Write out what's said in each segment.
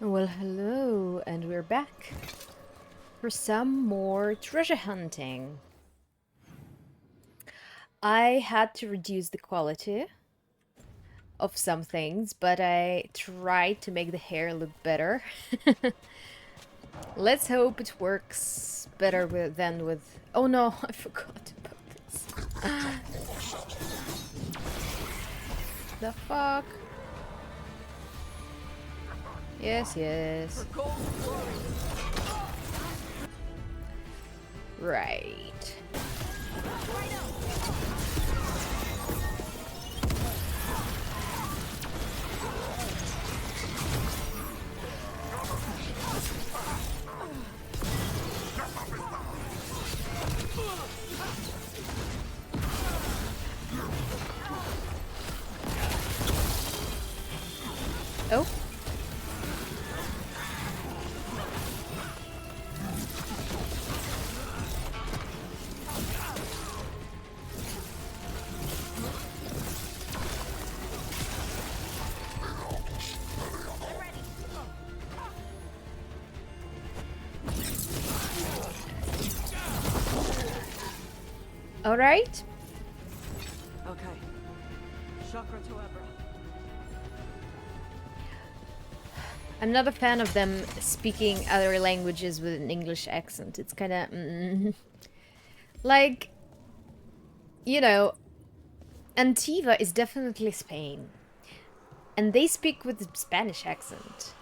Well, hello, and we're back for some more treasure hunting. I had to reduce the quality of some things, but I tried to make the hair look better. Let's hope it works better than with... Oh no, I forgot about this. The fuck? Yes, yes. Right. Oh. All right. Okay. Chakra to Abra. I'm not a fan of them speaking other languages with an English accent. It's kind of like, you know, Antiva is definitely Spain, and they speak with a Spanish accent.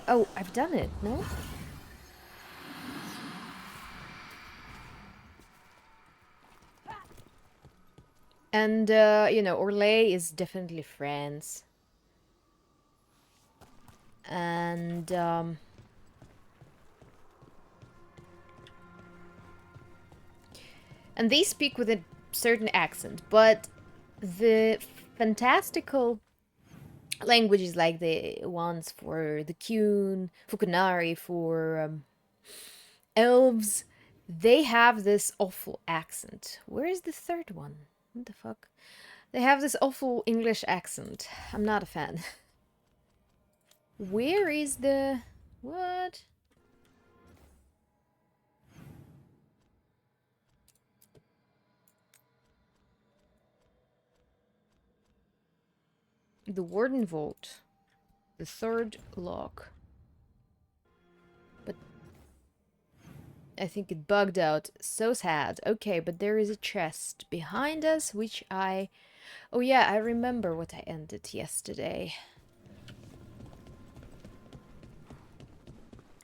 Oh, I've done it, no? And, Orlais is definitely France. And, and they speak with a certain accent, but the fantastical languages like the ones for the Qun, for Kunari, for elves, they have this awful accent. Where is the third one? What the fuck? They have this awful English accent. I'm not a fan. Where is the... What? The Warden Vault. The third lock. But I think it bugged out. So sad. Okay, but there is a chest behind us, which I... Oh yeah, I remember what I ended yesterday.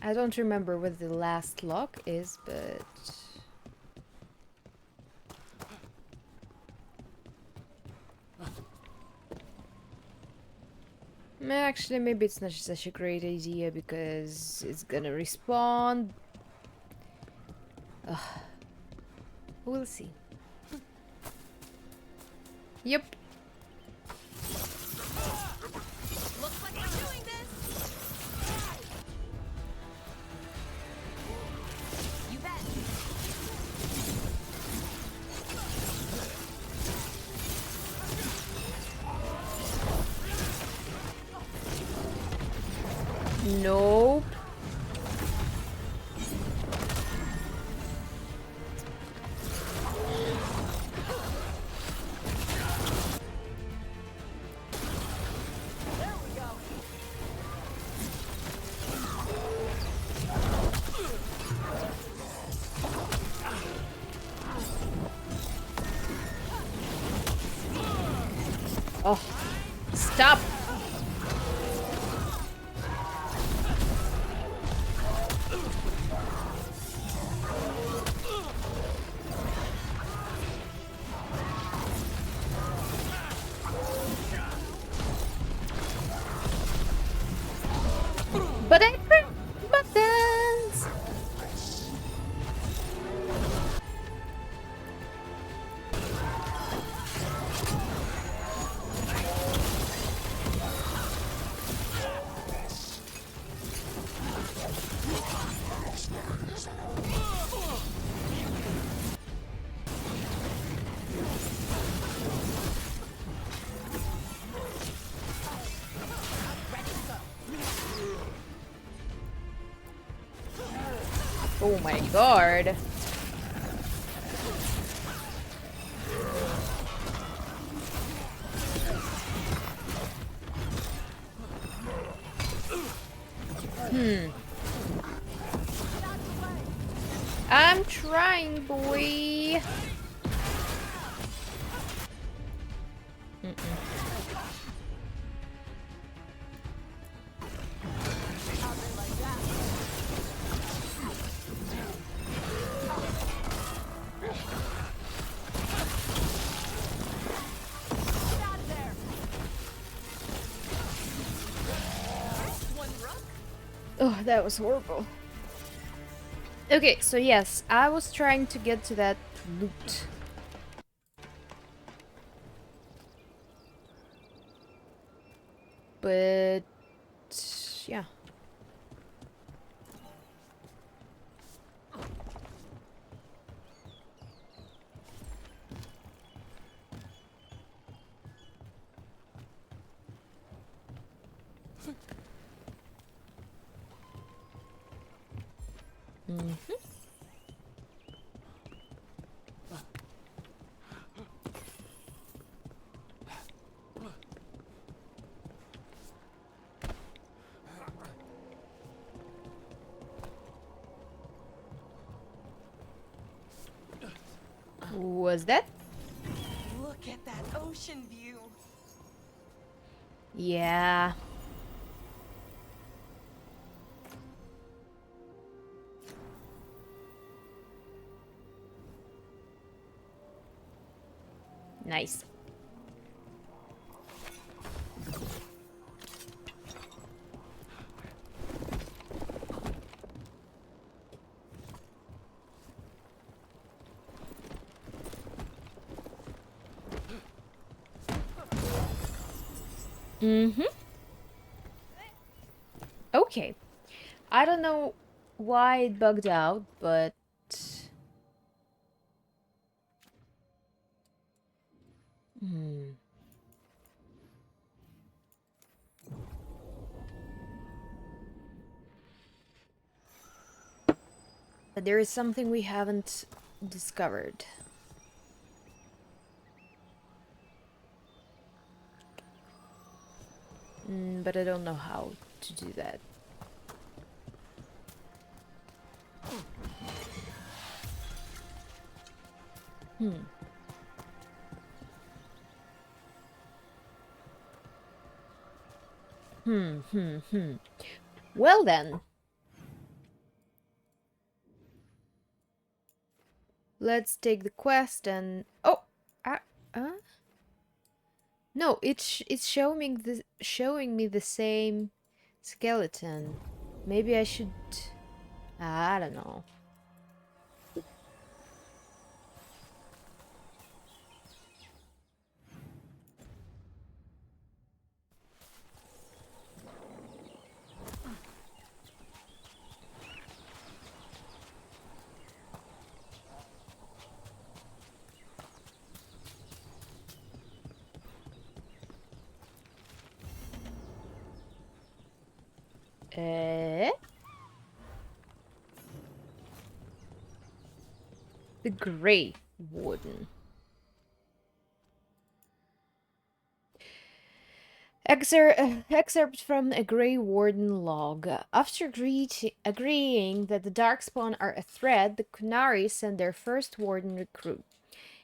I don't remember what the last lock is, but... Actually, maybe it's not such a great idea because it's gonna respawn. Ugh. We'll see. Yep. Looks like we're doing this. You bet. Nope. There we go. Oh, stop. But I press buttons. Oh my god. I'm trying, boy. Oh, that was horrible. Okay, so yes, I was trying to get to that loot. But yeah. Mhm. Was that? Look at that ocean view. Yeah. Nice. Mm-hmm. Okay. I don't know why it bugged out, but hmm. But there is something we haven't discovered. But I don't know how to do that. Hmm. Hmm. Well then, let's take the quest and uh, uh? No, it's showing me the same skeleton. Maybe I should. I don't know. Eh? The Grey Warden. Excerpt from a Grey Warden log. After agreeing that the Darkspawn are a threat, the Kunari sent their first Warden recruit.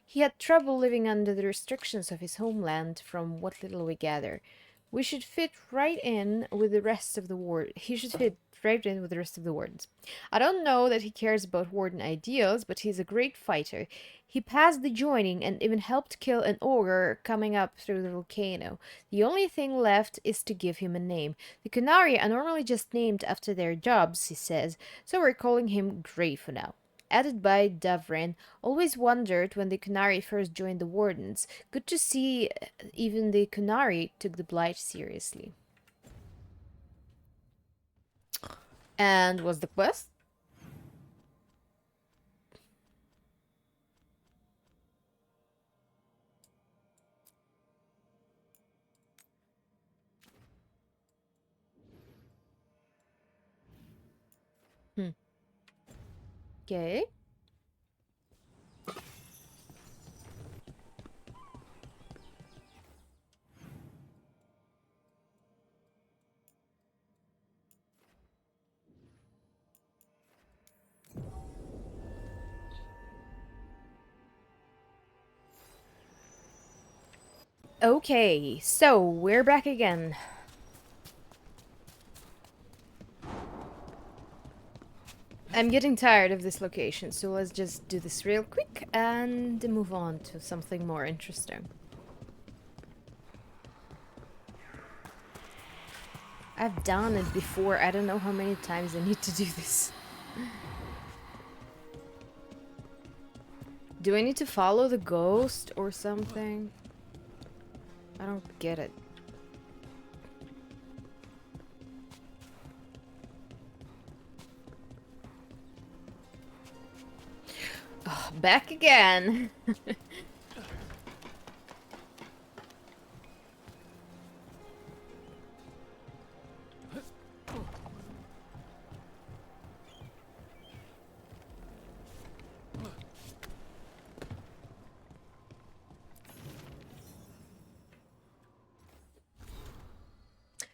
He had trouble living under the restrictions of his homeland, from what little we gather. We should fit right in with the rest of the ward. He should fit right in with the rest of the wardens. I don't know that he cares about warden ideals, but he's a great fighter. He passed the joining and even helped kill an ogre coming up through the volcano. The only thing left is to give him a name. The Kunari are normally just named after their jobs, he says, so we're calling him Grey for now. Added by Davrin. Always wondered when the Kunari first joined the Wardens. Good to see even the Kunari took the Blight seriously. And was the quest? Hmm. Okay. Okay, so we're back again. I'm getting tired of this location, so let's just do this real quick and move on to something more interesting. I've done it before, I don't know how many times I need to do this. Do I need to follow the ghost or something? I don't get it. Oh, back again!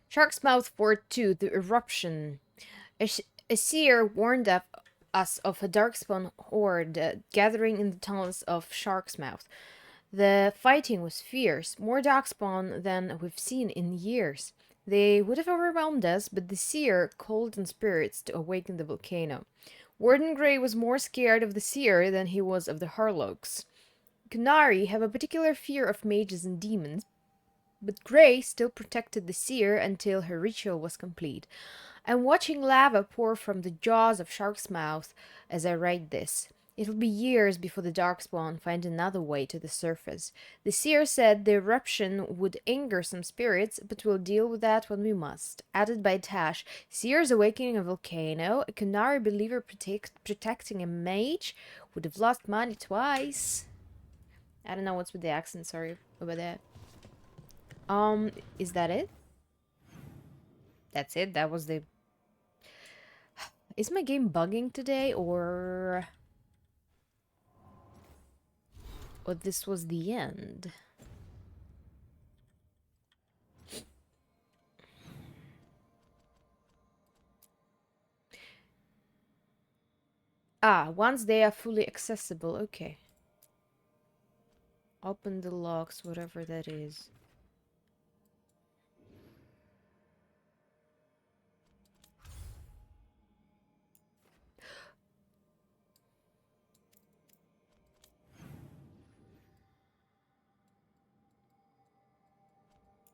Shark's Mouth Fort 2, the eruption. A seer warned us of a darkspawn horde gathering in the tunnels of Shark's Mouth. The fighting was fierce, more darkspawn than we've seen in years. They would have overwhelmed us, but the seer called on spirits to awaken the volcano. Warden Grey was more scared of the seer than he was of the Harlocks. Kunari have a particular fear of mages and demons, but Grey still protected the seer until her ritual was complete. I'm watching lava pour from the jaws of Shark's Mouth as I write this. It'll be years before the Darkspawn find another way to the surface. The seer said the eruption would anger some spirits, but we'll deal with that when we must. Added by Tash, seers awakening a volcano, a Kunari believer protecting a mage, would have lost money twice. I don't know what's with the accent, sorry about that. Is that it? That's it? That was the... Is my game bugging today, or... Or this was the end? Ah, once they are fully accessible, okay. Open the locks, whatever that is.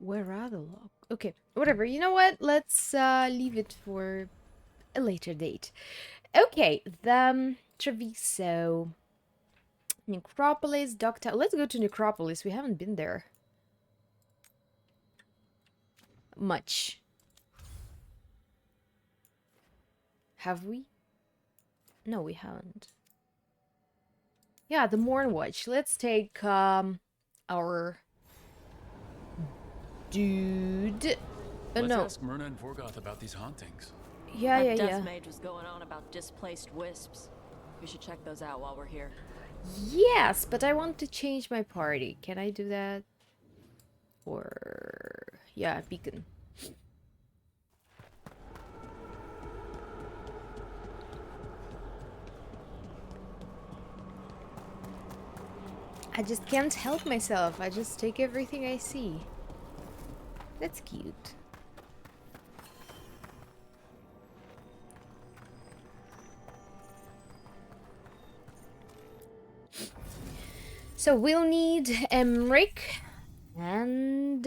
Where are the locks? Okay, whatever. You know what? Let's leave it for a later date. Okay, the Treviso. Necropolis, Dogtown. Let's go to Necropolis. We haven't been there much. Have we? No, we haven't. Yeah, the Morn Watch. Let's take our dude. Let's No. ask Myrna and Vorgoth about these hauntings. Yeah, That yeah, death yeah. mage was going on about displaced wisps. We should check those out while we're here. Yes, but I want to change my party. Can I do that? Or yeah, beacon. I just can't help myself. I just take everything I see. That's cute. So we'll need Emric and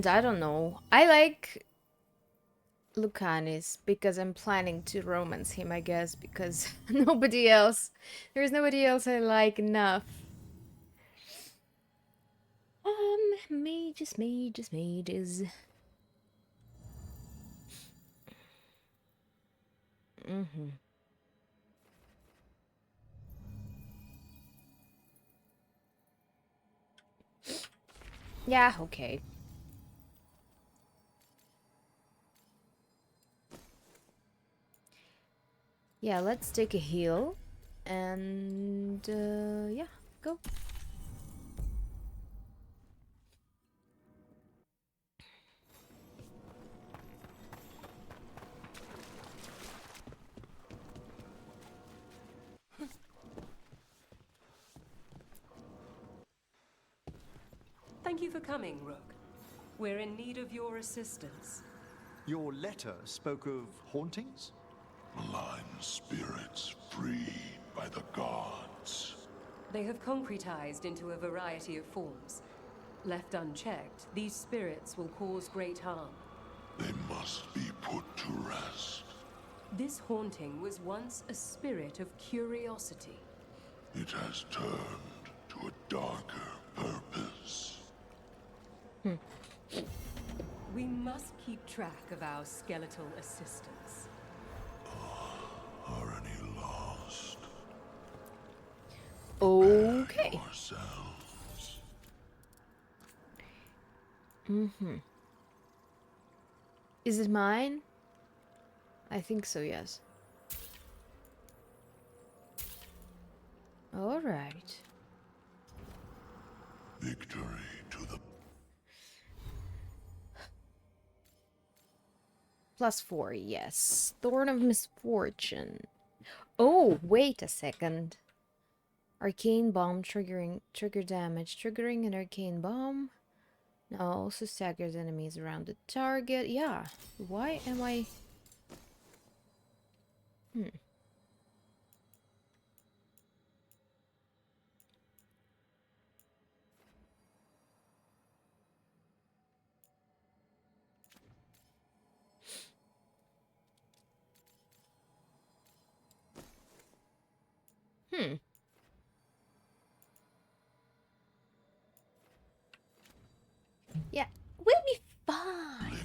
I don't know. I like Lucanis because I'm planning to romance him, I guess, because nobody else, there's nobody else I like enough. Mages. Yeah, okay. Yeah, let's take a heal. And, yeah, go. Thank you for coming, Rook. We're in need of your assistance. Your letter spoke of hauntings? Malign spirits freed by the gods. They have concretized into a variety of forms. Left unchecked, these spirits will cause great harm. They must be put to rest. This haunting was once a spirit of curiosity. It has turned to a darker purpose. We must keep track of our skeletal assistants. Are any lost? Okay. Yourselves. Is it mine? I think so, yes. Alright. Victory to the +4, yes. Thorn of Misfortune. Oh, wait a second. Arcane Bomb trigger damage. Triggering an Arcane Bomb. Now also staggers enemies around the target. Yeah. Why am I... Yeah, we'll be fine.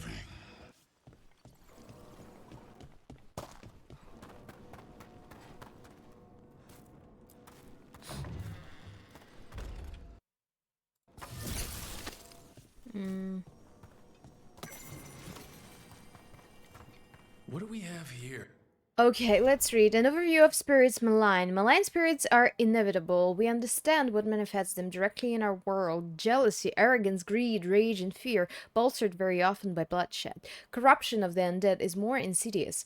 living. What do we have here? Okay, let's read. An overview of spirits malign. Malign spirits are inevitable. We understand what manifests them directly in our world. Jealousy, arrogance, greed, rage, and fear, bolstered very often by bloodshed. Corruption of the undead is more insidious.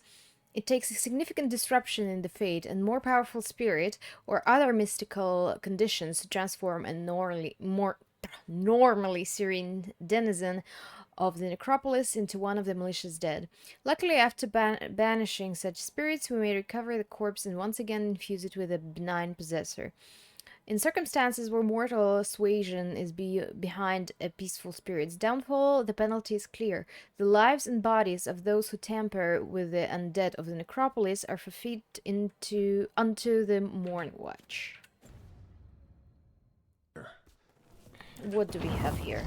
It takes a significant disruption in the fate and more powerful spirit or other mystical conditions to transform a normally serene denizen of the necropolis into one of the malicious dead. Luckily, after banishing such spirits, we may recover the corpse and once again infuse it with a benign possessor. In circumstances where mortal suasion is behind a peaceful spirit's downfall, the penalty is clear. The lives and bodies of those who tamper with the undead of the necropolis are forfeit unto the Morn Watch. What do we have here?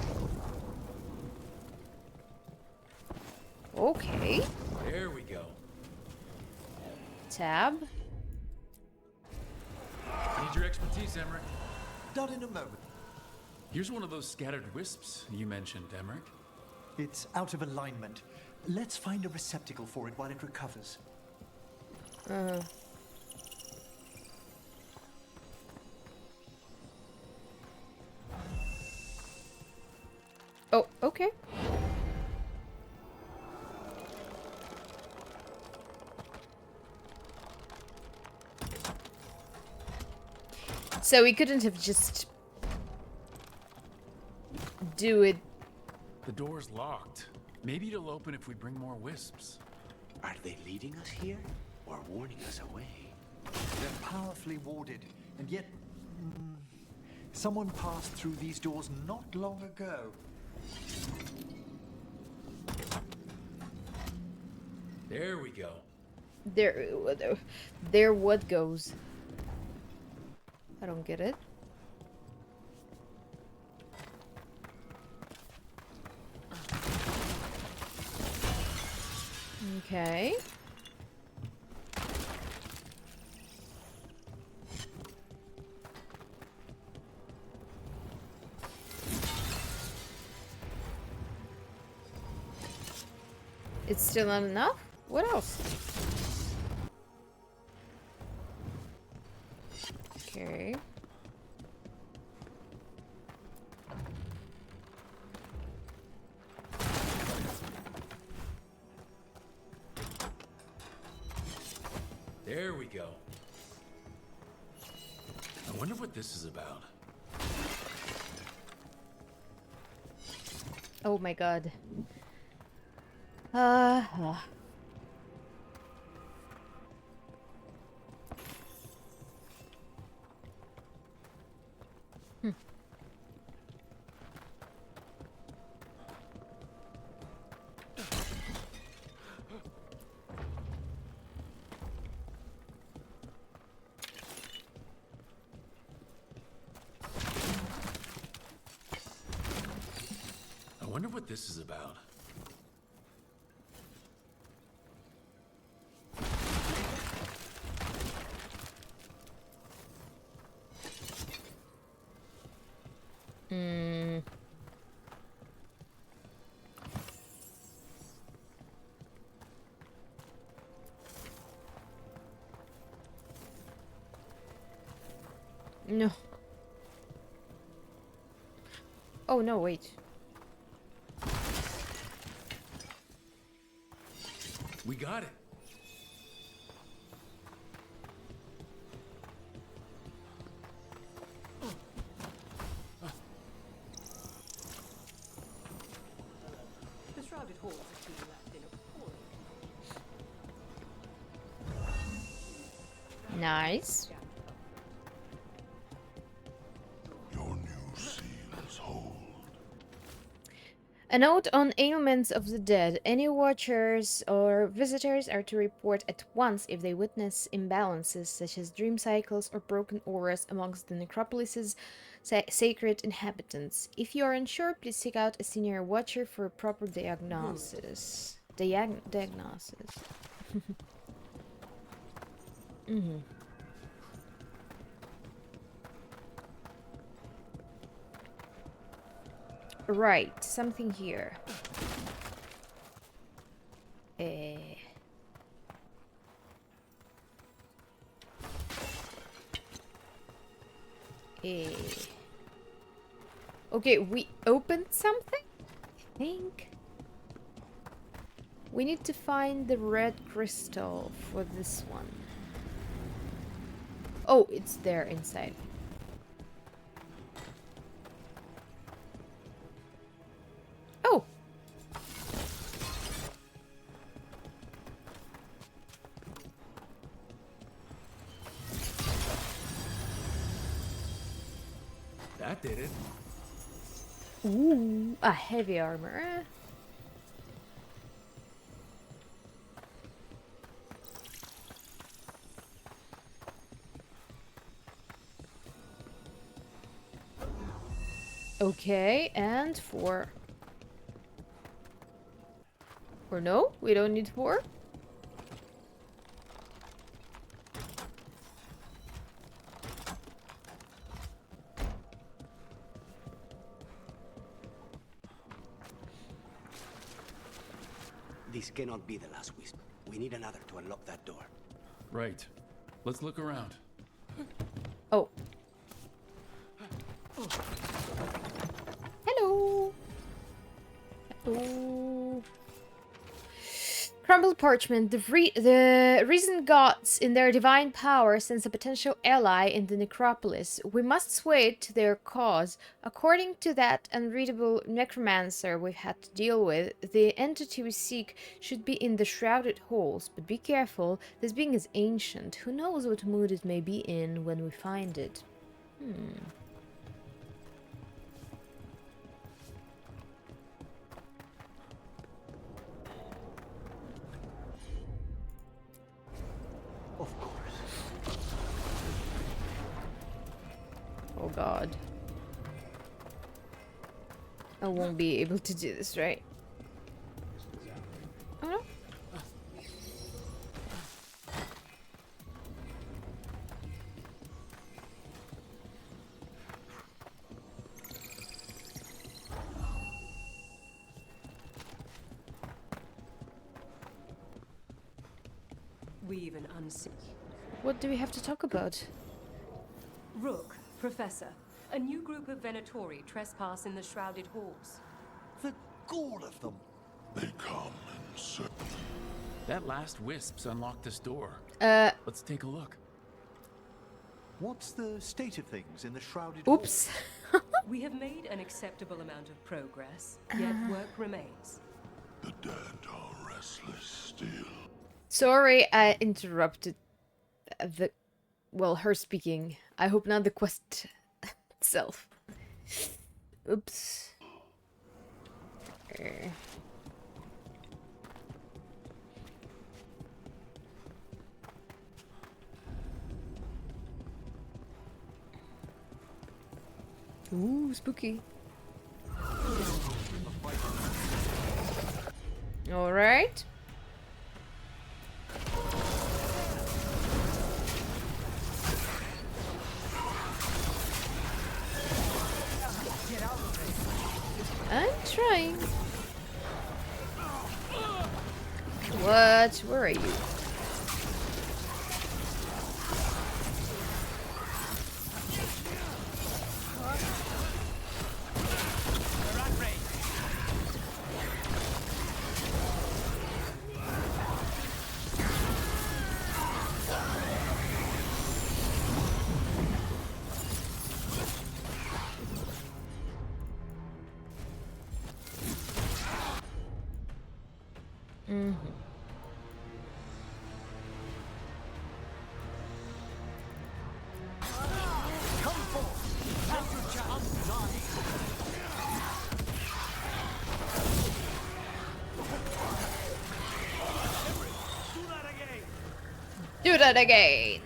Okay. There we go. Tab. Need your expertise, Emmerich. Not in a moment. Here's one of those scattered wisps you mentioned, Emmerich. It's out of alignment. Let's find a receptacle for it while it recovers. Oh, okay. So we couldn't have just do it. The door's locked. Maybe it'll open if we bring more wisps. Are they leading us here or warning us away? They're powerfully warded, and yet... someone passed through these doors not long ago. There we go. There what goes? I don't get it. Okay. It's still not enough? What else? Okay. There we go. I wonder what this is about. Oh my god. I wonder what this is about. No. Oh no, wait. We got it. The shrouded halls are to be left in a pouring. Nice. Your new seals hold. A note on ailments of the dead. Any watchers or visitors are to report at once if they witness imbalances such as dream cycles or broken auras amongst the necropolis's sacred inhabitants. If you are unsure, please seek out a senior watcher for a proper diagnosis. Diagnosis. Right, something here. Okay, we opened something? I think. We need to find the red crystal for this one. Oh, it's there inside. Oh! That did it. Ooh, a heavy armor. Okay, and 4. Or no? We don't need 4? This cannot be the last wisp. We need another to unlock that door. Right. Let's look around. Oh. Hello. Hello. Crumbled parchment. The reason gods, in their divine power, sense a potential ally in the necropolis. We must sway it to their cause. According to that unreadable necromancer we've had to deal with, the entity we seek should be in the shrouded halls. But be careful, this being is ancient. Who knows what mood it may be in when we find it? Of course. Oh god. I won't be able to do this, right? Oh no? weave an unseen. What do we have to talk about? Rook, Professor, a new group of Venatori trespass in the shrouded halls. The gall of them! They come and search. That last wisp's unlocked this door. Let's take a look. What's the state of things in the shrouded Oops. We have made an acceptable amount of progress, yet work remains. The dead are restless still. Sorry, I interrupted her speaking. I hope not the quest itself. Oops. Ooh, spooky. All right. I'm trying. What? Where are you? Do that again.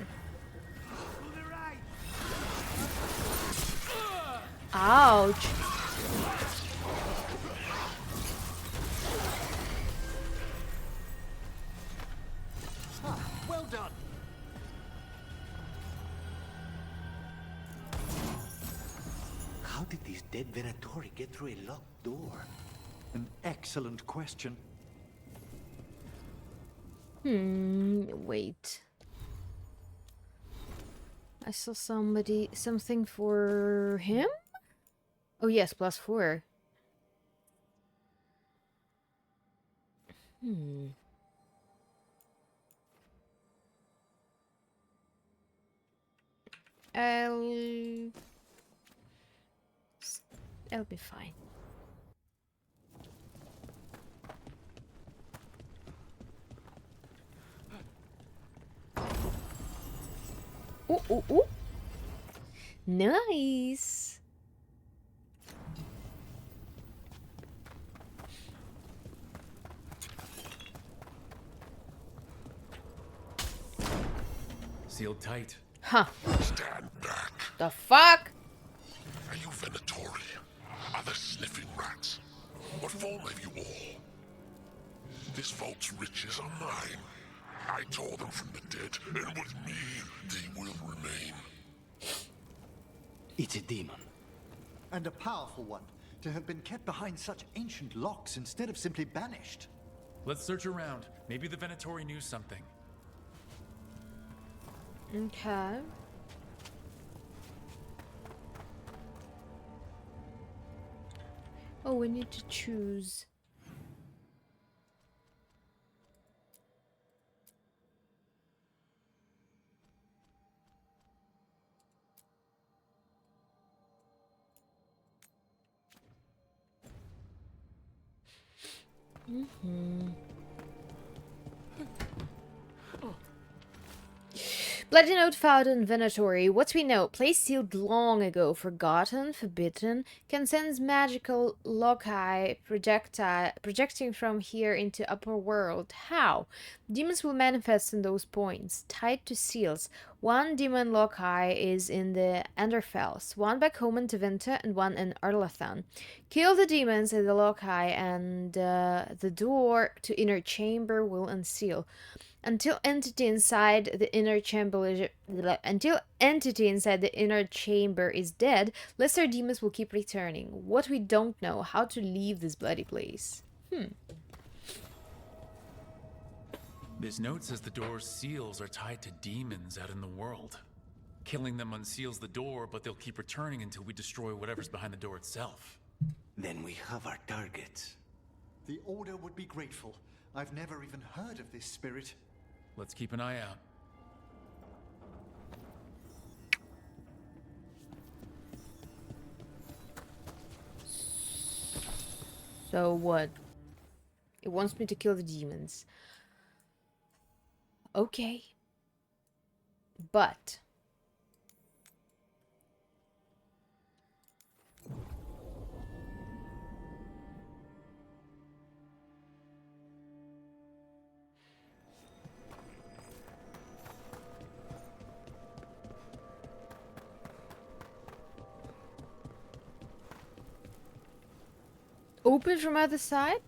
Ouch. Well done! How did these dead Venatori get through a locked door? An excellent question. Wait. I saw something for him? Oh yes, +4. I'll be fine. Ooh, ooh, ooh. Nice. Sealed tight. Huh. Stand back. The fuck? Are you Venatori? Are the sniffing rats? What form have you all? This vault's riches are mine. I tore them from the dead, and with me, they will remain. It's a demon. And a powerful one, to have been kept behind such ancient locks instead of simply banished. Let's search around. Maybe the Venatori knew something. Okay. Oh, we need to choose. Bloody note found in Venatori. What we know? Place sealed long ago, forgotten, forbidden, can sense magical loci projecting from here into upper world. How? Demons will manifest in those points, tied to seals. One demon loci is in the Enderfels, one back home in Tevinter and one in Arlathan. Kill the demons in the loci and the door to inner chamber will unseal. Until entity inside the inner chamber is dead, lesser demons will keep returning. What we don't know, how to leave this bloody place. This note says the door's seals are tied to demons out in the world. Killing them unseals the door, but they'll keep returning until we destroy whatever's behind the door itself. Then we have our targets. The Order would be grateful. I've never even heard of this spirit. Let's keep an eye out. So what? It wants me to kill the demons. Okay. But open from other side?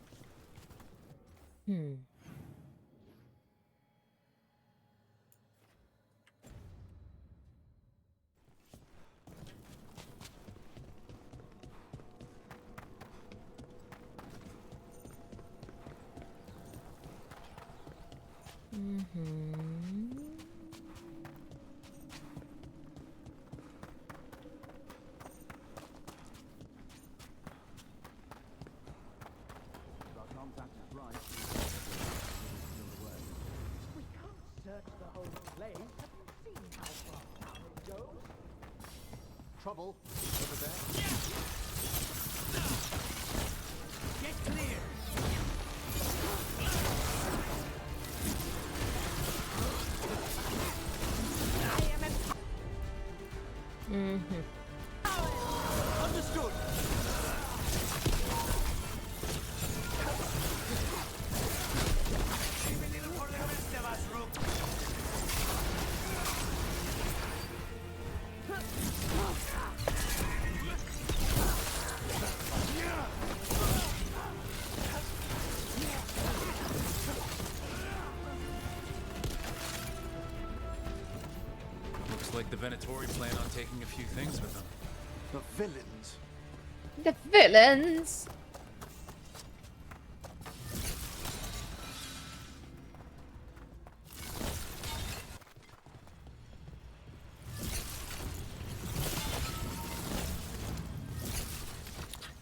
Trouble over there. Understood. Looks like the Venatori plan on taking a few things with them. The villains. The villains!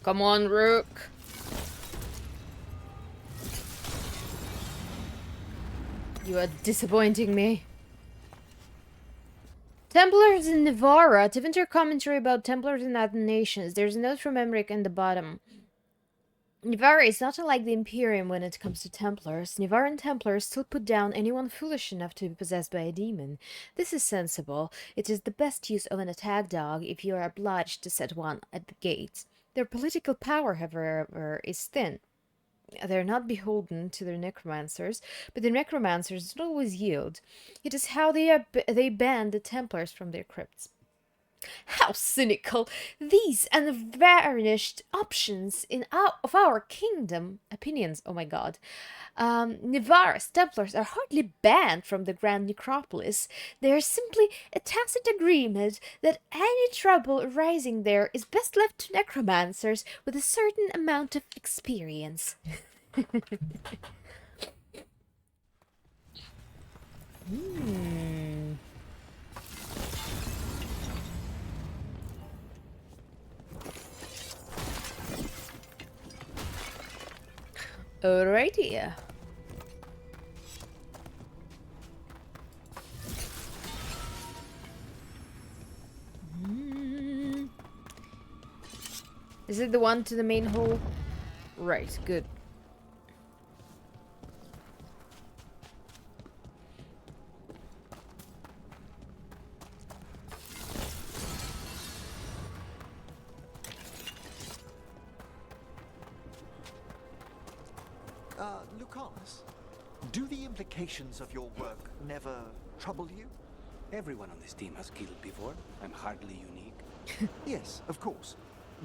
Come on, Rook. You are disappointing me. Templars in Navarra. To enter commentary about Templars in other nations. There's a note from Emmerich in the bottom. Navarra is not unlike the Imperium when it comes to Templars. Navarran Templars still put down anyone foolish enough to be possessed by a demon. This is sensible. It is the best use of an attack dog if you are obliged to set one at the gates. Their political power, however, is thin. They are not beholden to their necromancers, but the necromancers don't always yield. It is how they ban the Templars from their crypts. How cynical! These unvarnished opinions of our kingdom. Opinions, oh my god. Navarra's Templars are hardly banned from the Grand Necropolis. They are simply a tacit agreement that any trouble arising there is best left to necromancers with a certain amount of experience. Alrighty. Is it the one to the main hall? Right, good. Lucanus, do the implications of your work never trouble you? Everyone on this team has killed before. I'm hardly unique. Yes, of course.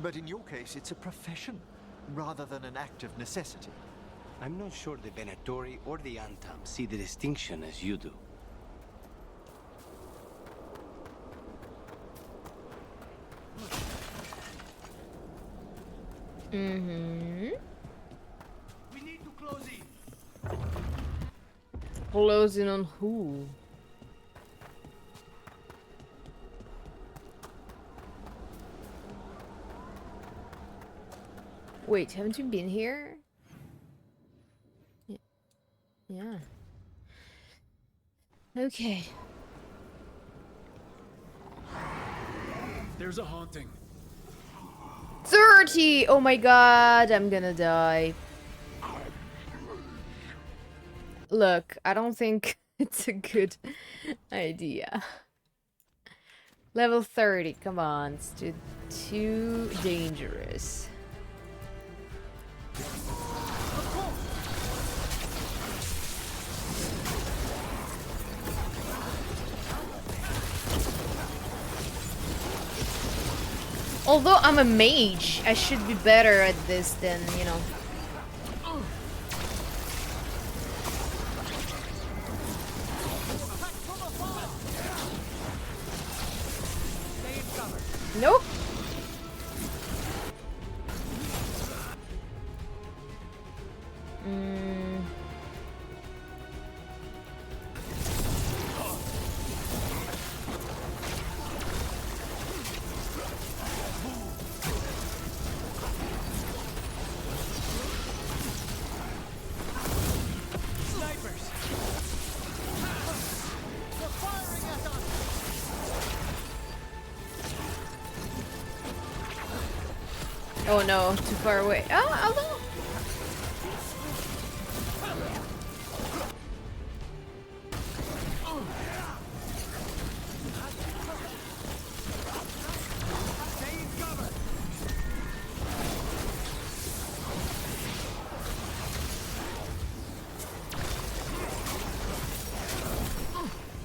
But in your case, it's a profession, rather than an act of necessity. I'm not sure the Venatori or the Antam see the distinction as you do. We need to close in. Closing on who? Wait, haven't you been here? Yeah. Okay. There's a haunting. 30! Oh my god, I'm gonna die. Look, I don't think it's a good idea. Level 30, come on, it's too dangerous. Although I'm a mage, I should be better at this than, you know. Nope. Oh no, too far away. Oh, no.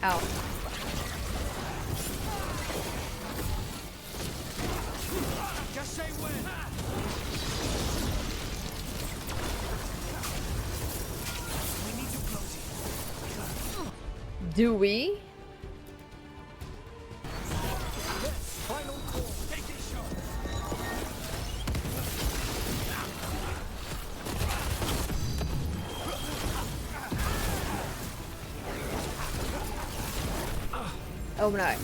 Ow. Just say when. We need to close it. Do we? Final call. Take it shot. Oh no.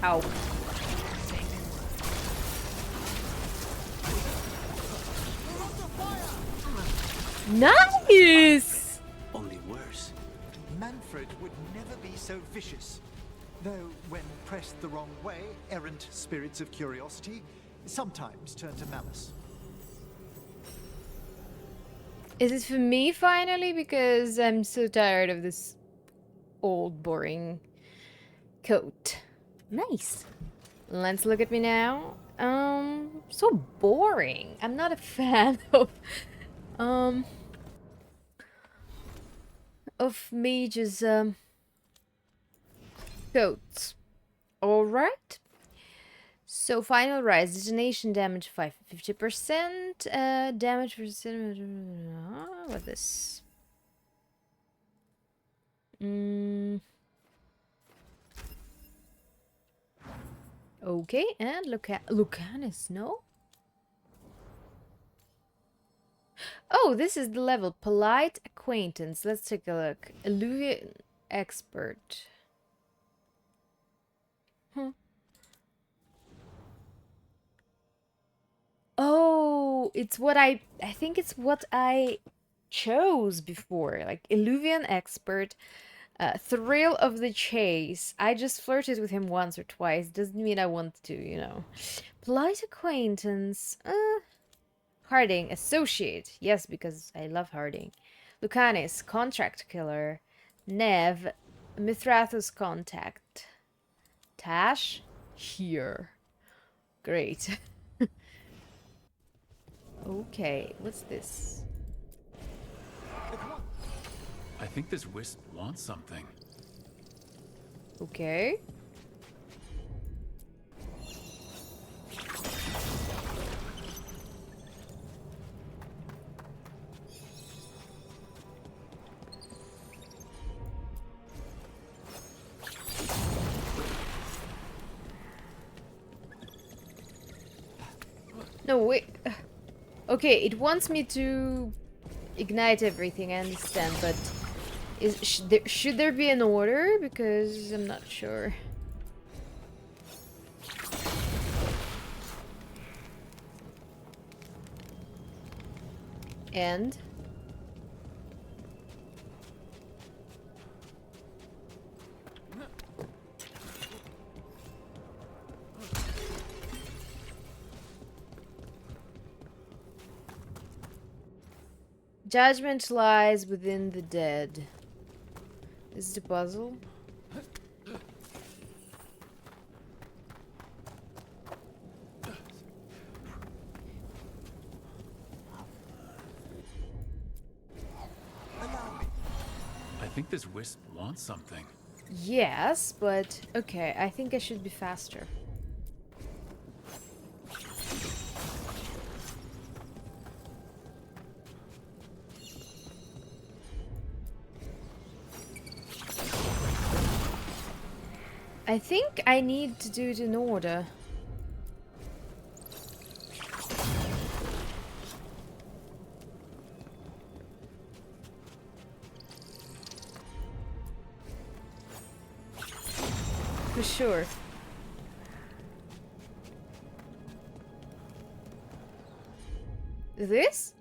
Ow. Nice! Only worse. Manfred would never be so vicious. Though, when pressed the wrong way, errant spirits of curiosity sometimes turn to malice. Is it for me finally? Because I'm so tired of this old boring coat. Nice. Let's look at me now. So boring. I'm not a fan of mages coats. All right. So final rise, detonation damage 50%, damage percent. What this? Okay, and Lucanus, no? Oh, this is the level. Polite acquaintance. Let's take a look. Illuvian expert. Oh, it's what I think it's what I chose before. Like Illuvian expert. Thrill of the chase. I just flirted with him once or twice. Doesn't mean I want to, you know. Polite acquaintance. Harding, associate. Yes, because I love Harding. Lucanis, contract killer. Nev, Mithrathus contact. Tash, here. Great. Okay, what's this? I think this wisp wants something. Okay. No, wait. Okay, it wants me to ignite everything, I understand, but should there be an order? Because I'm not sure. And? Judgment lies within the dead. This is the puzzle. I think this wisp wants something. Yes, but okay, I think I should be faster. I think I need to do it in order. For sure. This?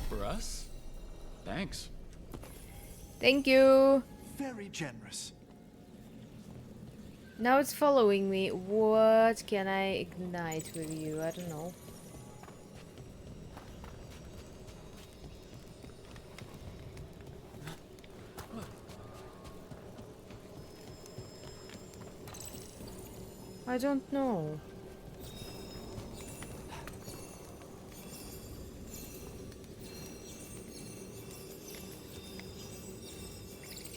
For us? Thanks. Thank you. Very generous. Now it's following me. What can I ignite with you? I don't know. I don't know.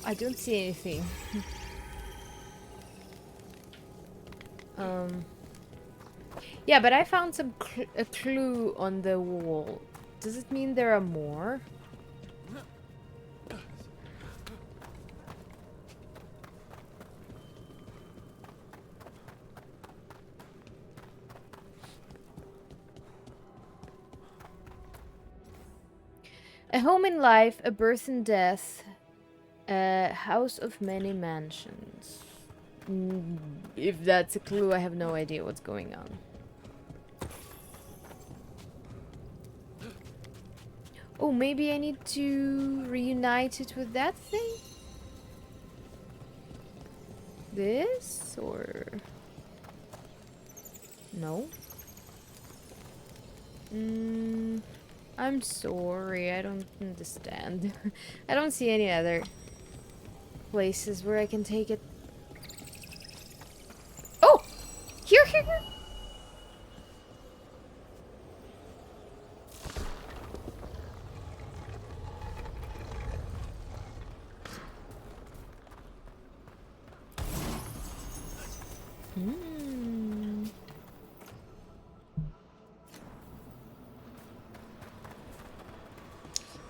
I don't see anything. Yeah, but I found a clue on the wall. Does it mean there are more? A home in life, a birth and death, a house of many mansions. If that's a clue, I have no idea what's going on. Oh, maybe I need to reunite it with that thing? This? Or... no? I'm sorry, I don't understand. I don't see any other places where I can take it. Oh! Here!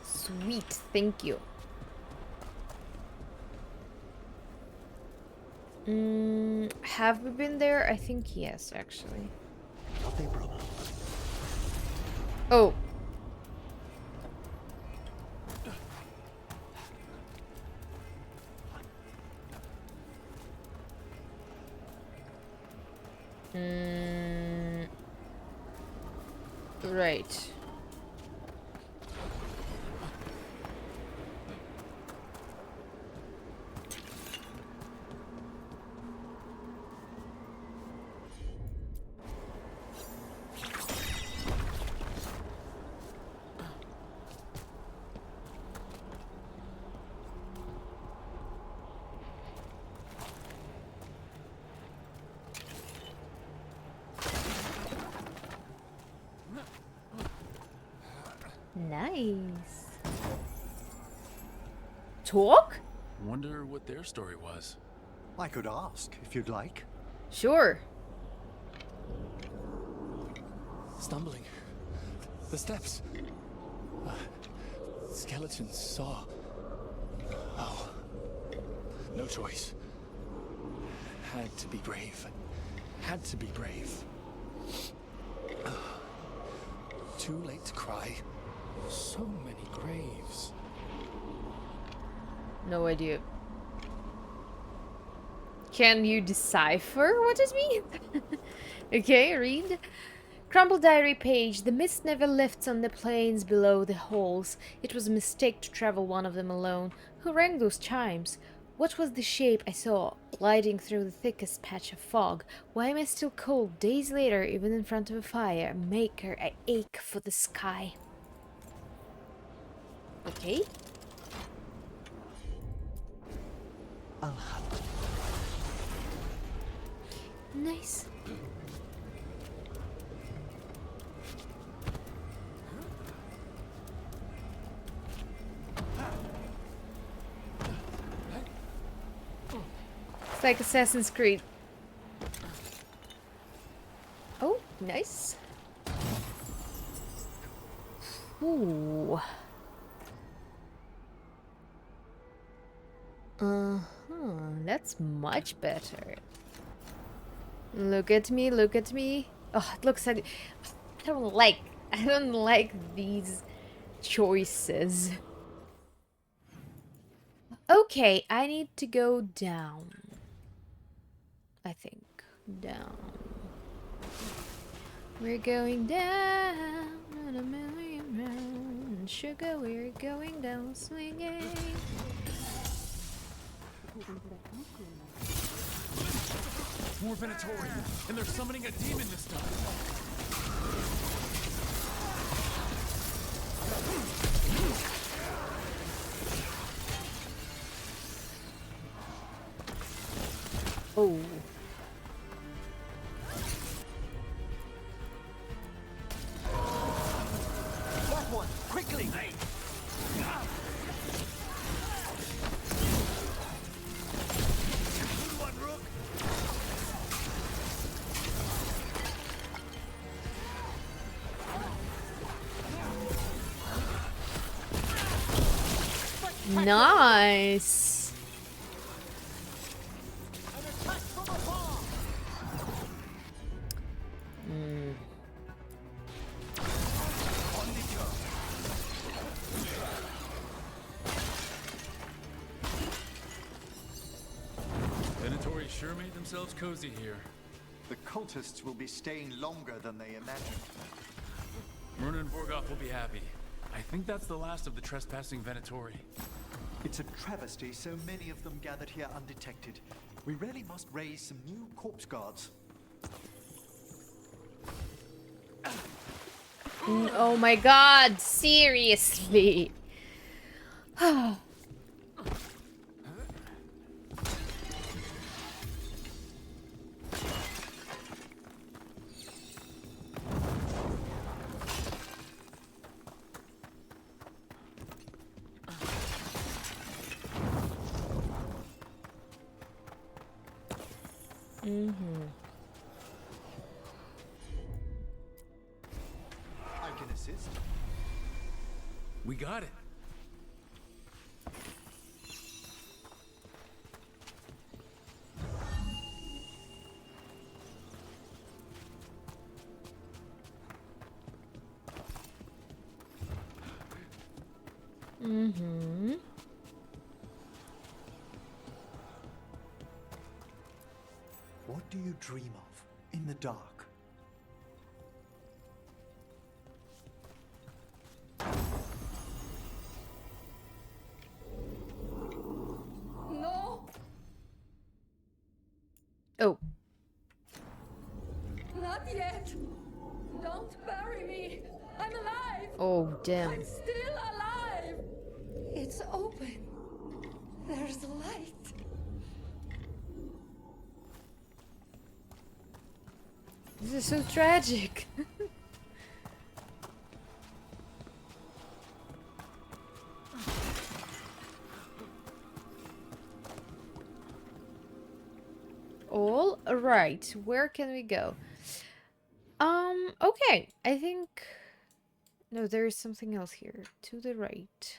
Sweet, thank you. Have we been there? I think yes, actually. Not a problem. Oh. Right. Nice. Talk? Wonder what their story was. I could ask, if you'd like. Sure. Stumbling. The steps. Skeletons saw. Oh. No choice. Had to be brave. Had to be brave. Too late to cry. So many graves. No idea. Can you decipher what it means? Okay, read. Crumbled diary page. The mist never lifts on the plains below the halls. It was a mistake to travel one of them alone. Who rang those chimes? What was the shape I saw gliding through the thickest patch of fog? Why am I still cold days later, even in front of a fire? Maker, I ache for the sky. Okay. Nice. It's like Assassin's Creed. Oh, nice. Ooh. That's much better. Look at me, look at me. Oh, it looks like I don't like these choices. Okay, I need to go down. I think down. We're going down on a million rounds. Sugar, we're going down swinging. More Venatori, and they're summoning a demon this time. Oh. That one, quickly! Nice. Venatori sure made themselves cozy here. The cultists will be staying longer than they imagined. Myrna and Vorgoth will be happy. I think that's the last of the trespassing Venatori. It's a travesty so many of them gathered here undetected. We really must raise some new corpse guards. Oh my god, seriously. I can assist. We got it. What do you dream of in the dark? No! Oh. Not yet! Don't bury me! I'm alive! Oh, damn. I'm still alive! It's open. There's light. This is so tragic. All right, where can we go? Okay. I think no, there is something else here to the right.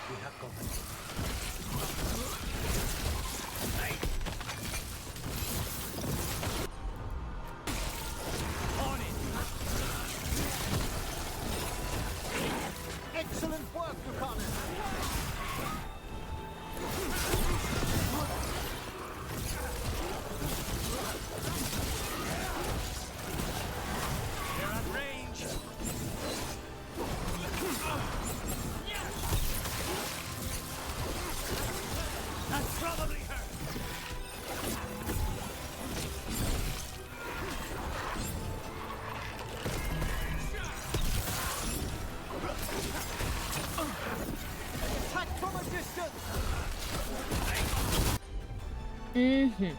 We have company. Excellent work, Buchanan. They're at range. That's probably her. Attack from a distance. Mm-hmm.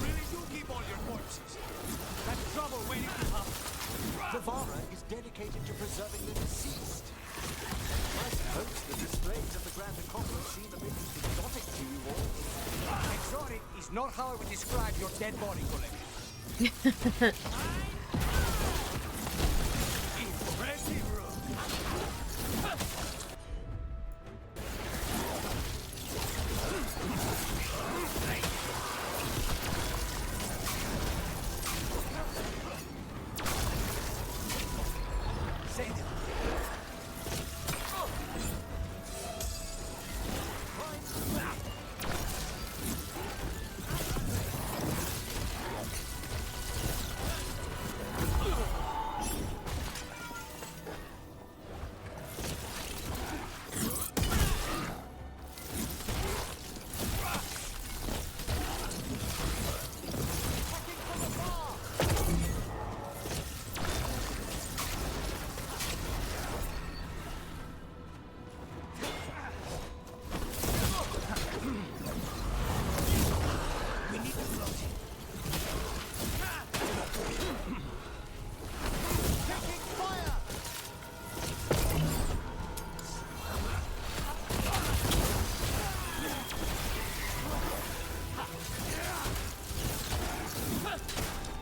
Really do keep all your corpses. That's trouble waiting to happen. Zavara is dedicated to preserving the deceased. I suppose the displays of the Grand Accomplice seem a bit exotic to you all. Exotic is not how I would describe your dead body collection. Impressive room. Say that.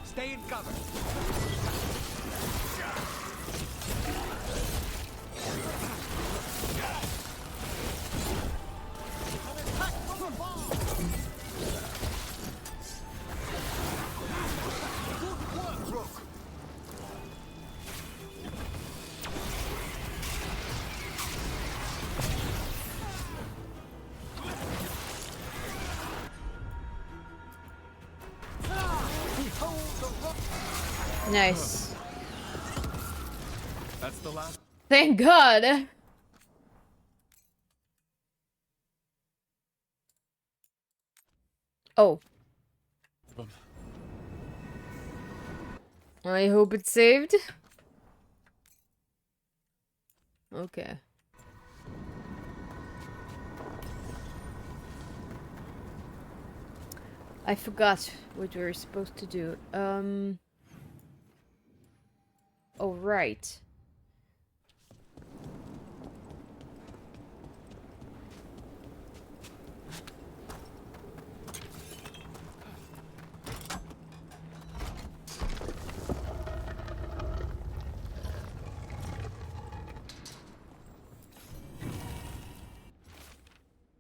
Stay in cover. An attack from afar. Good work, Rook. Behold the rock. Nice. That's the last. Thank God. Oh, I hope it's saved. Okay. I forgot what we were supposed to do. Oh, right.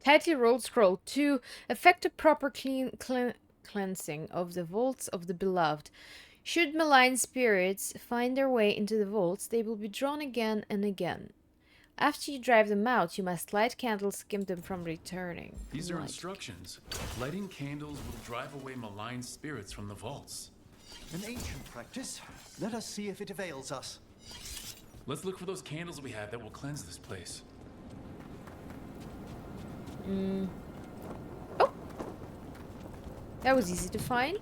Tidy roll scroll to effect a proper cleansing of the vaults of the beloved. Should malign spirits find their way into the vaults, they will be drawn again and again. After you drive them out, you must light candles to keep them from returning. These are Light. instructions. Lighting candles will drive away malign spirits from the vaults. An ancient practice. Let us see if it avails us. Let's look for those candles we have that will cleanse this place. That was easy to find.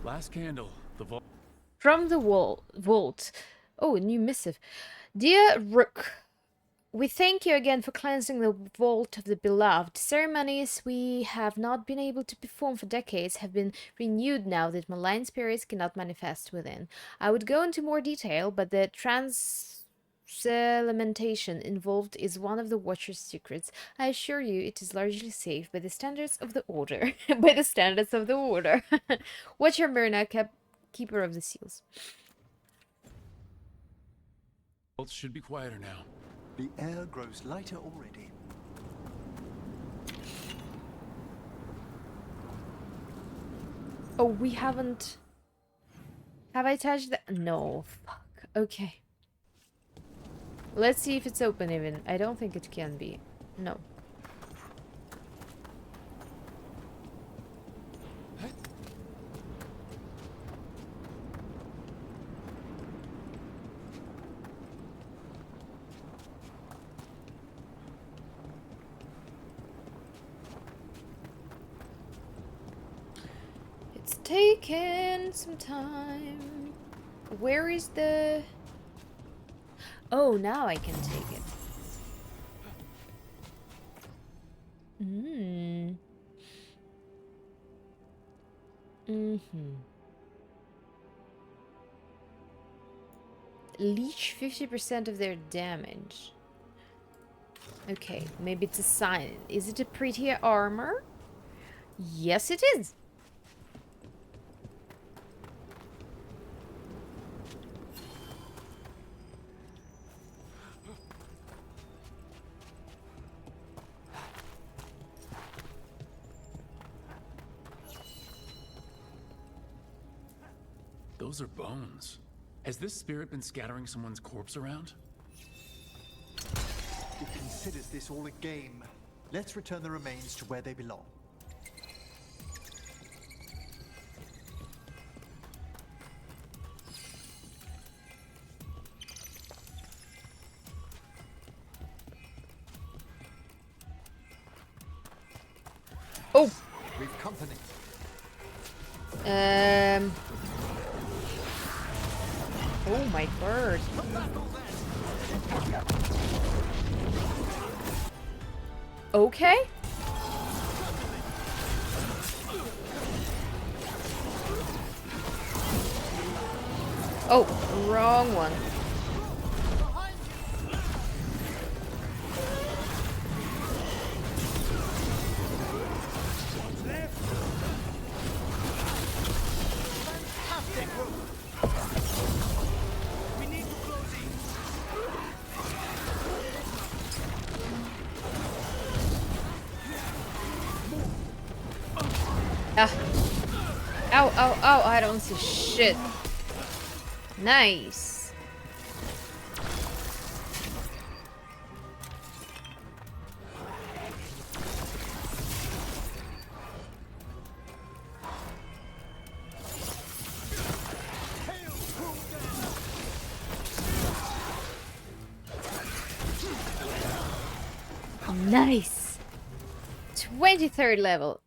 Last candle. The vault. From the vault. Oh, a new missive. Dear Rook, we thank you again for cleansing the vault of the beloved. Ceremonies we have not been able to perform for decades have been renewed now that malign spirits cannot manifest within. I would go into more detail, but the transelementation involved is one of the Watcher's secrets. I assure you it is largely safe by the standards of the Order. By the standards of the Order. Watcher Myrna, keeper of the seals. Vault should be quieter now. The air grows lighter already. Oh, we haven't... Have I touched that? No. Fuck. Okay. Let's see if it's open even. I don't think it can be. No. It's taken some time. Where is the... Oh, now I can take it. Leech 50% of their damage. Okay, maybe it's a sign. Is it a prettier armor? Yes, it is. Those are bones. Has this spirit been scattering someone's corpse around? It considers this all a game. Let's return the remains to where they belong. Oh! We've company. Oh my word. Okay. Oh, wrong one. Ah. Ow, ow, ow, I don't see shit. Nice. Nice. 23rd level.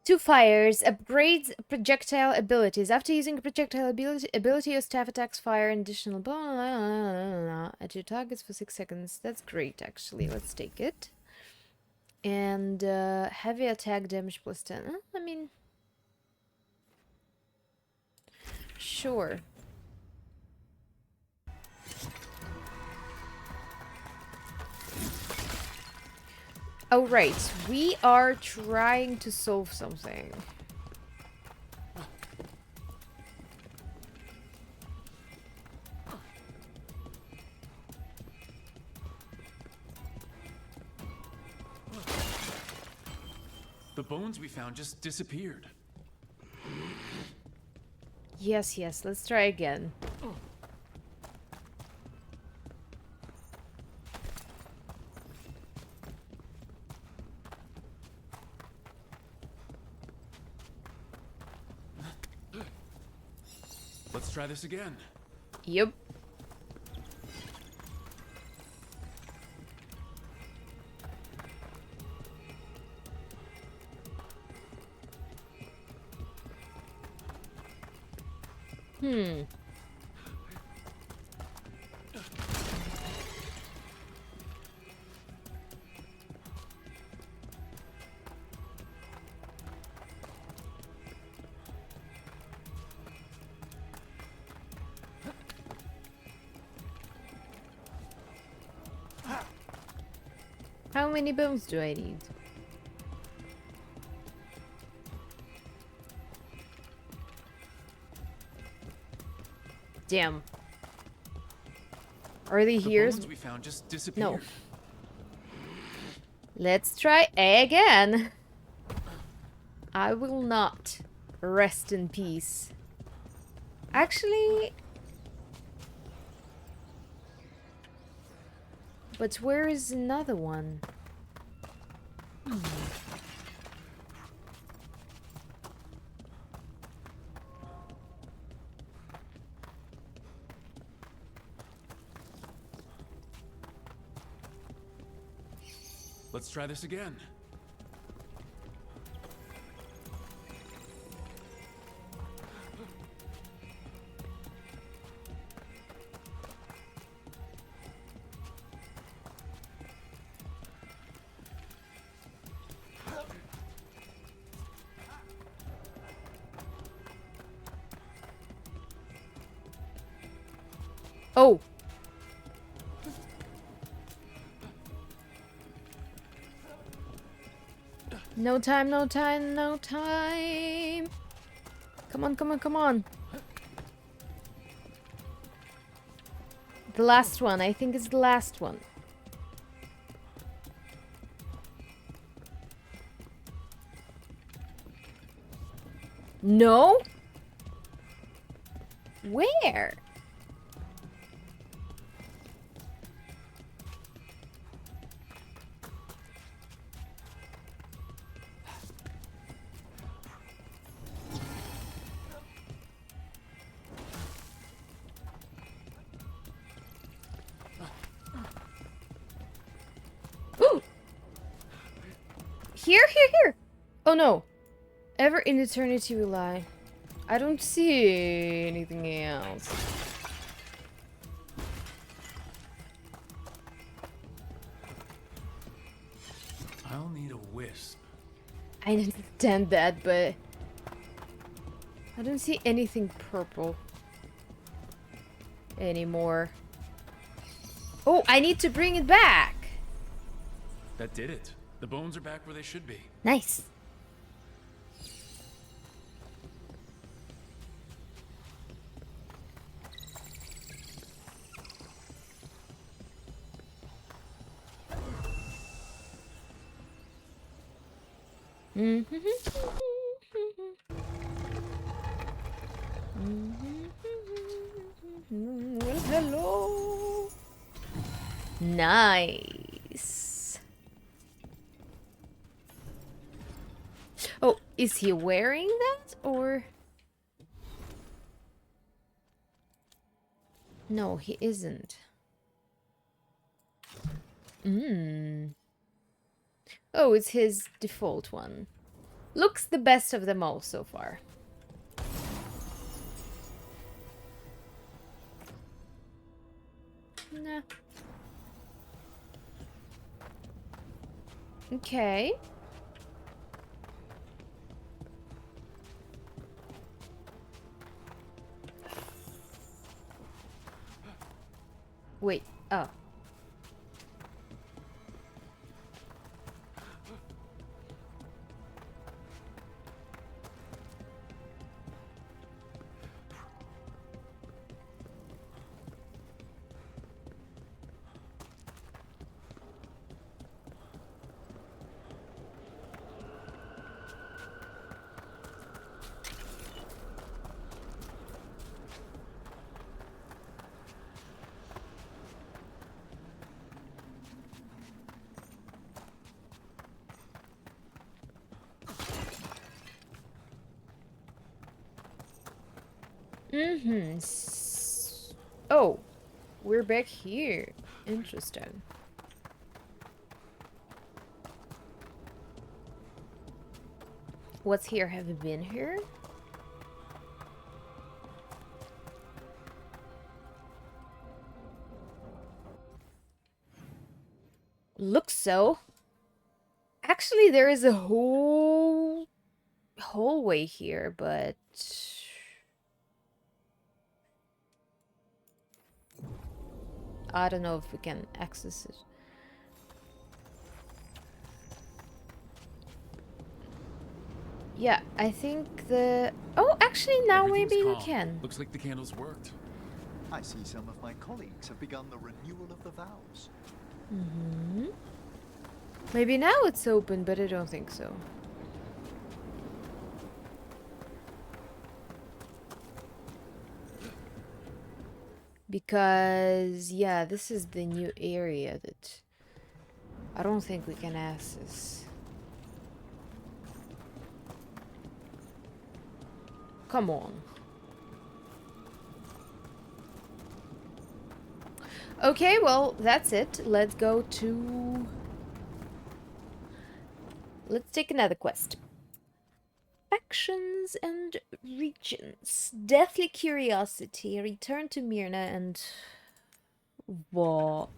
Two fires upgrades projectile abilities. After using projectile ability, your staff attacks fire an additional at your targets for 6 seconds. That's great, actually. Let's take it. And heavy attack damage plus 10. I mean, sure. Oh, right. We are trying to solve something. The bones we found just disappeared. Yes, yes, let's try again. Let's try this again. Yep. Hmm. How many bones do I need? Damn. Are they The here? bones we found just disappeared. No. Let's try again. I will not rest in peace. Actually... But where is another one? Let's try this again. Oh! No time, no time, no time! Come on, come on, come on! The last one, I think it's the last one. No? Where? Ooh! Here, here, here! Oh no. Ever in eternity will I. I don't see anything else. I'll need a wisp. I understand that, but I don't see anything purple anymore. Oh, I need to bring it back. That did it. The bones are back where they should be. Nice. Well, hello. Nice. Oh, is he wearing that or? No, he isn't. Oh, it's his default one. Looks the best of them all so far. Nah. Okay. Wait. Oh. Mm-hmm. Oh, we're back here. Interesting. What's here? Have you been here? Looks so. Actually, there is a whole hallway here, but I don't know if we can access it. Yeah, I think the... Oh, actually, now Everything's maybe we calm. can. Looks like the candles worked. I see some of my colleagues have begun the renewal of the vows. Mm-hmm. Maybe now it's open, but I don't think so. Because, yeah, this is the new area that I don't think we can access. Come on. Okay, well, that's it. Let's go to... Let's take another quest. Factions and regions. Deathly curiosity. Return to Myrna and... Vargo.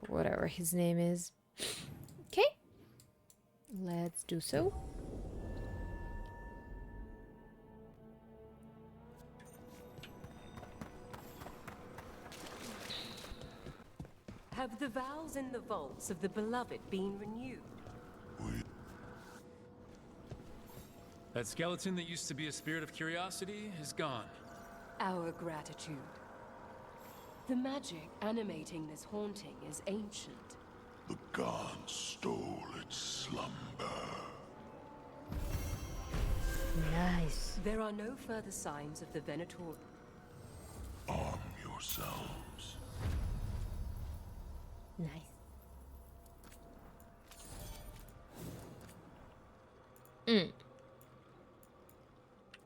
Whatever his name is. Okay. Let's do so. Have the vows in the vaults of the beloved been renewed? That skeleton that used to be a spirit of curiosity is gone. Our gratitude. The magic animating this haunting is ancient. The gods stole its slumber. Nice. There are no further signs of the Venator. Arm yourselves. Nice.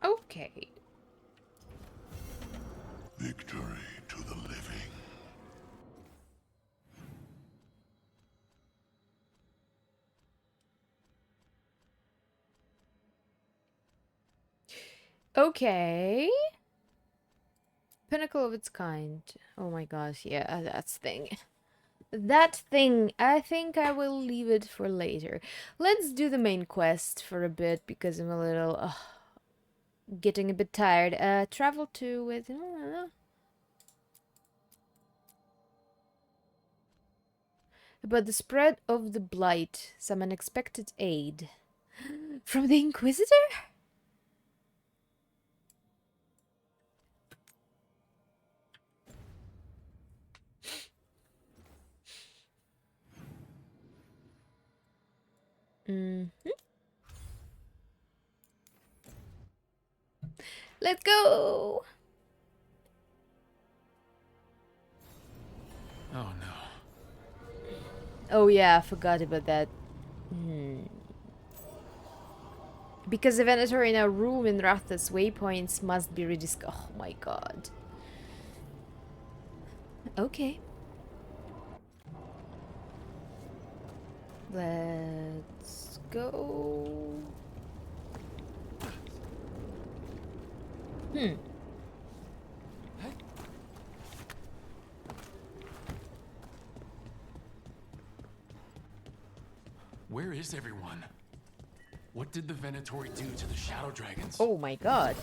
Okay. Victory to the living. Okay. Pinnacle of its kind. Oh my gosh, yeah, that thing. That thing. I think I will leave it for later. Let's do the main quest for a bit because I'm a little getting a bit tired. Travel to with about the spread of the blight. Some unexpected aid from the Inquisitor? Let's go! Oh no. Oh yeah, I forgot about that. Because the Venator in a room in Ratha's waypoints must be rediscovered. Oh my god. Okay. Let's go. Where is everyone? What did the Venatori do to the Shadow Dragons? Oh my god.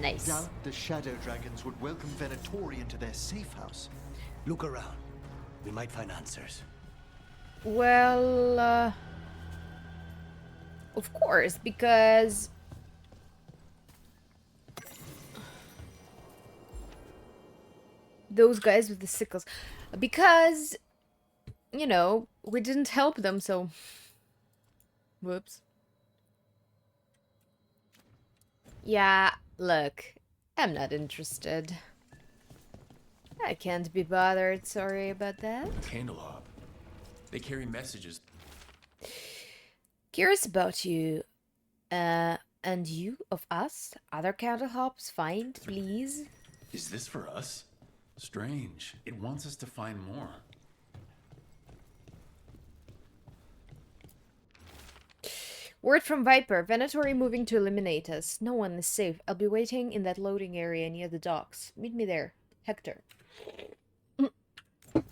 Nice. Doubt the Shadow Dragons would welcome Venatori into their safe house. Look around. We might find answers. Well, of course, because those guys with the sickles. Because, you know, we didn't help them, so... Whoops. Yeah, look. I'm not interested. I can't be bothered, sorry about that. Candlehop. They carry messages. Curious about you. And you of us? Other candlehops find, please? Is this for us? Strange. It wants us to find more. Word from Viper. Venatori moving to eliminate us. No one is safe. I'll be waiting in that loading area near the docks. Meet me there. Hector.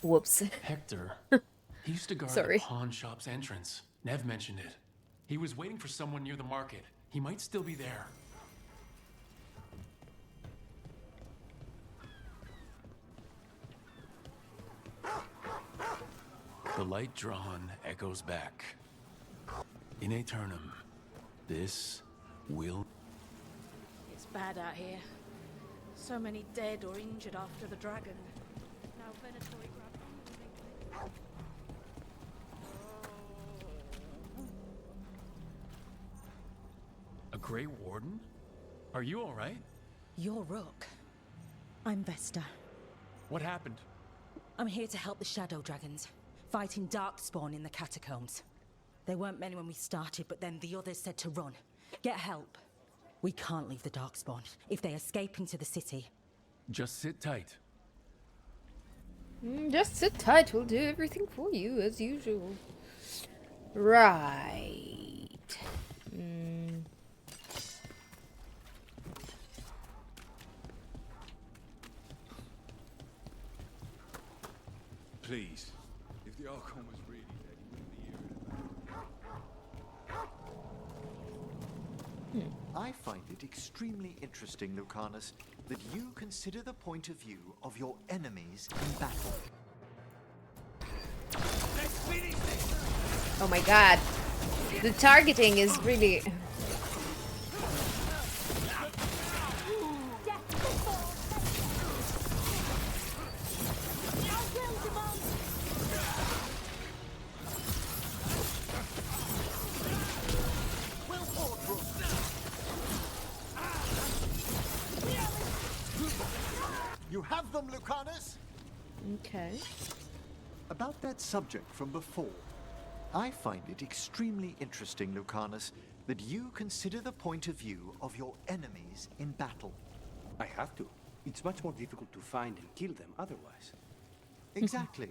Whoops. Hector. He used to guard Sorry. the pawn shop's entrance. Nev mentioned it. He was waiting for someone near the market. He might still be there. The light drawn echoes back. In aeternum, this will... It's bad out here. So many dead or injured after the dragon. Now Venatori grabbed... A Grey Warden? Are you alright? You're Rook. I'm Vesta. What happened? I'm here to help the Shadow Dragons, fighting Darkspawn in the catacombs. There weren't many when we started, but then the others said to run. Get help. We can't leave the Darkspawn if they escape into the city. Just sit tight. Just sit tight. We'll do everything for you, as usual. Right. Please, if the Archon was really dead, he wouldn't be here. I find it extremely interesting, Lucanus, that you consider the point of view of your enemies in battle. Oh my god. The targeting is really... You have them, Lucanus! Okay. About that subject from before, I find it extremely interesting, Lucanus, that you consider the point of view of your enemies in battle. I have to. It's much more difficult to find and kill them otherwise. Exactly.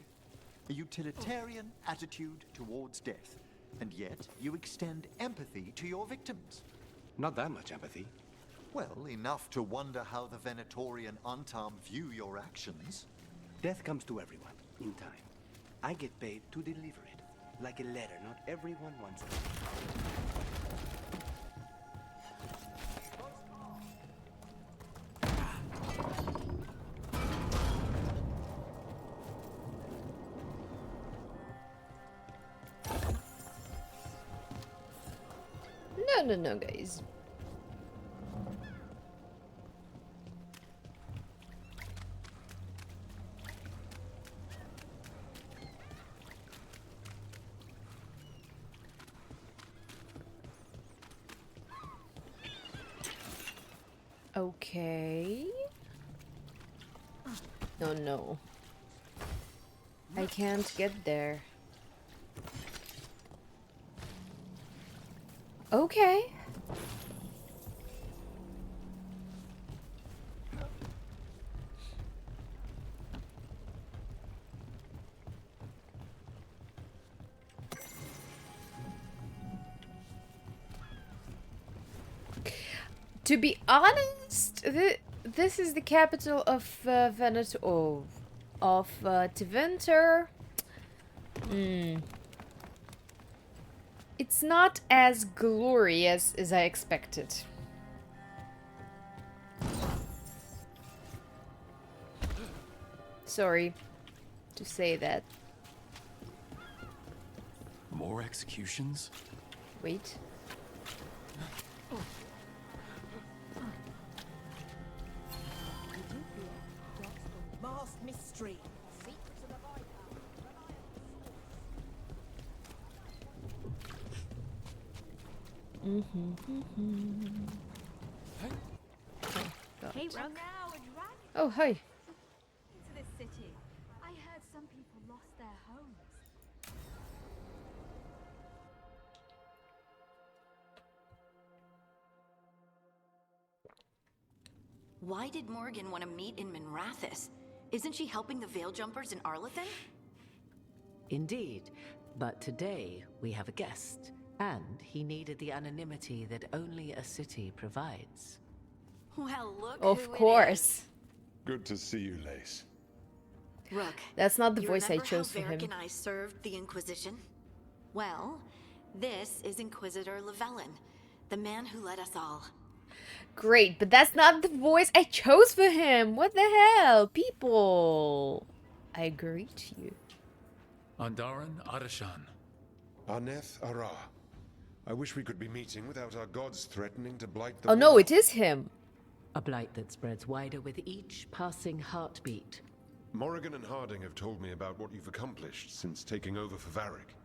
A utilitarian attitude towards death, and yet you extend empathy to your victims. Not that much empathy. Well, enough to wonder how the Venatori and Antam view your actions. Death comes to everyone, in time. I get paid to deliver it. Like a letter, not everyone wants it. No, guys. Okay. Oh no. I can't get there. Okay. To be honest, this is the capital of Veneto, of Tiventer. It's not as glorious as I expected. Sorry to say that. More executions? Wait. Masked street. Hey, Rook. Oh, hi. Into this city. I heard some people lost their homes. Why did Morgan want to meet in Minrathous? Isn't she helping the Veil Jumpers in Arlathan? Indeed, but today we have a guest, and he needed the anonymity that only a city provides. Well, look Of who it course. is. Good to see you, Lace. Rook, That's not the you voice I remember chose how for him. Varric and I served the Inquisition? Well, this is Inquisitor Llewellyn, the man who led us all. Great, but that's not the voice I chose for him. What the hell? People. I greet you. Andaran Adashan. Aneth Ara. I wish we could be meeting without our gods threatening to blight the Oh no, world. it is him. A blight that spreads wider with each passing heartbeat. Morrigan and Harding have told me about what you've accomplished since taking over for Varric.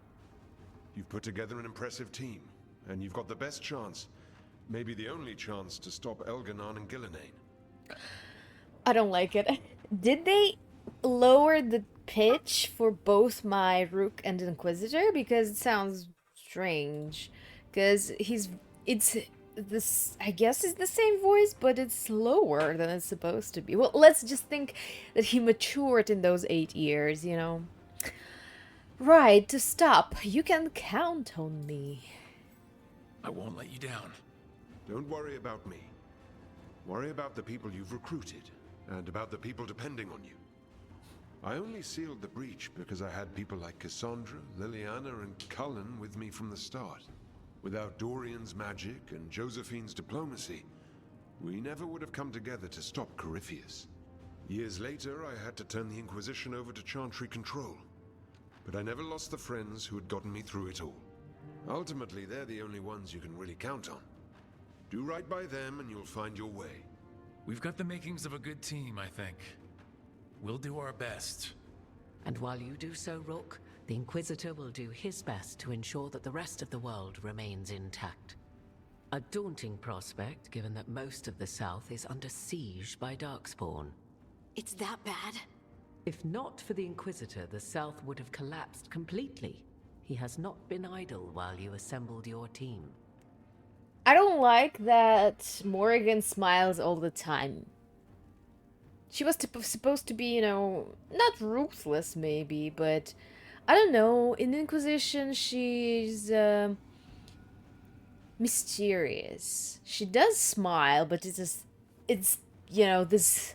You've put together an impressive team, and you've got the best chance, maybe the only chance, to stop Elganon and Gillenane. I don't like it. Did they lower the pitch for both my Rook and Inquisitor? Because it sounds strange. Because it's this, I guess it's the same voice, but it's lower than it's supposed to be. Well, let's just think that he matured in those 8 years, you know. Right, to stop. You can count on me. I won't let you down. Don't worry about me. Worry about the people you've recruited, and about the people depending on you. I only sealed the breach because I had people like Cassandra, Liliana, and Cullen with me from the start. Without Dorian's magic and Josephine's diplomacy, we never would have come together to stop Corypheus. Years later, I had to turn the Inquisition over to Chantry control. But I never lost the friends who had gotten me through it all. Ultimately, they're the only ones you can really count on. Do right by them and you'll find your way. We've got the makings of a good team, I think. We'll do our best. And while you do so, Rook, the Inquisitor will do his best to ensure that the rest of the world remains intact. A daunting prospect, given that most of the South is under siege by Darkspawn. It's that bad? If not for the Inquisitor, the South would have collapsed completely. He has not been idle while you assembled your team. I don't like that Morrigan smiles all the time. She was supposed to be, you know, not ruthless maybe, but I don't know. In Inquisition, she's mysterious. She does smile, but it's you know, this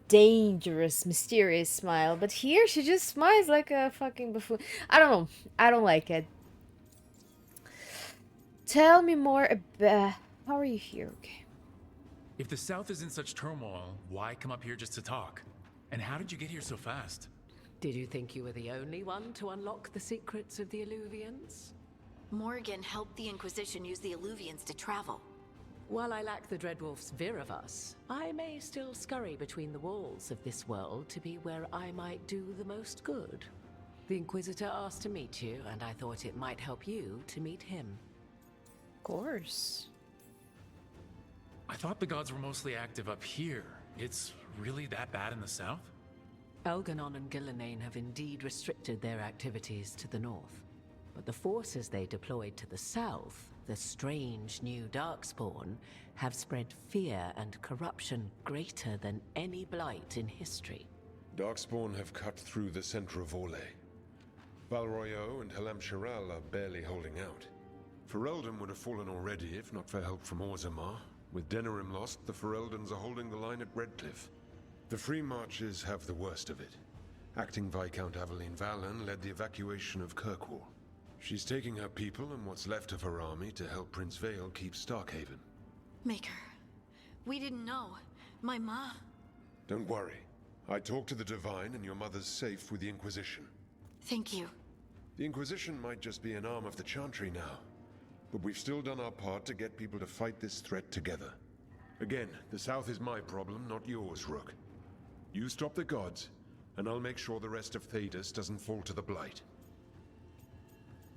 dangerous, mysterious smile. But here, she just smiles like a fucking buffoon. I don't know. I don't like it. Tell me more about... How are you here? Okay. If the South is in such turmoil, why come up here just to talk? And how did you get here so fast? Did you think you were the only one to unlock the secrets of the Illuvians? Morgan helped the Inquisition use the Illuvians to travel. While I lack the Dreadwolf's Viravus, I may still scurry between the walls of this world to be where I might do the most good. The Inquisitor asked to meet you, and I thought it might help you to meet him. Of course. I thought the gods were mostly active up here. It's really that bad in the South? Elganon and Gillenane have indeed restricted their activities to the north. But the forces they deployed to the south, the strange new Darkspawn, have spread fear and corruption greater than any blight in history. Darkspawn have cut through the center of Orlais. Valroyo and Halam Shiral are barely holding out. Ferelden would have fallen already if not for help from Orzammar. With Denerim lost, the Fereldans are holding the line at Redcliffe. The Free Marches have the worst of it. Acting Viscount Aveline Valen led the evacuation of Kirkwall. She's taking her people and what's left of her army to help Prince Vale keep Starkhaven. Maker, we didn't know. My ma... Don't worry. I talked to the Divine and your mother's safe with the Inquisition. Thank you. The Inquisition might just be an arm of the Chantry now, but we've still done our part to get people to fight this threat together. Again, the South is my problem, not yours, Rook. You stop the gods, and I'll make sure the rest of Thedas doesn't fall to the Blight.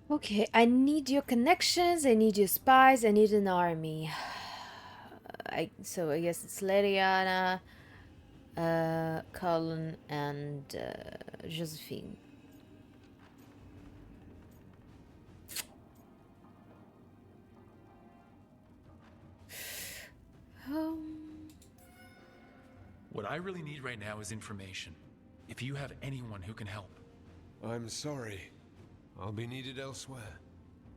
Okay, I need your connections, I need your spies, I need an army. So I guess it's Leliana, Cullen, and Josephine. What I really need right now is information. If you have anyone who can help. I'm sorry. I'll be needed elsewhere.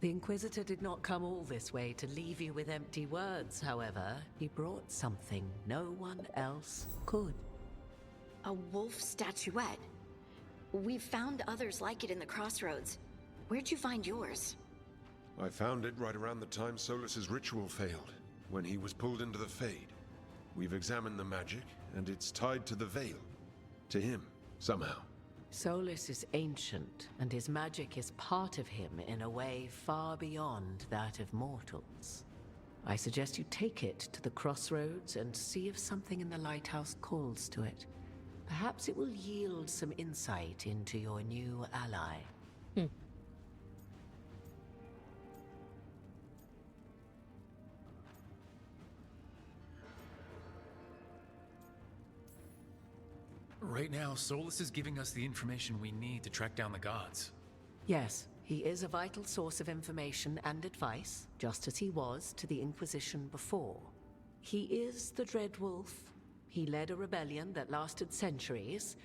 The Inquisitor did not come all this way to leave you with empty words, however. He brought something no one else could. A wolf statuette. We've found others like it in the crossroads. Where'd you find yours? I found it right around the time Solas's ritual failed, when he was pulled into the Fade. We've examined the magic, and it's tied to the Veil. To him, somehow. Solas is ancient, and his magic is part of him in a way far beyond that of mortals. I suggest you take it to the crossroads and see if something in the lighthouse calls to it. Perhaps it will yield some insight into your new ally. Right now, Solas is giving us the information we need to track down the gods. Yes, he is a vital source of information and advice, just as he was to the Inquisition before. He is the Dread Wolf. He led a rebellion that lasted centuries.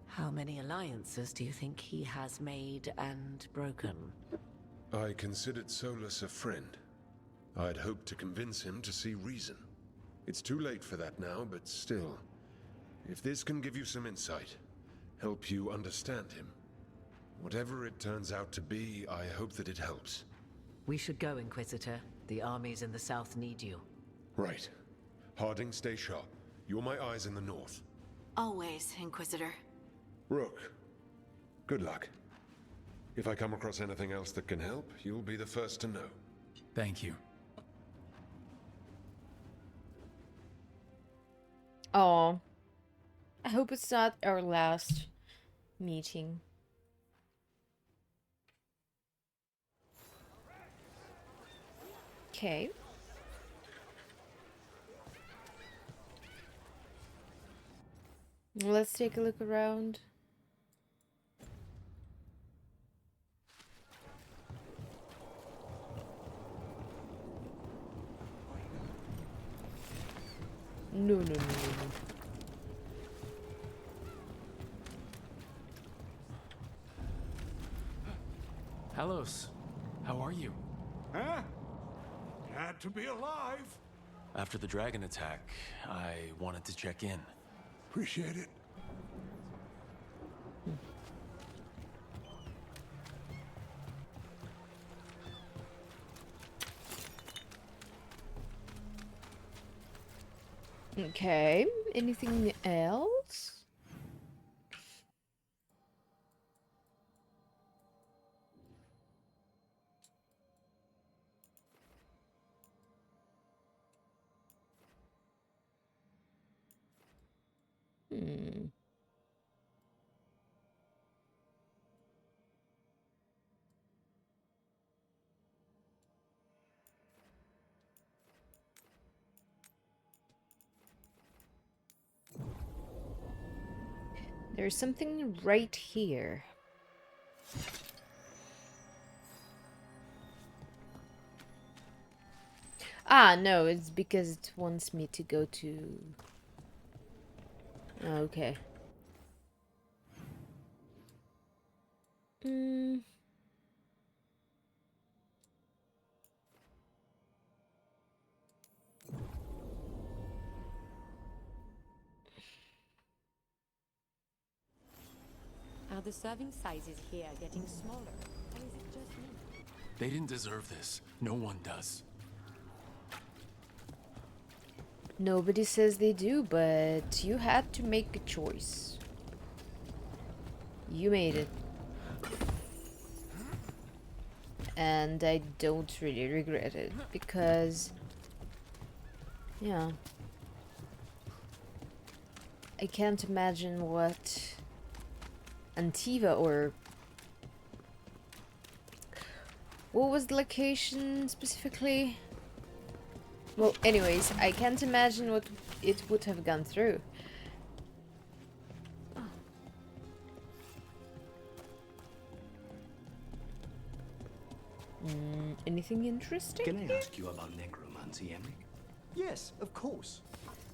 How many alliances do you think he has made and broken? I considered Solas a friend. I'd hoped to convince him to see reason. It's too late for that now, but still. If this can give you some insight, help you understand him, whatever it turns out to be, I hope that it helps. We should go, Inquisitor. The armies in the south need you. Right. Harding, stay sharp. You're my eyes in the north. Always, Inquisitor. Rook, good luck. If I come across anything else that can help, you'll be the first to know. Thank you. Oh. I hope it's not our last meeting. Okay. Let's take a look around. No. Hellos, how are you? Huh? Glad to be alive. After the dragon attack, I wanted to check in. Appreciate it. Okay, anything else? There's something right here. Ah, no, it's because it wants me to go to... Okay. Are the serving sizes here getting smaller, or is it just me? They didn't deserve this. No one does. Nobody says they do, but you had to make a choice. You made it. And I don't really regret it, because... yeah. I can't imagine what Antiva, or what was the location specifically? Well, anyways, I can't imagine what it would have gone through. Anything interesting? Can I ask you about necromancy, Emily? Yes, of course.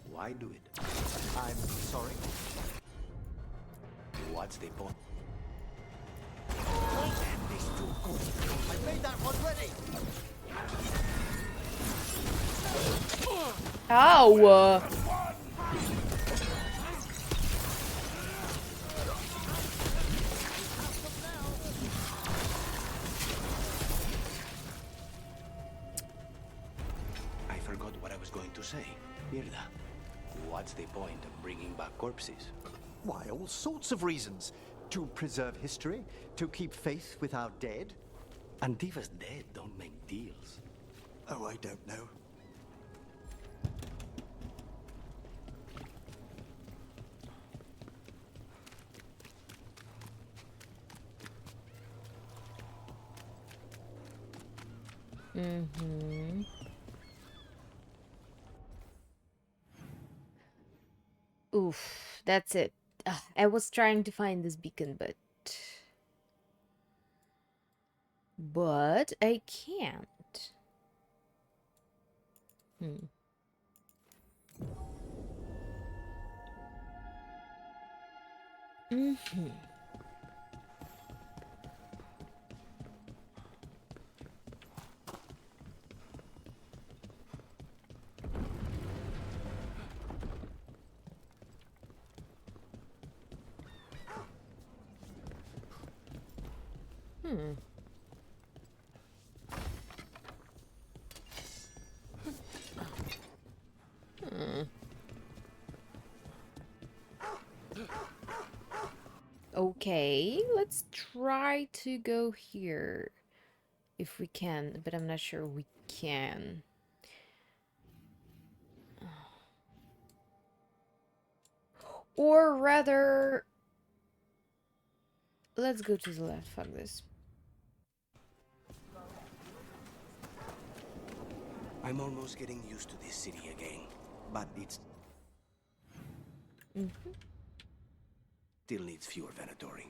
Why do it? I'm sorry. What's the point? I made that one ready. Ow! I forgot what I was going to say. Mirda, what's the point of bringing back corpses? Why, all sorts of reasons. To preserve history, to keep faith with our dead. Antifa's dead don't make deals. Oh, I don't know. Oof, that's it. I was trying to find this beacon, but I can't. Okay, let's try to go here if we can, but I'm not sure we can. Or rather, let's go to the left. Fuck this. I'm almost getting used to this city again, but it's still needs fewer Venatori.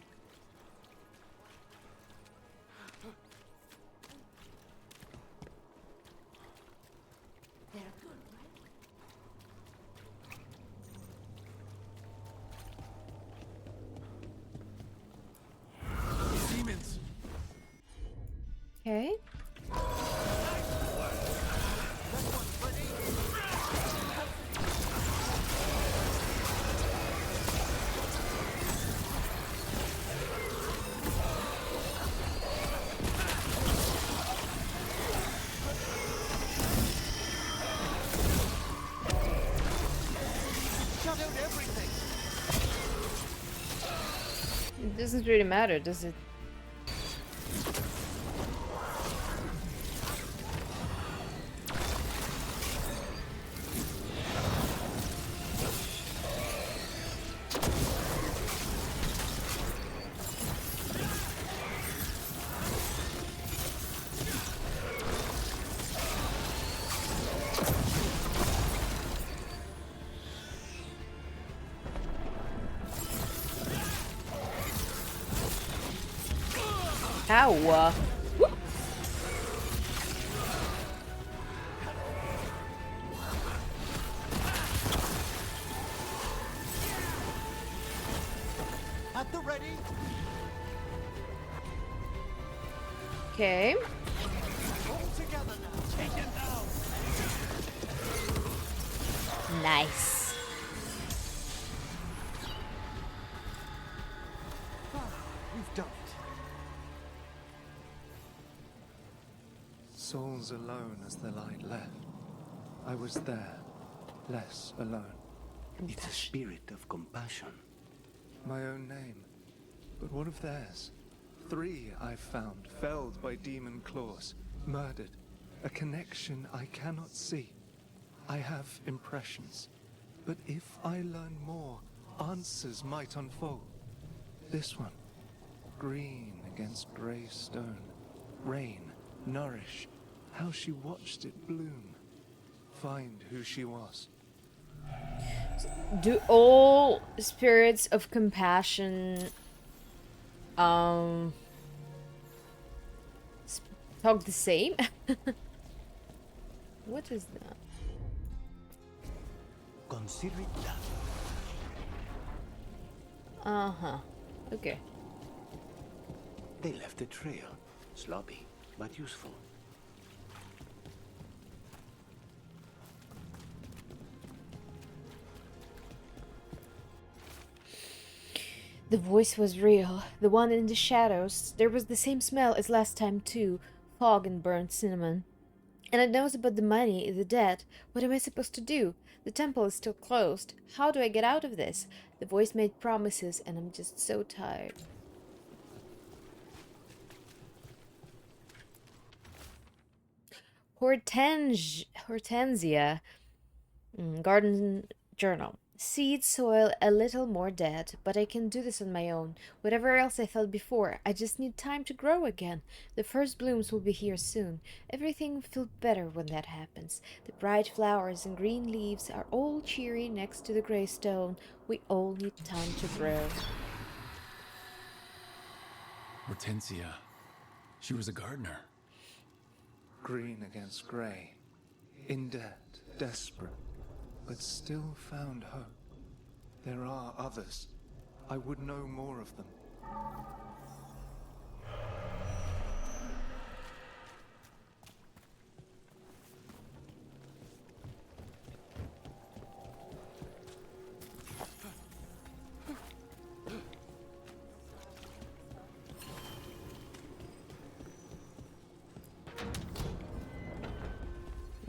Demons. Okay. It doesn't really matter, does it? Ow! At the ready. Okay. All together now. Take it down. Nice. We've done it. Souls alone as the light left. I was there, less alone. It's a spirit of compassion. My own name. But what of theirs? 3 I've found, felled by demon claws, murdered. A connection I cannot see. I have impressions. But if I learn more, answers might unfold. This one, green against grey stone. Rain, nourish, how she watched it bloom. Find who she was. Do all spirits of compassion talk the same? What is that? Consider it done. Uh-huh. Okay. They left a trail. Sloppy, but useful. The voice was real. The one in the shadows. There was the same smell as last time too. Fog and burnt cinnamon. And it knows about the money, the debt. What am I supposed to do? The temple is still closed. How do I get out of this? The voice made promises and I'm just so tired. Hortensia. Garden journal. Seed soil a little more dead, but I can do this on my own. Whatever else I felt before, I just need time to grow again. The first blooms will be here soon. Everything will feel better when that happens. The bright flowers and green leaves are all cheery next to the grey stone. We all need time to grow. Hortensia. She was a gardener. Green against grey. In debt, desperate, but still found hope. There are others. I would know more of them.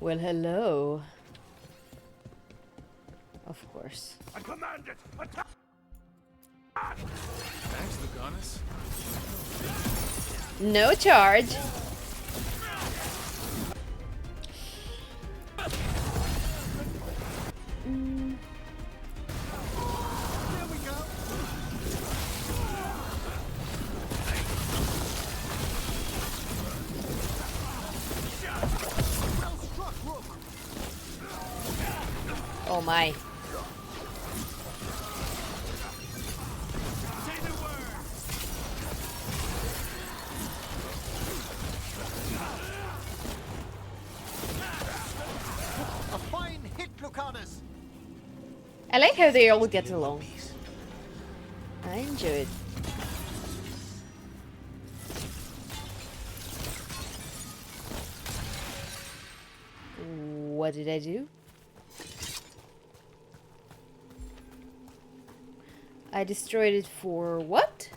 Well, hello. Of course. I command it! Attack! Thanks, Lucanus. No charge. Here we go! Well struck, Rook! Oh my. A fine hit, Lucanus! I like how they all get along. I enjoy it. What did I do? I destroyed it for what?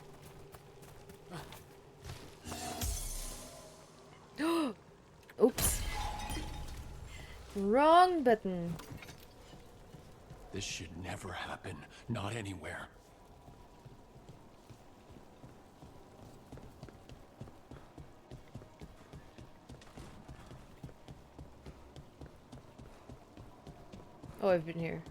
Oops. Wrong button. This should never happen. Not anywhere. Oh, I've been here.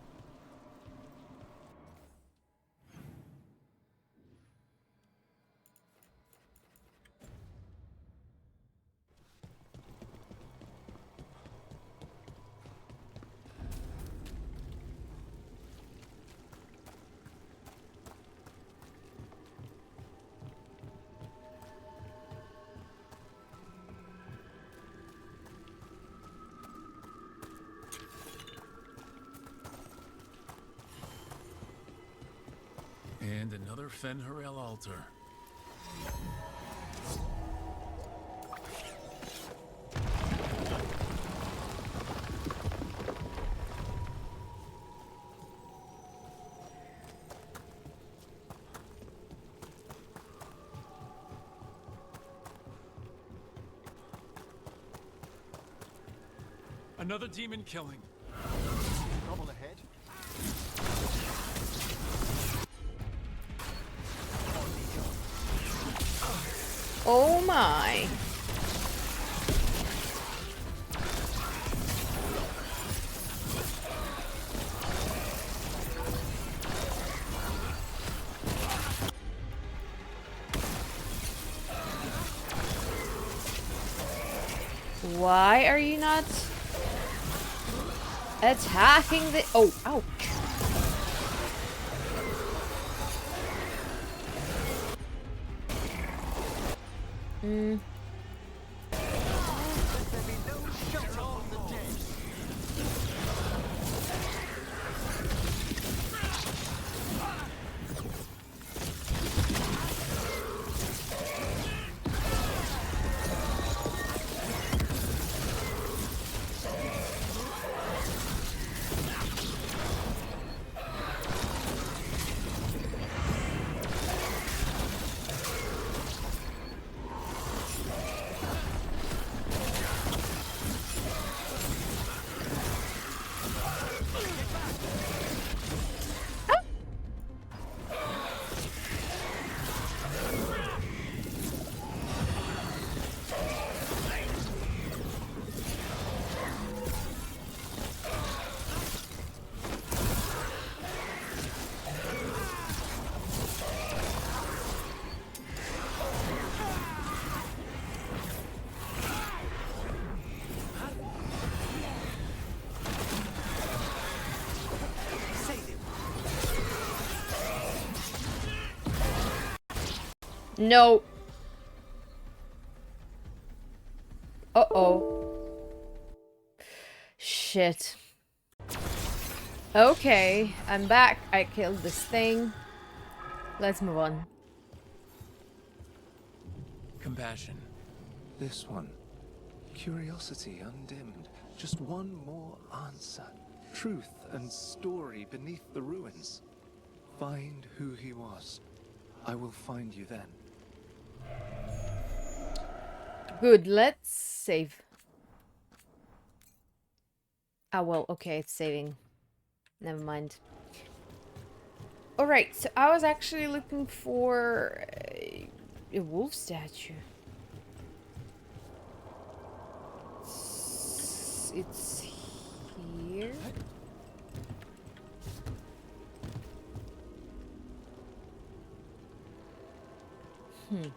And another Fen'Harel altar. Another demon killing. Trouble ahead. Oh my. Why are you not attacking the... Oh, ouch. Hmm. No. Uh-oh. Shit. Okay, I'm back. I killed this thing. Let's move on. Compassion. This one. Curiosity undimmed. Just one more answer. Truth and story beneath the ruins. Find who he was. I will find you then. Good, let's save. Ah, well, okay, it's saving. Never mind. Alright, so I was actually looking for a wolf statue. It's here. Hmm.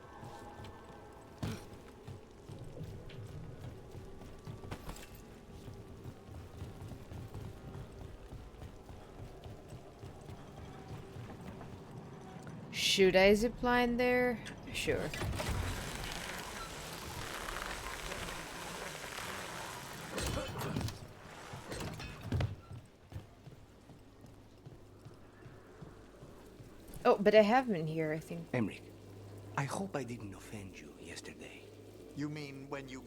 Should I zipline there? Sure. Oh, but I have been here, I think. Emric, I hope I didn't offend you yesterday. You mean when you...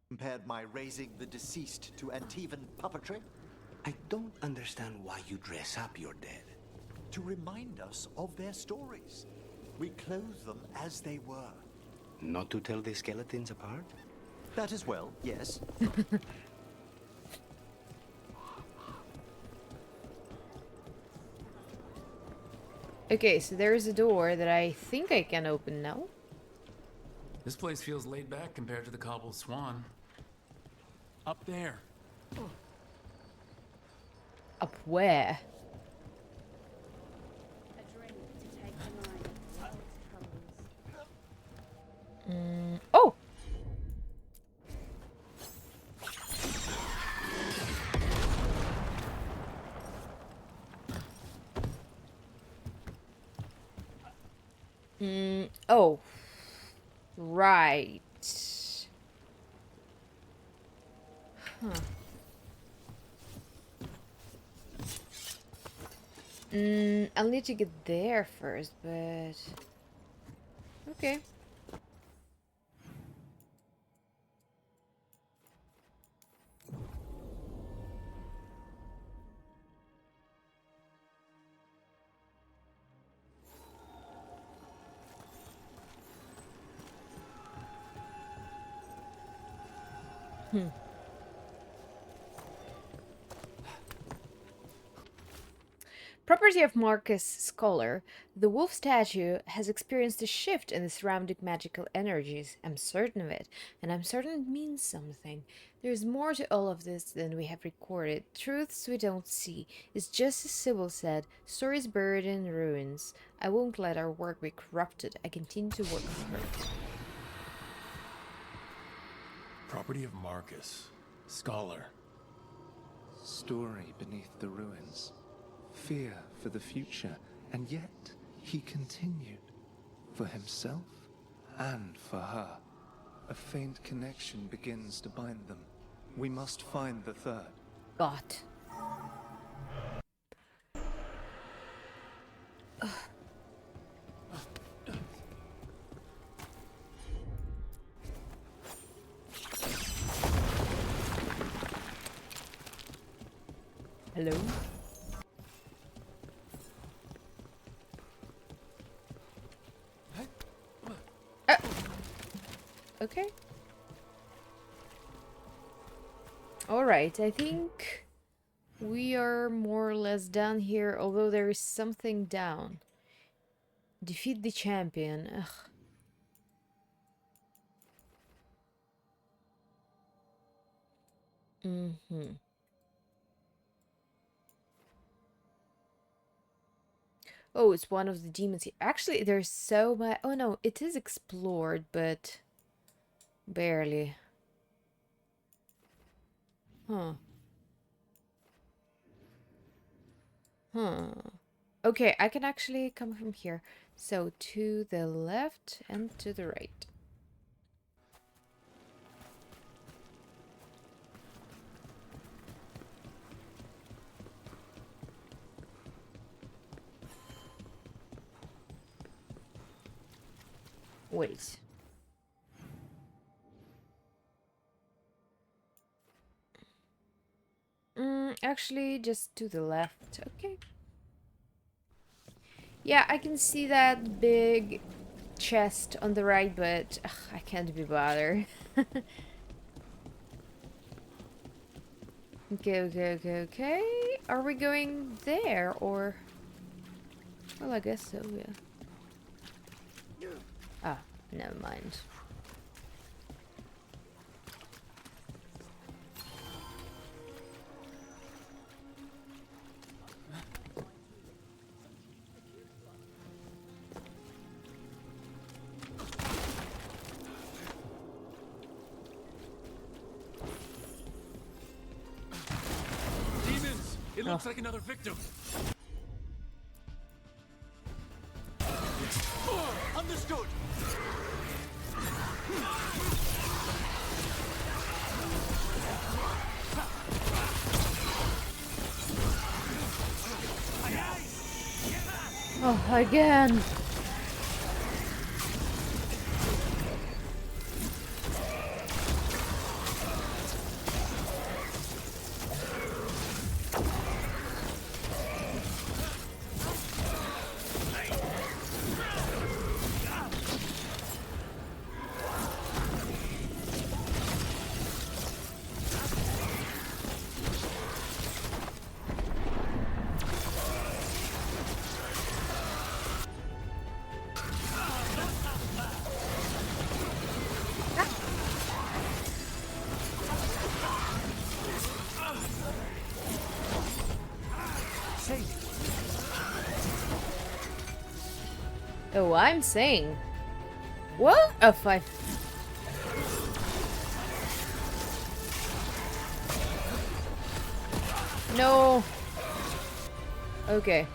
compared my raising the deceased to Antivan puppetry? I don't understand why you dress up your dead. To remind us of their stories. We clothe them as they were. Not to tell the skeletons apart? That as well, yes. Okay, so there is a door that I think I can open now. This place feels laid back compared to the cobbled swan. Up there. Up where? Oh! Oh. Right. Huh. I'll need to get there first, but... Okay. Property of Marcus Scholar, the wolf statue has experienced a shift in the surrounding magical energies. I'm certain of it, and I'm certain it means something. There's more to all of this than we have recorded. Truths we don't see. It's just as Sybil said, stories buried in ruins. I won't let our work be corrupted. I continue to work hard. Property of Marcus. Scholar. Story beneath the ruins. Fear for the future, and yet he continued. For himself and for her. A faint connection begins to bind them. We must find the third. God. Hello? Okay. Alright, I think we are more or less done here, although there is something down. Defeat the champion. Ugh. Mm-hmm. Oh, it's one of the demons here. Actually, there's so much. Oh no, it is explored, but barely. Huh. Huh. Okay, I can actually come from here. So to the left and to the right. Wait. Actually, just to the left. Okay. Yeah, I can see that big chest on the right, but I can't be bothered. Okay. Are we going there, or... Well, I guess so, yeah. Ah, never mind. Demons! It looks like another victim. Understood. Oh, again. Oh, I'm saying. What? Oh, fine. No. Okay.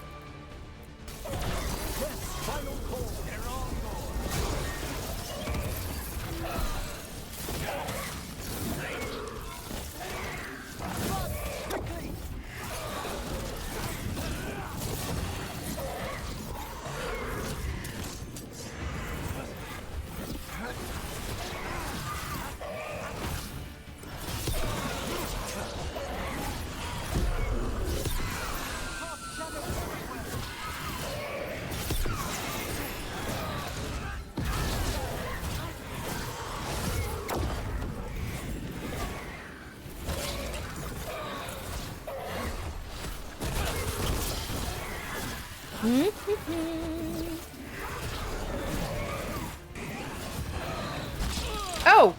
Oh!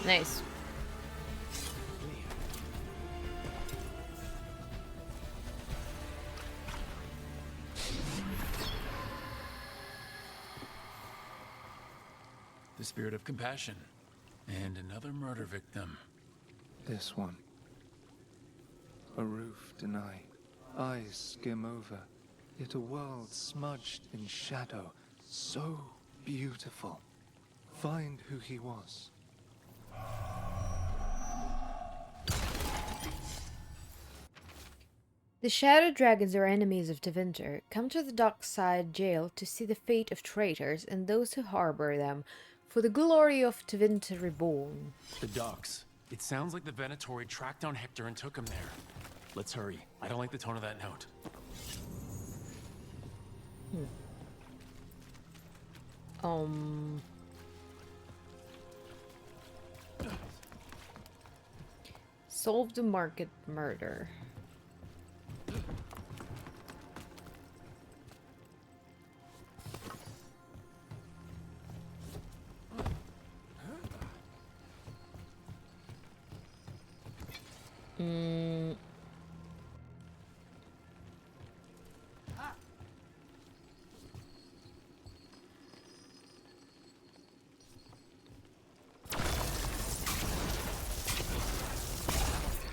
Nice. The spirit of compassion. And another murder victim. This one. A roof denied. Eyes skim over. Yet a world smudged in shadow. So beautiful. Find who he was. The Shadow Dragons are enemies of Tevinter. Come to the dockside jail to see the fate of traitors and those who harbor them, for the glory of Tevinter reborn. The docks. It sounds like the Venatori tracked down Hector and took him there. Let's hurry. I don't like the tone of that note. Solve the market murder.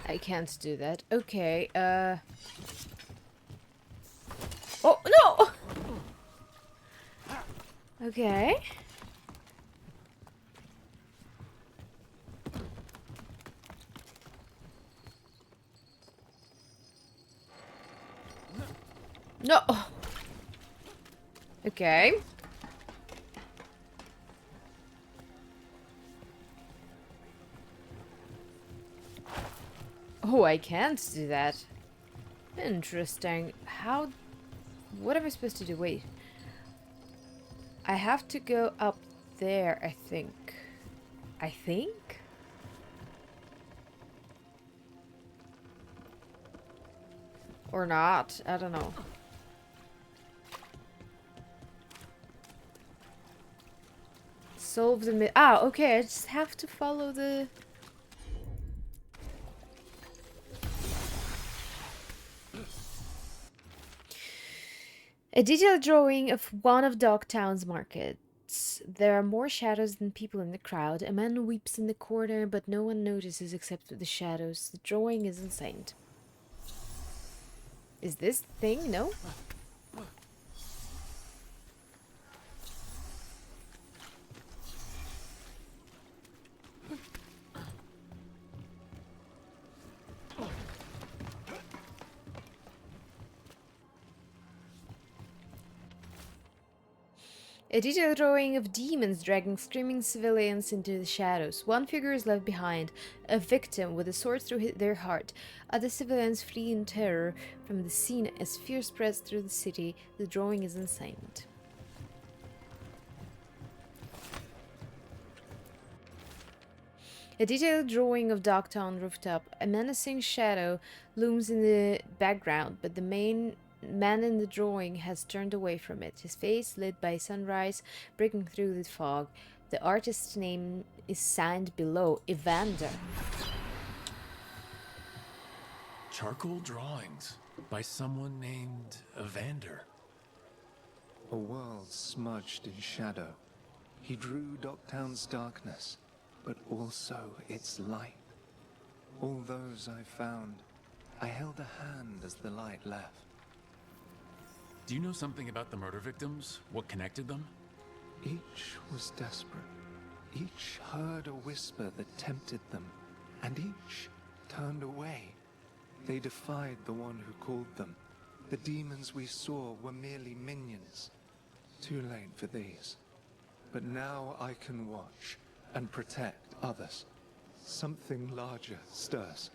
I can't do that. Okay, Oh, no! Okay. No! Okay. Oh, I can't do that. Interesting. How... What am I supposed to do? Wait. I have to go up there, I think. I think? Or not. I don't know. Solve the... Ah, okay. I just have to follow the... A detailed drawing of one of Dogtown's markets. There are more shadows than people in the crowd. A man weeps in the corner, but no one notices except for the shadows. The drawing is insane. Is this thing? No? A detailed drawing of demons dragging screaming civilians into the shadows. One figure is left behind, a victim with a sword through their heart. Other civilians flee in terror from the scene as fear spreads through the city. The drawing is insane. A detailed drawing of Dogtown rooftop. A menacing shadow looms in the background, but the main man in the drawing has turned away from it, his face lit by sunrise breaking through the fog. The artist's name is signed below, Evander. Charcoal drawings by someone named Evander. A world smudged in shadow. He drew Dogtown's darkness, but also its light. All those I found, I held a hand as the light left. Do you know something about the murder victims? What connected them? Each was desperate. Each heard a whisper that tempted them, and each turned away. They defied the one who called them. The demons we saw were merely minions. Too late for these. But now I can watch and protect others. Something larger stirs,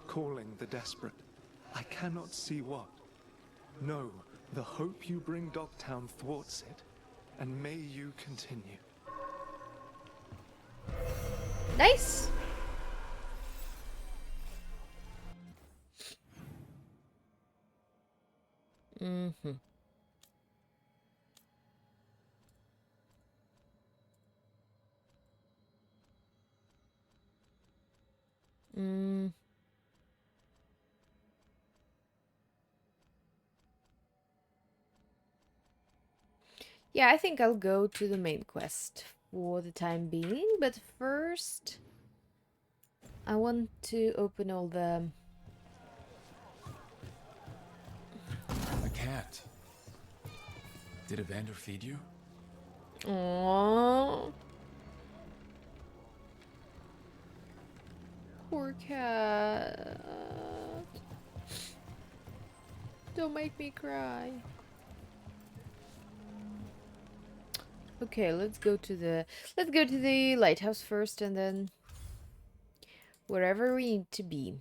calling the desperate. I cannot see what. No, the hope you bring Dogtown thwarts it, and may you continue. Nice. Mm-hmm. Mm. Yeah, I think I'll go to the main quest for the time being, but first I want to open all the... A cat. Did Evander feed you? Aww. Poor cat. Don't make me cry. Okay, let's go to the lighthouse first, and then wherever we need to be.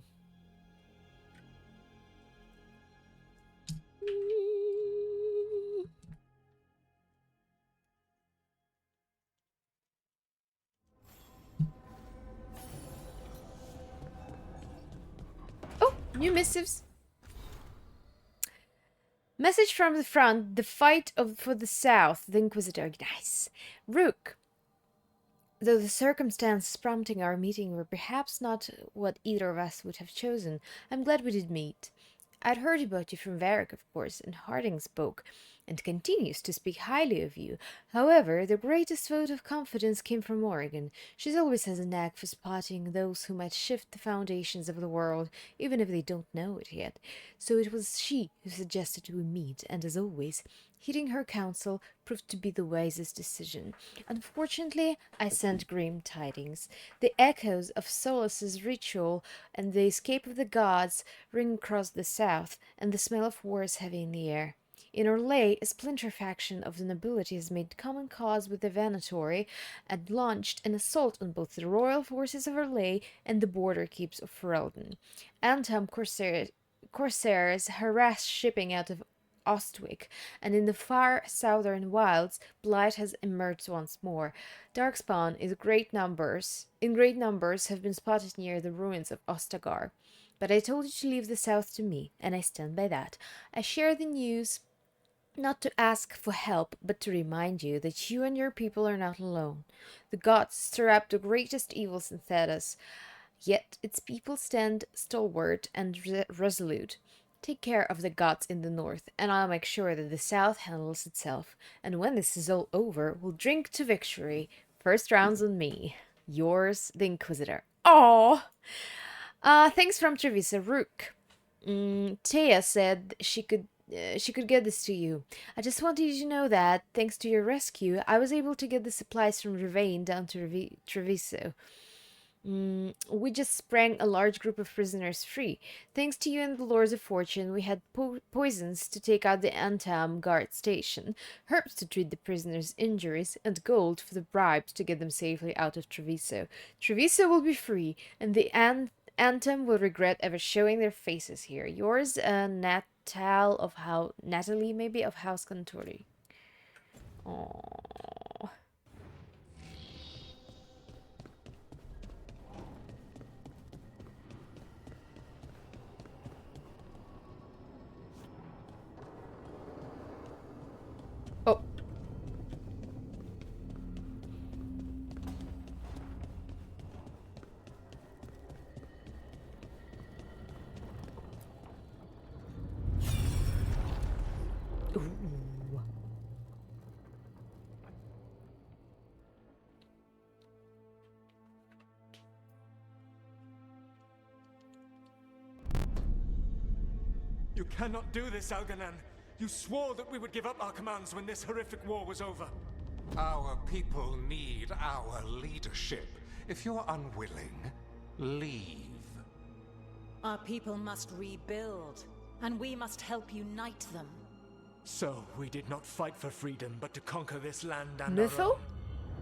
Oh, new missives. Message from the front. The fight for the south. The Inquisitor. Nice. Rook. Though the circumstances prompting our meeting were perhaps not what either of us would have chosen, I'm glad we did meet. I'd heard about you from Varric, of course, and Harding spoke, and continues to speak highly of you. However, the greatest vote of confidence came from Morrigan. She always has a knack for spotting those who might shift the foundations of the world, even if they don't know it yet. So it was she who suggested we meet, and as always, heeding her counsel proved to be the wisest decision. Unfortunately, I sent grim tidings. The echoes of Solas's ritual and the escape of the gods ring across the south, and the smell of war is heavy in the air. In Orlais, a splinter faction of the nobility has made common cause with the Venatori and launched an assault on both the royal forces of Orlais and the border keeps of Ferelden. Antam corsairs harass shipping out of Ostwick, and in the far southern wilds, blight has emerged once more. Darkspawn in great numbers have been spotted near the ruins of Ostagar. But I told you to leave the south to me, and I stand by that. I share the news not to ask for help, but to remind you that you and your people are not alone. The gods stir up the greatest evils in Thedas, yet its people stand stalwart and resolute. Take care of the gods in the north, and I'll make sure that the south handles itself. And when this is all over, we'll drink to victory. First round's on me. Yours, the Inquisitor. Aww! Thanks from Treviso Rook. Taya said she could get this to you. I just wanted you to know that, thanks to your rescue, I was able to get the supplies from Rivain down to Treviso. We just sprang a large group of prisoners free. Thanks to you and the Lords of Fortune, we had poisons to take out the Antam guard station, herbs to treat the prisoners' injuries, and gold for the bribes to get them safely out of Treviso. Treviso will be free, and the Antam will regret ever showing their faces here. Yours, Natalie, maybe, of House Contori. Aww. Oh. Ooh. You cannot do this, Alganan. You swore that we would give up our commands when this horrific war was over. Our people need our leadership. If you're unwilling, leave. Our people must rebuild, and we must help unite them. So, we did not fight for freedom, but to conquer this land and Mythal?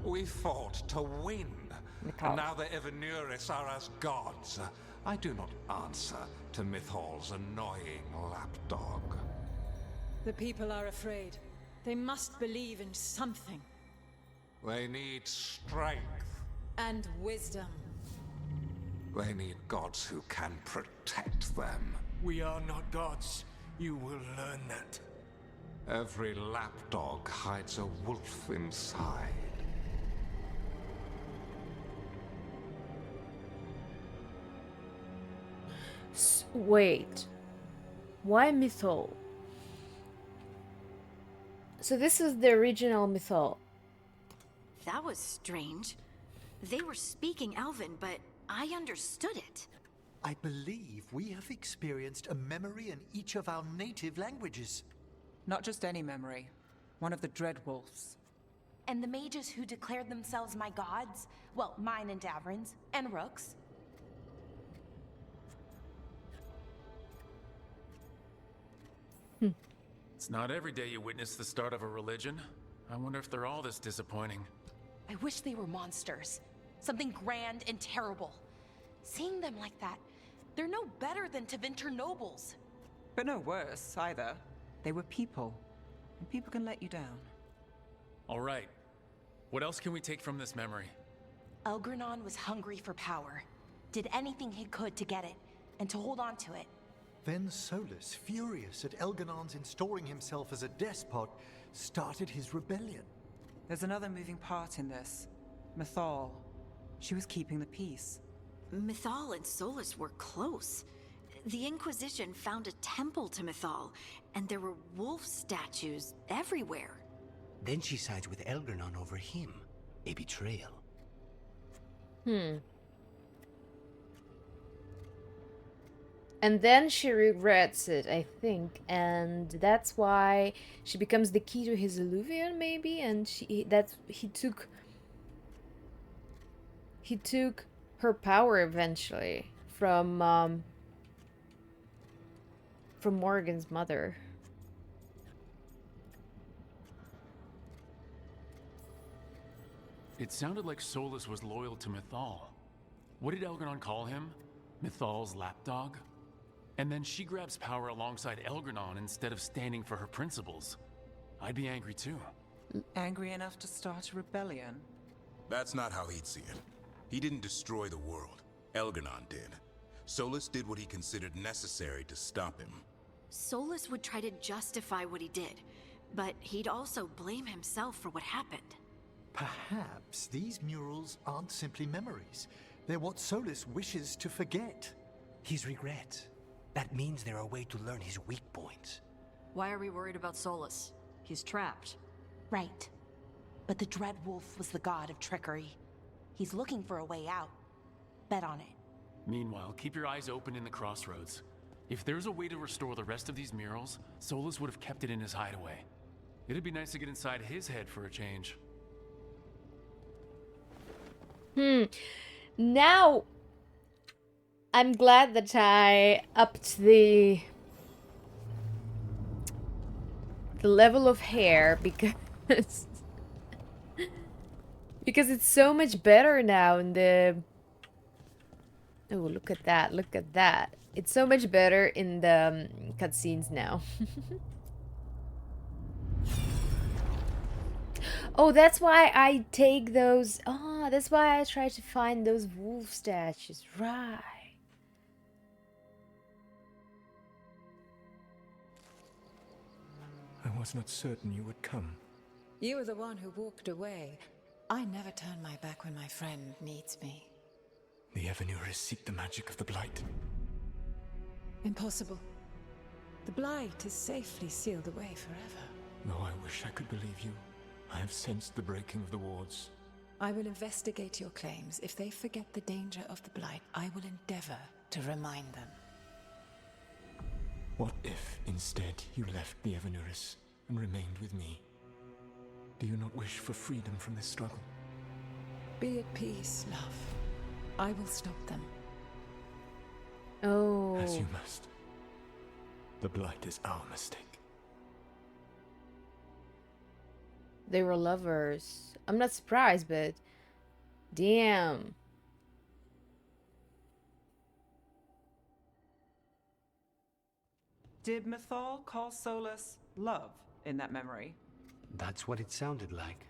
We fought to win. And now the Evenuris are as gods. I do not answer to Mythal's annoying lapdog. The people are afraid. They must believe in something. They need strength. And wisdom. They need gods who can protect them. We are not gods. You will learn that. Every lapdog hides a wolf inside. Wait. Why Mythol? So this is the original Mythol. That was strange. They were speaking Elven, but I understood it. I believe we have experienced a memory in each of our native languages. Not just any memory. One of the Dread Wolves. And the mages who declared themselves my gods? Well, mine and Davrin's, and Rook's. It's not every day you witness the start of a religion. I wonder if they're all this disappointing. I wish they were monsters. Something grand and terrible. Seeing them like that, they're no better than Tevinter nobles. But no worse, either. They were people. And people can let you down. All right. What else can we take from this memory? Elgranon was hungry for power. Did anything he could to get it, and to hold on to it. Then Solas, furious at Elganon's installing himself as a despot, started his rebellion. There's another moving part in this. Mythal. She was keeping the peace. Mythal and Solas were close. The Inquisition found a temple to Mythal, and there were wolf statues everywhere. Then she sides with Elgranon over him. A betrayal. And then she regrets it, I think, and that's why she becomes the key to his illusion, maybe. And he took her power eventually from Morgan's mother. It sounded like Solas was loyal to Mythal. What did Elgranon call him? Mythal's lapdog? And then she grabs power alongside Elgranon instead of standing for her principles. I'd be angry too. Angry enough to start a rebellion? That's not how he'd see it. He didn't destroy the world. Elgranon did. Solas did what he considered necessary to stop him. Solas would try to justify what he did, but he'd also blame himself for what happened. Perhaps these murals aren't simply memories. They're what Solas wishes to forget. His regrets. That means they're a way to learn his weak points. Why are we worried about Solas? He's trapped. Right. But the Dread Wolf was the god of trickery. He's looking for a way out. Bet on it. Meanwhile, keep your eyes open in the crossroads. If there's a way to restore the rest of these murals, Solas would have kept it in his hideaway. It'd be nice to get inside his head for a change. Now, I'm glad that I upped the level of hair because it's so much better now in the... Oh, look at that, look at that. It's so much better in the cutscenes now. Oh, that's why I take those... Oh, that's why I try to find those wolf statues. Right. I was not certain you would come. You were the one who walked away. I never turn my back when my friend needs me. The Evenuris seek the magic of the Blight. Impossible. The Blight is safely sealed away forever. Though I wish I could believe you. I have sensed the breaking of the wards. I will investigate your claims. If they forget the danger of the Blight, I will endeavor to remind them. What if, instead, you left the Evenuris and remained with me? Do you not wish for freedom from this struggle? Be at peace, love. I will stop them. Oh. As you must. The Blight is our mistake. They were lovers. I'm not surprised, but Damn. Did Mythal call Solas love in that memory? That's what it sounded like.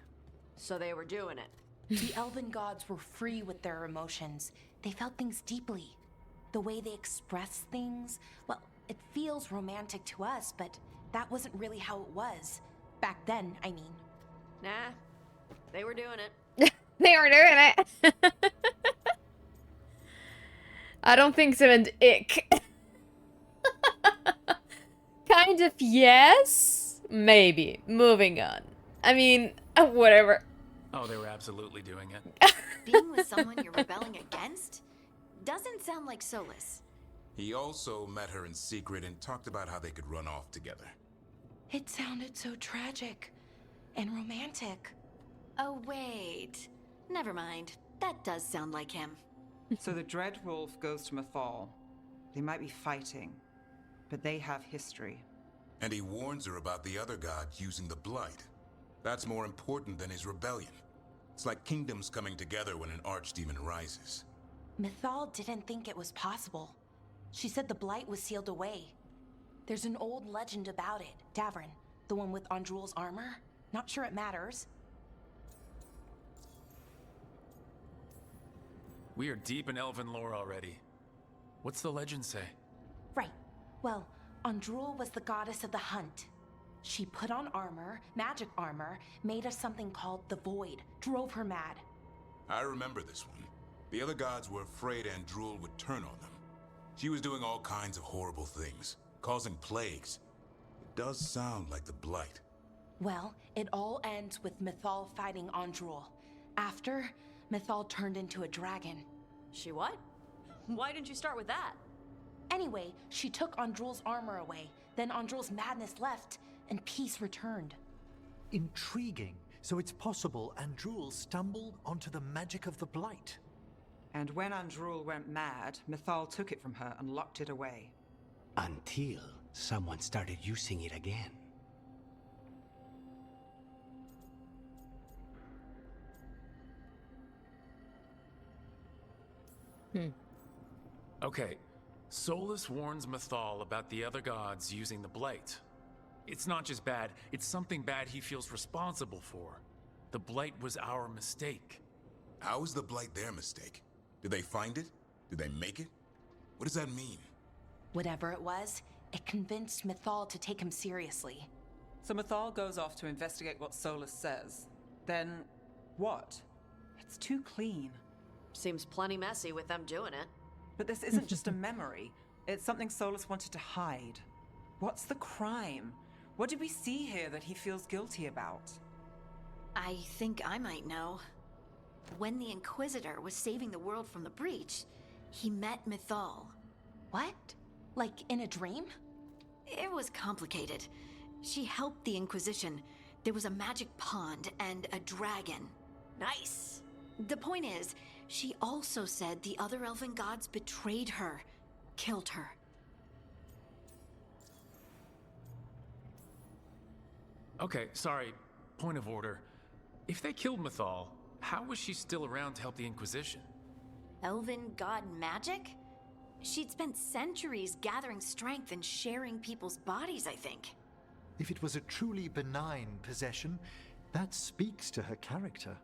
So they were doing it. The elven gods were free with their emotions. They felt things deeply. The way they express things, well, it feels romantic to us, but that wasn't really how it was. Back then, I mean. Nah, they were doing it. They were doing it. I don't think so, and ick. Kind of yes, maybe. Moving on. I mean, whatever. Oh, they were absolutely doing it. Being with someone you're rebelling against doesn't sound like Solas. He also met her in secret and talked about how they could run off together. It sounded so tragic and romantic. Oh, wait. Never mind. That does sound like him. So the Dread Wolf goes to Mythal. They might be fighting, but they have history. And he warns her about the other god using the Blight. That's more important than his rebellion. It's like kingdoms coming together when an archdemon rises. Mythal didn't think it was possible. She said the Blight was sealed away. There's an old legend about it. Davrin, the one with Andrul's armor. Not sure it matters. We are deep in elven lore already. What's the legend say? Right. Well, Andrul was the goddess of the hunt. She put on armor, magic armor, made of something called the Void, drove her mad. I remember this one. The other gods were afraid Andrul would turn on them. She was doing all kinds of horrible things, causing plagues. It does sound like the Blight. Well, it all ends with Mythal fighting Andrul. After, Mythal turned into a dragon. She what? Why didn't you start with that? Anyway, she took Andrul's armor away. Then Andrul's madness left, and peace returned. Intriguing. So it's possible Andrul stumbled onto the magic of the Blight. And when Andrul went mad, Mythal took it from her and locked it away. Until someone started using it again. Okay, Solas warns Mythal about the other gods using the Blight. It's not just bad, it's something bad he feels responsible for. The Blight was our mistake. How is the Blight their mistake? Did they find it? Did they make it? What does that mean? Whatever it was, it convinced Mythal to take him seriously. So Mythal goes off to investigate what Solas says. Then, what? It's too clean. Seems plenty messy with them doing it. But this isn't just a memory. It's something Solas wanted to hide. What's the crime? What did we see here that he feels guilty about? I think I might know. When the Inquisitor was saving the world from the breach, he met Mythal. What? Like in a dream? It was complicated. She helped the Inquisition. There was a magic pond and a dragon. Nice. The point is, she also said the other elven gods betrayed her, killed her. Okay, sorry, point of order. If they killed Mythal, how was she still around to help the Inquisition? Elven god magic? She'd spent centuries gathering strength and sharing people's bodies, I think. If it was a truly benign possession, that speaks to her character.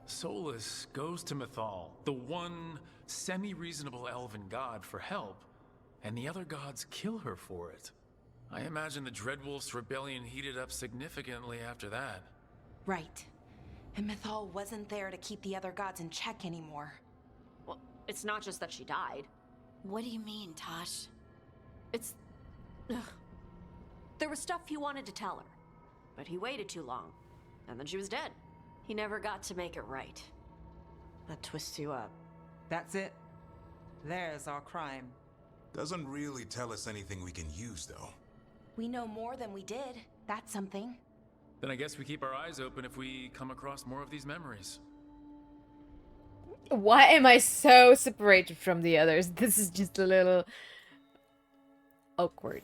Solas goes to Mythal, the one semi-reasonable elven god, for help, and the other gods kill her for it. I imagine the Dreadwolf's rebellion heated up significantly after that. Right. And Mythal wasn't there to keep the other gods in check anymore. Well, it's not just that she died. What do you mean, Tosh? It's... Ugh. There was stuff he wanted to tell her, but he waited too long, and then she was dead. He never got to make it right. That twists you up. That's it. There's our crime. Doesn't really tell us anything we can use, though. We know more than we did. That's something. Then I guess we keep our eyes open if we come across more of these memories. Why am I so separated from the others? This is just a little awkward.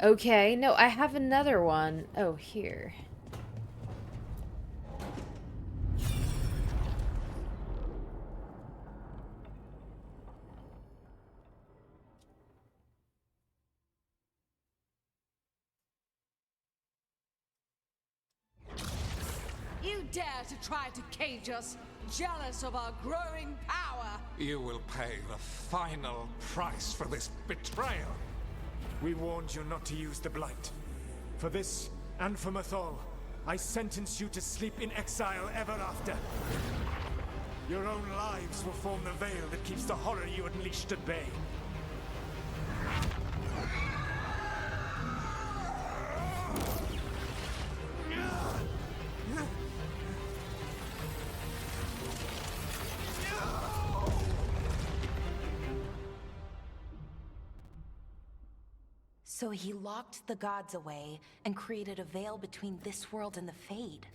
Okay, no, I have another one. Oh, here. dare to try to cage us, jealous of our growing power? You will pay the final price for this betrayal. We warned you not to use the Blight. For this, and for Mythal, I sentence you to sleep in exile ever after. Your own lives will form the veil that keeps the horror you unleashed at bay. So he locked the gods away and created a veil between this world and the Fade.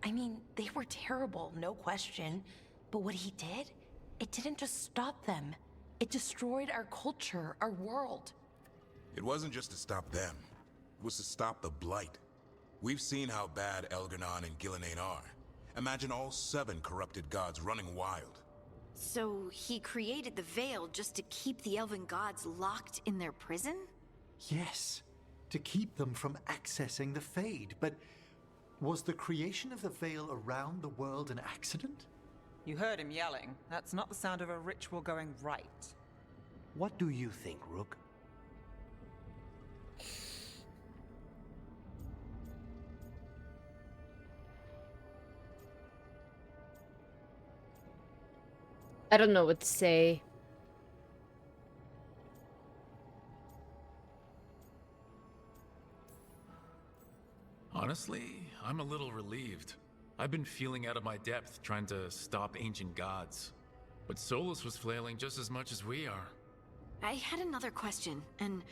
I mean, they were terrible, no question. But what he did, it didn't just stop them. It destroyed our culture, our world. It wasn't just to stop them. It was to stop the Blight. We've seen how bad Elgar'nan and Gillenane are. Imagine all 7 corrupted gods running wild. So he created the Veil just to keep the elven gods locked in their prison? Yes, to keep them from accessing the Fade. But was the creation of the Veil around the world an accident? You heard him yelling. That's not the sound of a ritual going right. What do you think, Rook? I don't know what to say. Honestly, I'm a little relieved. I've been feeling out of my depth trying to stop ancient gods. But Solas was flailing just as much as we are. I had another question, and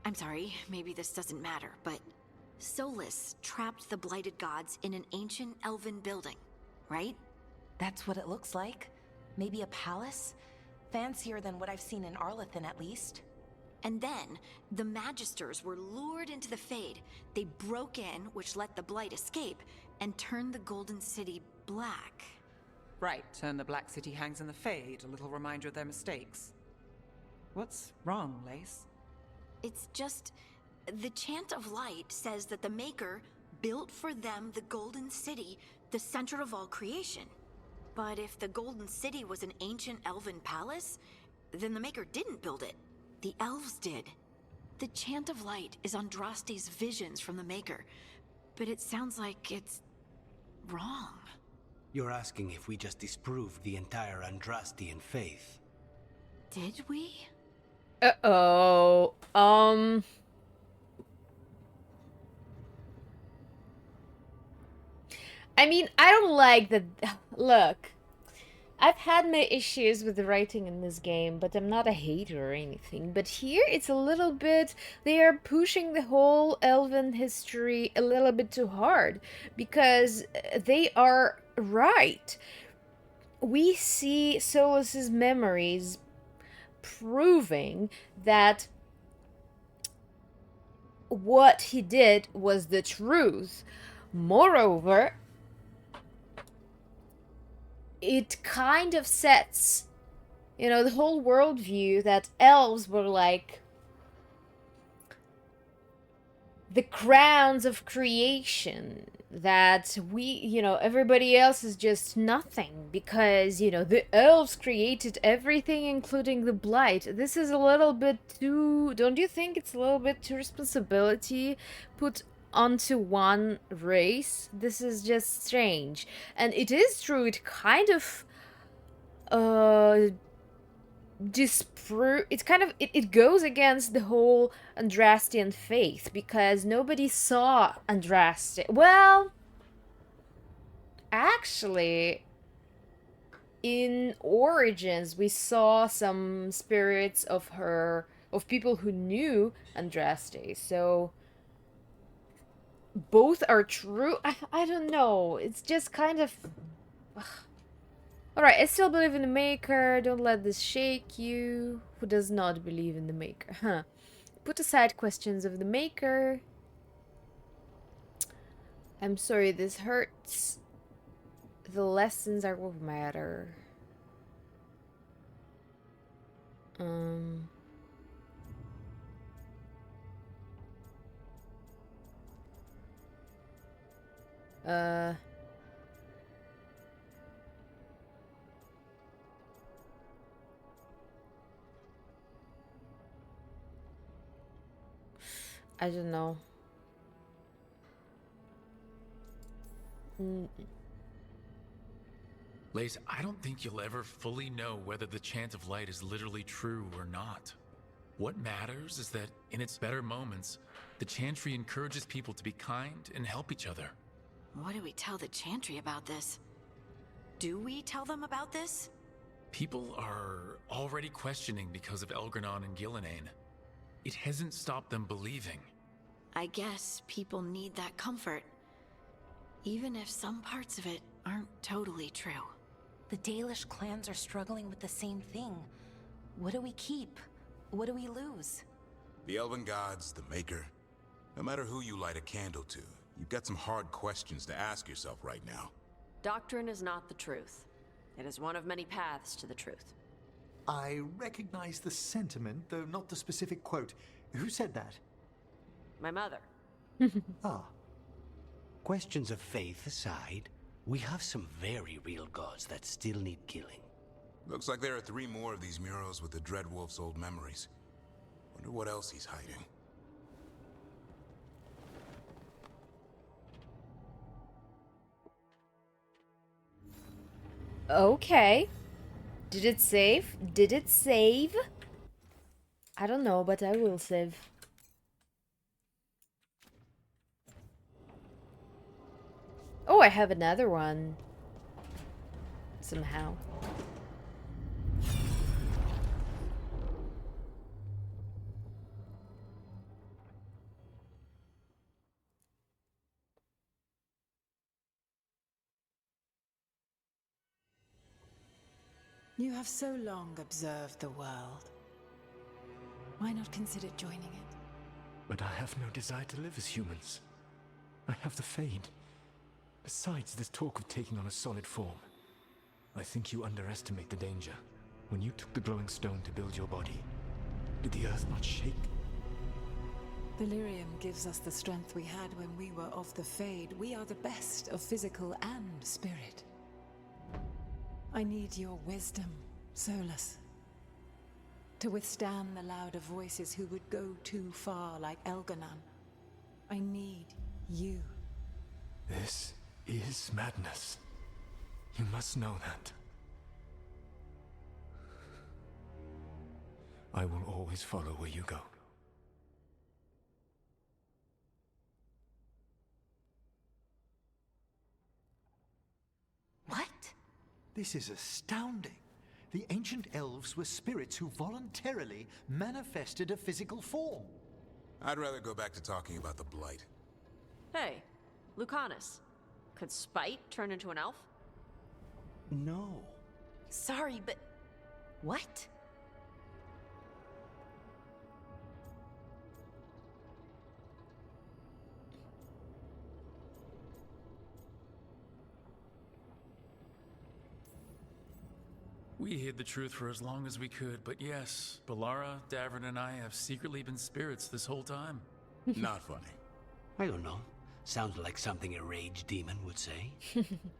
I'm sorry, maybe this doesn't matter, but Solas trapped the blighted gods in an ancient elven building, right? That's what it looks like. Maybe a palace? Fancier than what I've seen in Arlathan, at least. And then, the Magisters were lured into the Fade. They broke in, which let the Blight escape, and turned the Golden City black. Right, and the Black City hangs in the Fade, a little reminder of their mistakes. What's wrong, Lace? It's just... the Chant of Light says that the Maker built for them the Golden City, the center of all creation. But if the Golden City was an ancient elven palace, then the Maker didn't build it. The elves did. The Chant of Light is Andraste's visions from the Maker, but it sounds like it's wrong. You're asking if we just disproved the entire Andrastian faith. Did we? Uh-oh. I mean, I don't like that. Look, I've had my issues with the writing in this game, but I'm not a hater or anything. But here it's a little bit, they are pushing the whole elven history a little bit too hard, because they are right. We see Solas's memories proving that what he did was the truth. Moreover, it kind of sets, you know, the whole worldview that elves were like the crowns of creation, that we, you know, everybody else is just nothing because, you know, the elves created everything, including the blight. This is a little bit too, don't you think it's a little bit too responsibility put onto one race? This is just strange. And it is true, it kind of it goes against the whole Andrastian faith, because nobody saw Andraste. Well, actually, in Origins we saw some spirits of people who knew Andraste, so both are true. I don't know. It's just kind of... Alright, I still believe in the Maker. Don't let this shake you. Who does not believe in the Maker? Huh. Put aside questions of the Maker. I'm sorry, this hurts. The lessons are what matter. I don't know. Lace, I don't think you'll ever fully know whether the chant of light is literally true or not. What matters is that in its better moments, the chantry encourages people to be kind and help each other. What do we tell the chantry about this? Do we tell them about this? People are already questioning because of Elgranon and Gillenane. It hasn't stopped them believing. I guess people need that comfort, even if some parts of it aren't totally true. The Dalish clans are struggling with the same thing. What do we keep? What do we lose? The Elven Gods, the Maker. No matter who you light a candle to, you've got some hard questions to ask yourself right now. Doctrine is not the truth. It is one of many paths to the truth. I recognize the sentiment, though not the specific quote. Who said that? My mother. Ah. Questions of faith aside, we have some very real gods that still need killing. Looks like there are 3 more of these murals with the Dreadwolf's old memories. Wonder what else he's hiding. Okay. Did it save? Did it save? I don't know, but I will save. Oh, I have another one. Somehow. You have so long observed the world. Why not consider joining it? But I have no desire to live as humans. I have the Fade. Besides, this talk of taking on a solid form. I think you underestimate the danger. When you took the glowing stone to build your body, did the earth not shake? Delirium gives us the strength we had when we were of the Fade. We are the best of physical and spirit. I need your wisdom, Solas. To withstand the louder voices who would go too far like Elganon. I need you. This is madness. You must know that. I will always follow where you go. What? This is astounding. The ancient elves were spirits who voluntarily manifested a physical form. I'd rather go back to talking about the Blight. Hey, Lucanus. Could Spite turn into an elf? No. Sorry, but... what? We hid the truth for as long as we could, but yes, Balara, Davern, and I have secretly been spirits this whole time. Not funny. I don't know. Sounds like something a rage demon would say.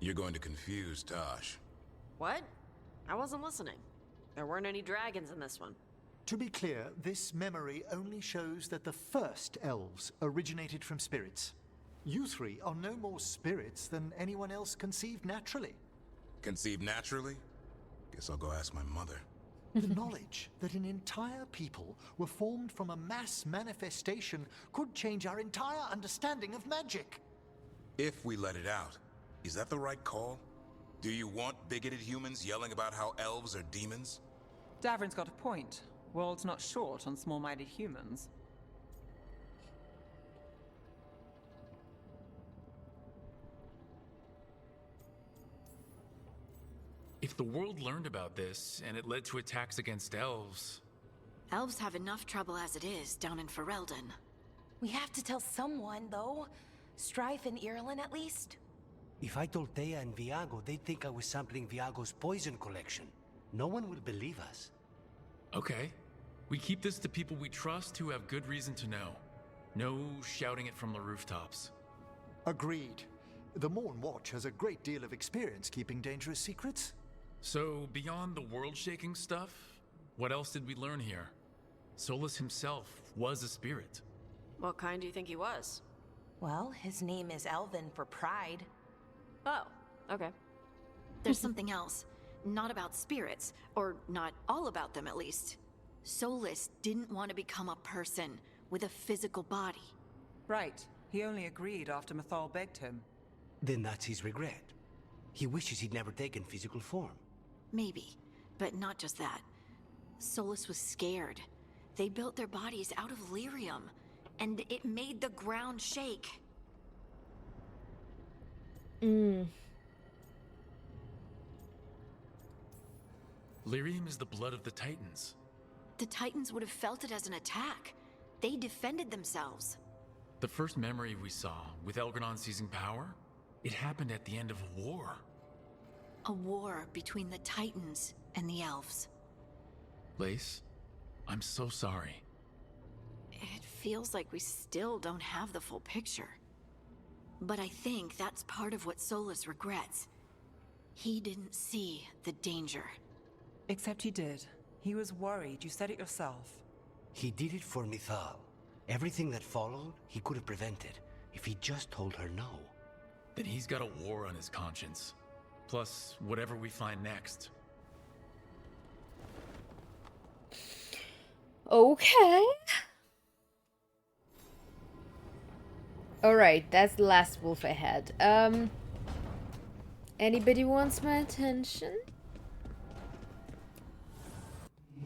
You're going to confuse Tosh. What? I wasn't listening. There weren't any dragons in this one. To be clear, this memory only shows that the first elves originated from spirits. You 3 are no more spirits than anyone else conceived naturally. Conceived naturally? Guess I'll go ask my mother. The knowledge that an entire people were formed from a mass manifestation could change our entire understanding of magic. If we let it out, is that the right call? Do you want bigoted humans yelling about how elves are demons? Davern's got a point. World's not short on small-minded humans. If the world learned about this, and it led to attacks against elves... Elves have enough trouble as it is down in Ferelden. We have to tell someone, though. Strife and Irulan, at least. If I told Thea and Viago, they'd think I was sampling Viago's poison collection. No one will believe us. Okay. We keep this to people we trust who have good reason to know. No shouting it from the rooftops. Agreed. The Morn Watch has a great deal of experience keeping dangerous secrets. So, beyond the world-shaking stuff, what else did we learn here? Solas himself was a spirit. What kind do you think he was? Well, his name is Elvin for pride. Oh, okay. There's something else. Not about spirits, or not all about them at least. Solas didn't want to become a person with a physical body. Right. He only agreed after Mythal begged him. Then that's his regret. He wishes he'd never taken physical form. Maybe, but not just that. Solas was scared. They built their bodies out of lyrium, and it made the ground shake. Lyrium is the blood of the Titans. The Titans would have felt it as an attack. They defended themselves. The first memory we saw, with Elgranon seizing power, it happened at the end of a war. A war between the Titans and the elves. Lace, I'm so sorry. It feels like we still don't have the full picture. But I think that's part of what Solas regrets. He didn't see the danger. Except he did. He was worried. You said it yourself. He did it for Mythal. Everything that followed, he could have prevented if he just told her no. Then he's got a war on his conscience. Plus, whatever we find next. Okay. Alright, that's the last wolf I had. Anybody wants my attention?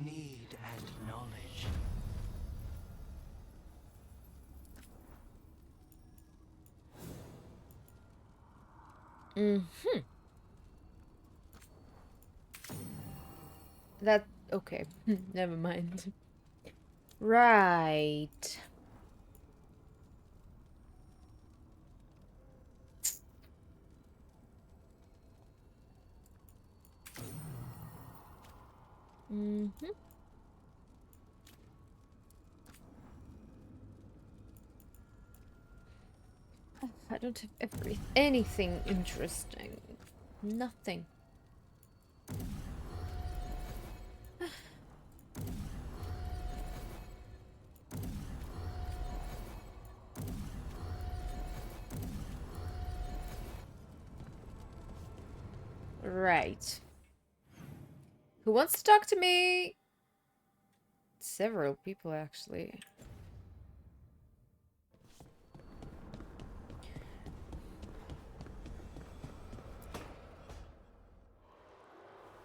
Need and knowledge. That... okay. Never mind. Right. I don't have anything interesting. Nothing. Right. Who wants to talk to me? Several people, actually.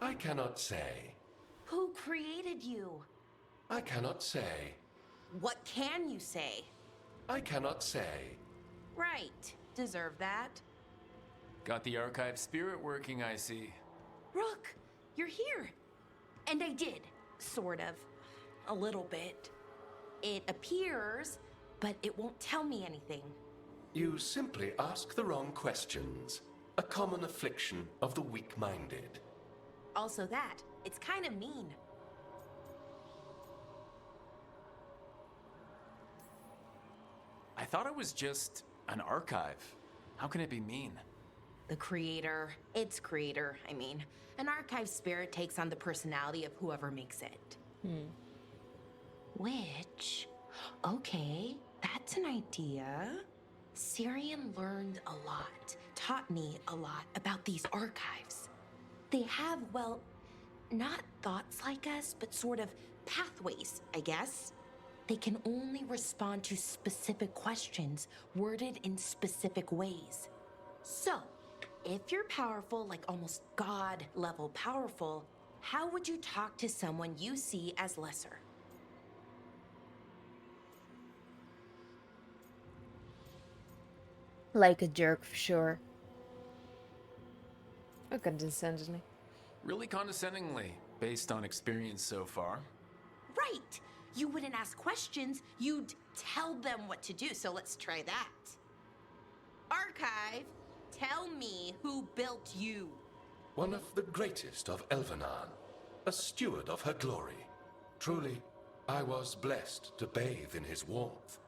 I cannot say. Who created you? I cannot say. What can you say? I cannot say. Right. Deserve that. Got the archive spirit working, I see. Rook, you're here. And I did. Sort of. A little bit. It appears, but it won't tell me anything. You simply ask the wrong questions. A common affliction of the weak-minded. Also that. It's kind of mean. I thought it was just an archive. How can it be mean? The creator, its creator, I mean. An archive spirit takes on the personality of whoever makes it. Which, okay, that's an idea. Syrian learned a lot, taught me a lot about these archives. They have, well, not thoughts like us, but sort of pathways, I guess. They can only respond to specific questions worded in specific ways. So, if you're powerful, like almost God-level powerful, how would you talk to someone you see as lesser? Like a jerk, for sure. Or condescendingly. Really condescendingly, based on experience so far. Right! You wouldn't ask questions, you'd tell them what to do, so let's try that. Archive, tell me who built you. One of the greatest of Elvenon, a steward of her glory. Truly, I was blessed to bathe in his warmth.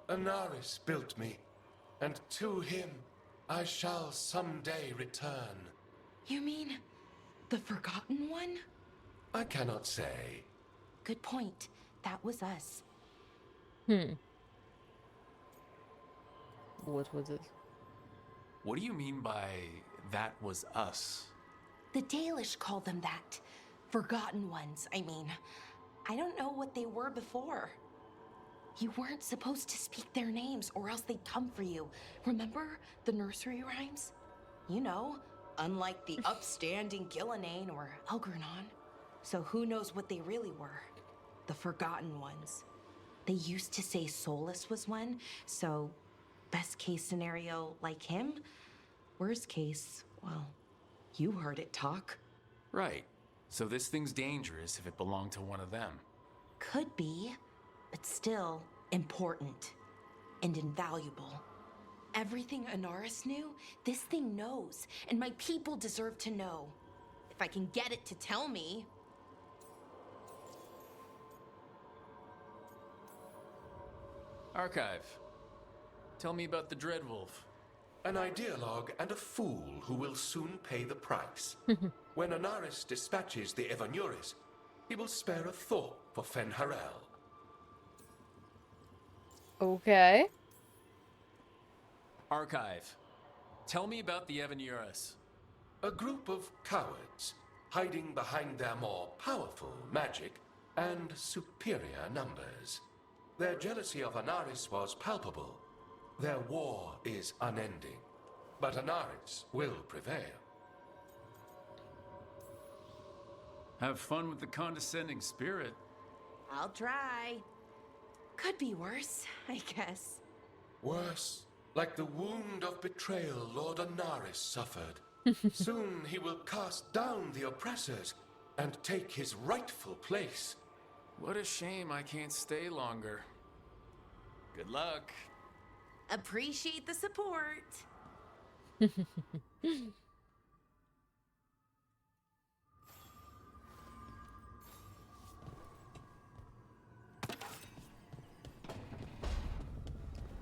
Anaris built me, and to him I shall someday return. You mean the Forgotten One? I cannot say. Good point. That was us. What was it? What do you mean by that was us? The Dalish call them that. Forgotten ones, I mean. I don't know what they were before. You weren't supposed to speak their names or else they'd come for you. Remember the nursery rhymes? You know, unlike the upstanding Gillenane or Elgernon. So who knows what they really were? The Forgotten Ones. They used to say Solas was one, so best case scenario, like him. Worst case, well, you heard it talk. Right. So this thing's dangerous if it belonged to one of them. Could be, but still important and invaluable. Everything Anaris knew, this thing knows, and my people deserve to know. If I can get it to tell me. Archive. Tell me about the Dreadwolf. An ideologue and a fool who will soon pay the price. When Anaris dispatches the Evanuris, he will spare a thought for Fen'Harel. Okay. Archive. Tell me about the Evanuris. A group of cowards hiding behind their more powerful magic and superior numbers. Their jealousy of Anaris was palpable. Their war is unending, but Anaris will prevail. Have fun with the condescending spirit. I'll try. Could be worse, I guess. Worse, like the wound of betrayal Lord Anaris suffered. Soon he will cast down the oppressors and take his rightful place. What a shame I can't stay longer. Good luck. Appreciate the support.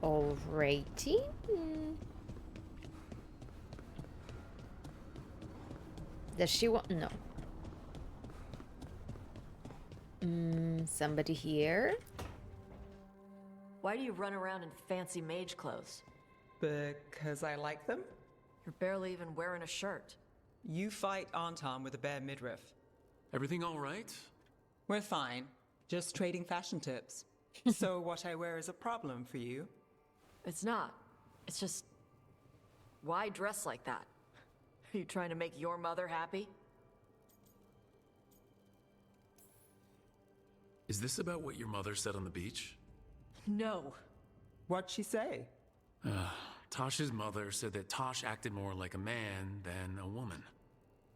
Alrighty. Does she want? No. Somebody here? Why do you run around in fancy mage clothes? Because I like them? You're barely even wearing a shirt. You fight Anton with a bare midriff. Everything all right? We're fine. Just trading fashion tips. So what I wear is a problem for you? It's not. It's just... Why dress like that? Are you trying to make your mother happy? Is this about what your mother said on the beach? No. What'd she say? Tosh's mother said that Tosh acted more like a man than a woman.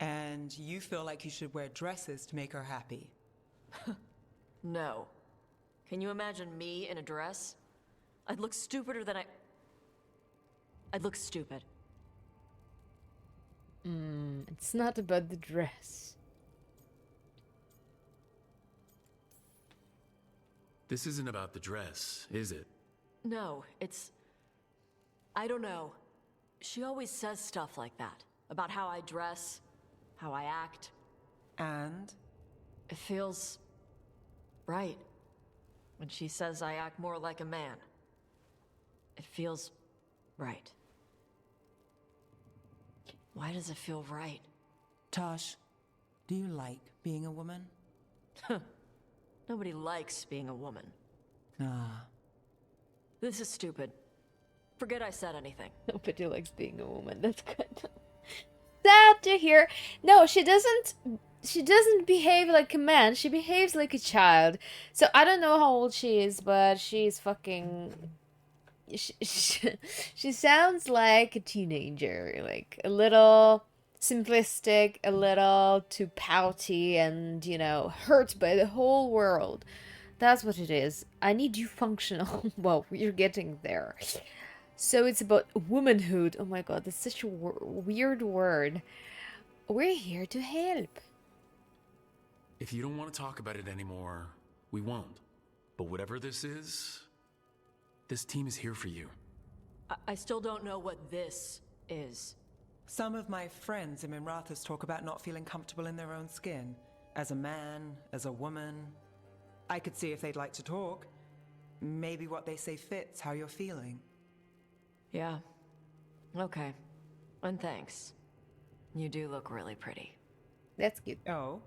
And you feel like you should wear dresses to make her happy? No. Can you imagine me in a dress? I'd look stupider than I'd look stupid. It's not about the dress. This isn't about the dress, is it? No, it's... I don't know. She always says stuff like that. About how I dress, how I act. And? It feels... right. When she says I act more like a man. It feels... right. Why does it feel right? Tosh, do you like being a woman? Nobody likes being a woman. Ah. This is stupid. Forget I said anything. Nobody likes being a woman. That's good. Sad to hear. No, she doesn't. She doesn't behave like a man. She behaves like a child. So I don't know how old she is, but she's fucking. She sounds like a teenager, like a little simplistic, a little too pouty, and hurt by the whole world. That's what it is. I need you functional. Well, you're getting there. So it's about womanhood. Oh my god, that's such a weird word. We're here to help. If you don't want to talk about it anymore, we won't. But whatever this is, this team is here for you. I still don't know what this is. Some of my friends in Minrathous talk about not feeling comfortable in their own skin. As a man, as a woman. I could see if they'd like to talk. Maybe what they say fits how you're feeling. Yeah. Okay. And thanks. You do look really pretty. That's cute. Oh.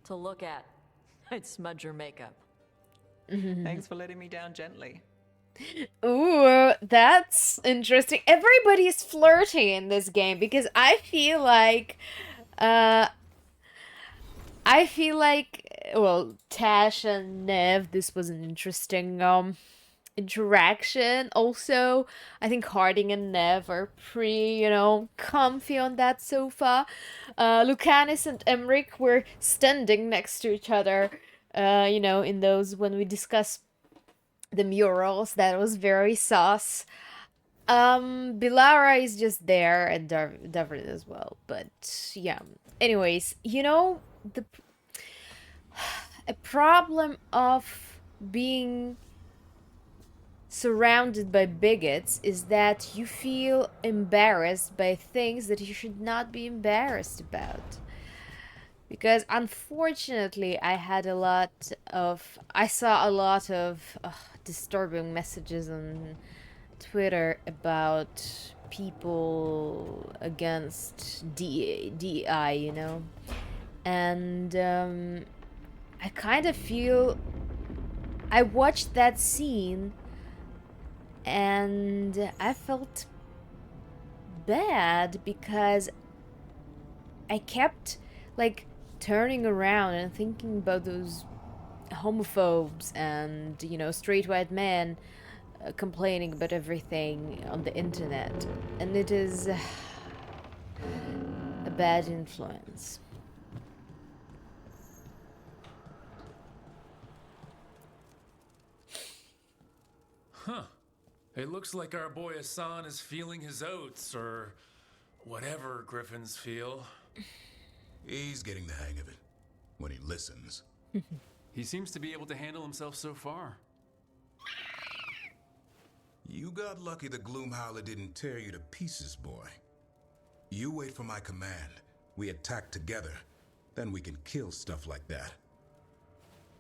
To look at. I'd smudge your makeup. Thanks for letting me down gently. Ooh, that's interesting. Everybody's flirty in this game because well, Tash and Nev, this was an interesting interaction. Also, I think Harding and Nev are pretty, comfy on that sofa. Lucanus and Emric were standing next to each other, in those when we discussed the murals. That was very sus. Bilara is just there, and Davrin as well. But yeah. Anyways, the a problem of being surrounded by bigots is that you feel embarrassed by things that you should not be embarrassed about. Because unfortunately, I saw a lot of disturbing messages on Twitter about people against DEI, and I kind of feel I watched that scene and I felt bad because I kept turning around and thinking about those homophobes and straight white men complaining about everything on the internet, and it is a bad influence. Huh. It looks like our boy Hassan is feeling his oats, or whatever Griffins feel. He's getting the hang of it when he listens. He seems to be able to handle himself so far. You got lucky the Gloomhowler didn't tear you to pieces, boy. You wait for my command. We attack together. Then we can kill stuff like that.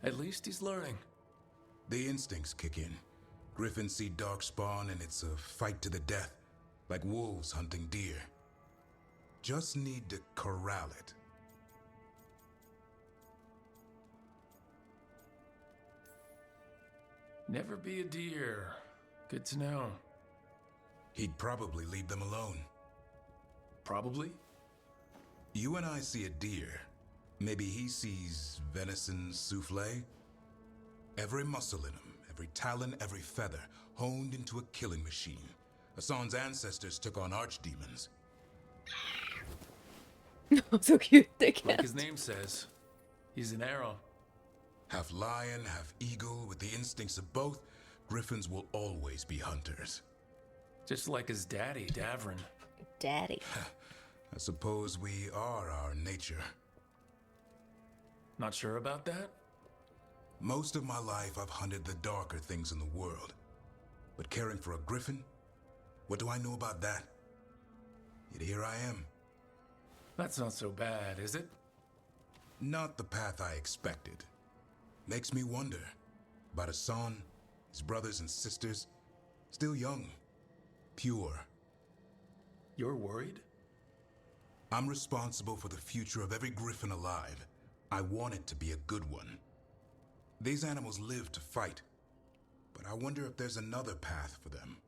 At least he's learning. The instincts kick in. Griffins see darkspawn and it's a fight to the death, like wolves hunting deer. Just need to corral it. Never be a deer. Good to know. He'd probably leave them alone. Probably? You and I see a deer. Maybe he sees venison souffle. Every muscle in him, every talon, every feather, honed into a killing machine. Hassan's ancestors took on archdemons. So cute, they can't. Like his name says, he's an arrow. Half lion, half eagle, with the instincts of both, Griffins will always be hunters. Just like his daddy, Davrin. Daddy. I suppose we are our nature. Not sure about that? Most of my life I've hunted the darker things in the world. But caring for a griffin? What do I know about that? Yet here I am. That's not so bad, is it? Not the path I expected. Makes me wonder about Hassan, his brothers and sisters, still young, pure. You're worried? I'm responsible for the future of every griffin alive. I want it to be a good one. These animals live to fight, but I wonder if there's another path for them.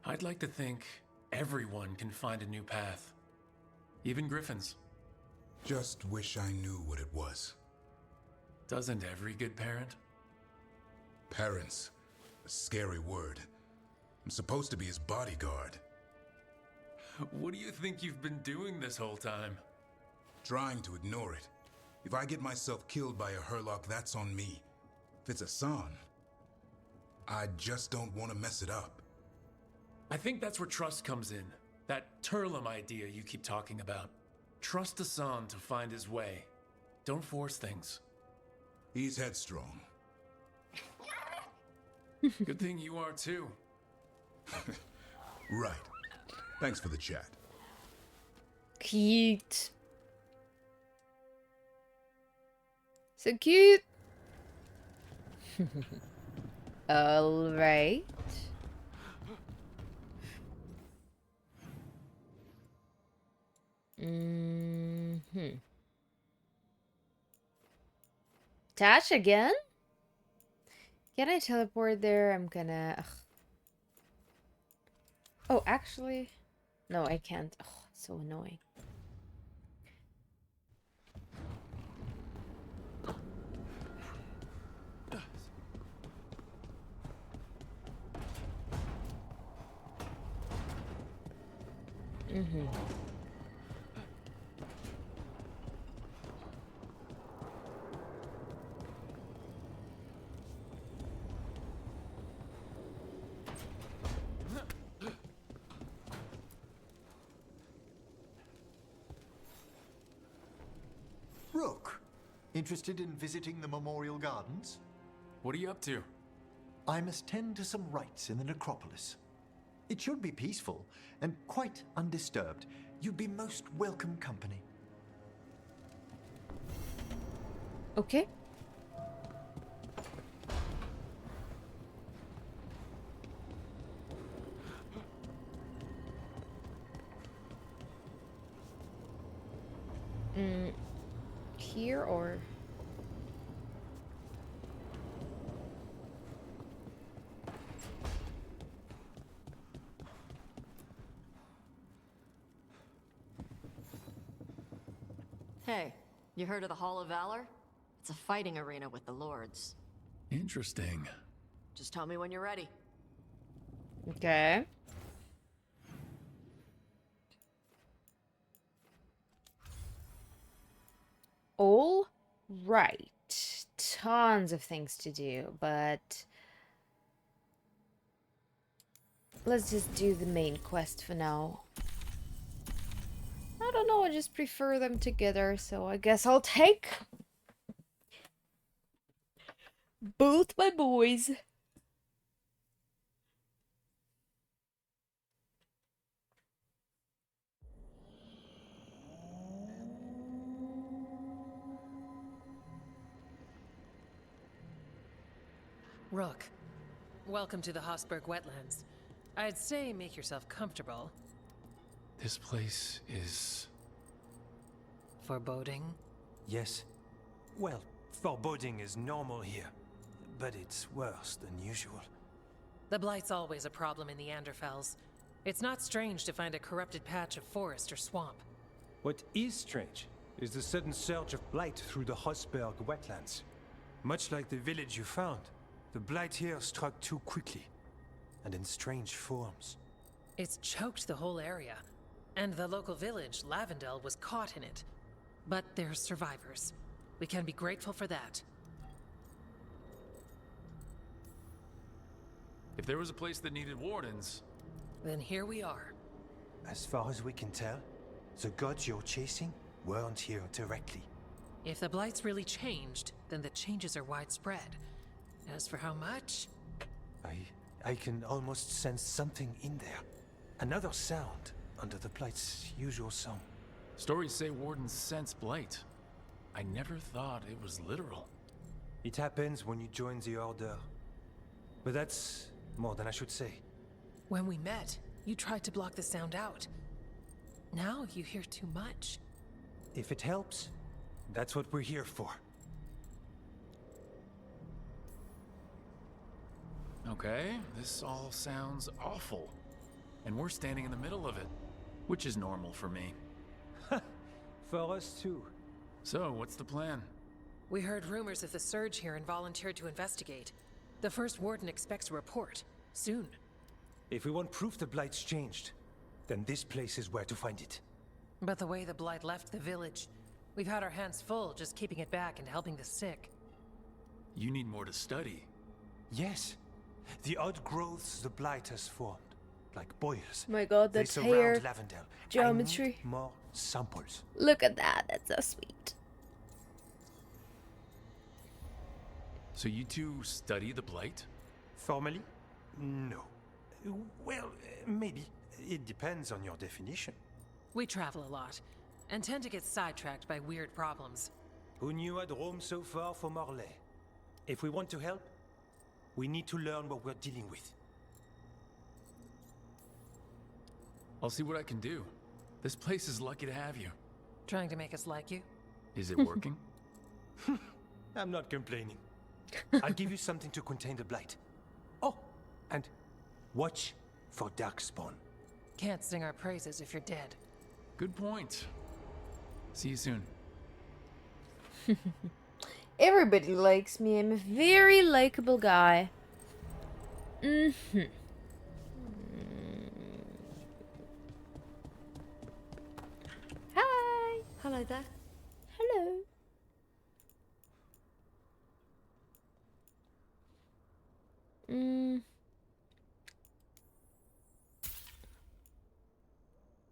I'd like to think everyone can find a new path. Even Griffins. Just wish I knew what it was. Doesn't every good parent? Parents. A scary word. I'm supposed to be his bodyguard. What do you think you've been doing this whole time? Trying to ignore it. If I get myself killed by a Hurlock, that's on me. If it's Hassan, I just don't want to mess it up. I think that's where trust comes in. That Turlum idea you keep talking about. Trust Hassan to find his way. Don't force things. He's headstrong. Good thing you are too. Right. Thanks for the chat. Cute. So cute. All right. Tash again? Can I teleport there? I'm gonna... Ugh. Oh, actually... No, I can't. Oh, it's so annoying. Rook, interested in visiting the Memorial Gardens? What are you up to? I must tend to some rites in the necropolis. It should be peaceful and quite undisturbed. You'd be most welcome company. Okay. Here or... Hey, you heard of the Hall of Valor? It's a fighting arena with the lords. Interesting. Just tell me when you're ready. Okay. All right. Tons of things to do, but let's just do the main quest for now. I don't know, I just prefer them together, so I guess I'll take both my boys. Rook, welcome to the Hosberg Wetlands. I'd say make yourself comfortable. This place is... foreboding? Yes. Well, foreboding is normal here, but it's worse than usual. The Blight's always a problem in the Anderfels. It's not strange to find a corrupted patch of forest or swamp. What is strange is the sudden surge of blight through the Hosberg wetlands. Much like the village you found, the blight here struck too quickly, and in strange forms. It's choked the whole area, and the local village, Lavendel, was caught in it. But they're survivors. We can be grateful for that. If there was a place that needed wardens... Then here we are. As far as we can tell, the gods you're chasing weren't here directly. If the Blight's really changed, then the changes are widespread. As for how much... I can almost sense something in there. Another sound under the blight's usual song. Stories say wardens sense blight. I never thought it was literal. It happens when you join the Order. But that's more than I should say. When we met, you tried to block the sound out. Now you hear too much. If it helps, that's what we're here for. Okay, this all sounds awful. And we're standing in the middle of it, which is normal for me. For us too. So, what's the plan? We heard rumors of the surge here and volunteered to investigate. The first warden expects a report. Soon. If we want proof the Blight's changed, then this place is where to find it. But the way the Blight left the village, we've had our hands full just keeping it back and helping the sick. You need more to study. Yes. The odd growths the Blight has formed, like boils. Oh my god, they that's surround hair Lavendel. geometry. I need more samples. Look at that, that's so sweet. So you two study the Blight? Formally? No. Well, maybe. It depends on your definition. We travel a lot, and tend to get sidetracked by weird problems. Who knew I'd roam so far for Morlaix? If we want to help, we need to learn what we're dealing with. I'll see what I can do. This place is lucky to have you. Trying to make us like you? Is it working? I'm not complaining. I'll give you something to contain the blight. Oh, and watch for Darkspawn. Can't sing our praises if you're dead. Good point. See you soon. Everybody likes me. I'm a very likable guy. Hi. Hello there. Hello.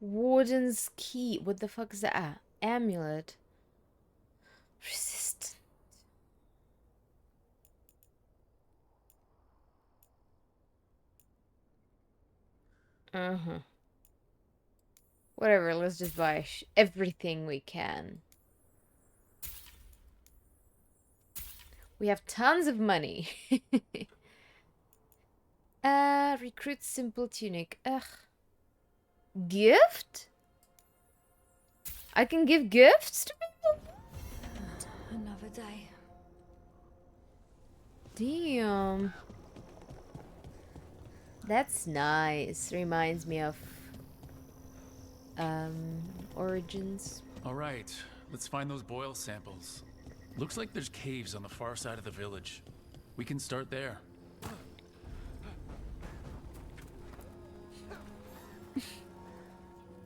Warden's key. What the fuck is that? Amulet. Resistant. Whatever, let's just buy everything we can. We have tons of money. Recruit simple tunic. Ugh. Gift? I can give gifts to people? Another day. Damn. That's nice. Reminds me of Origins. All right, let's find those boil samples. Looks like there's caves on the far side of the village. We can start there.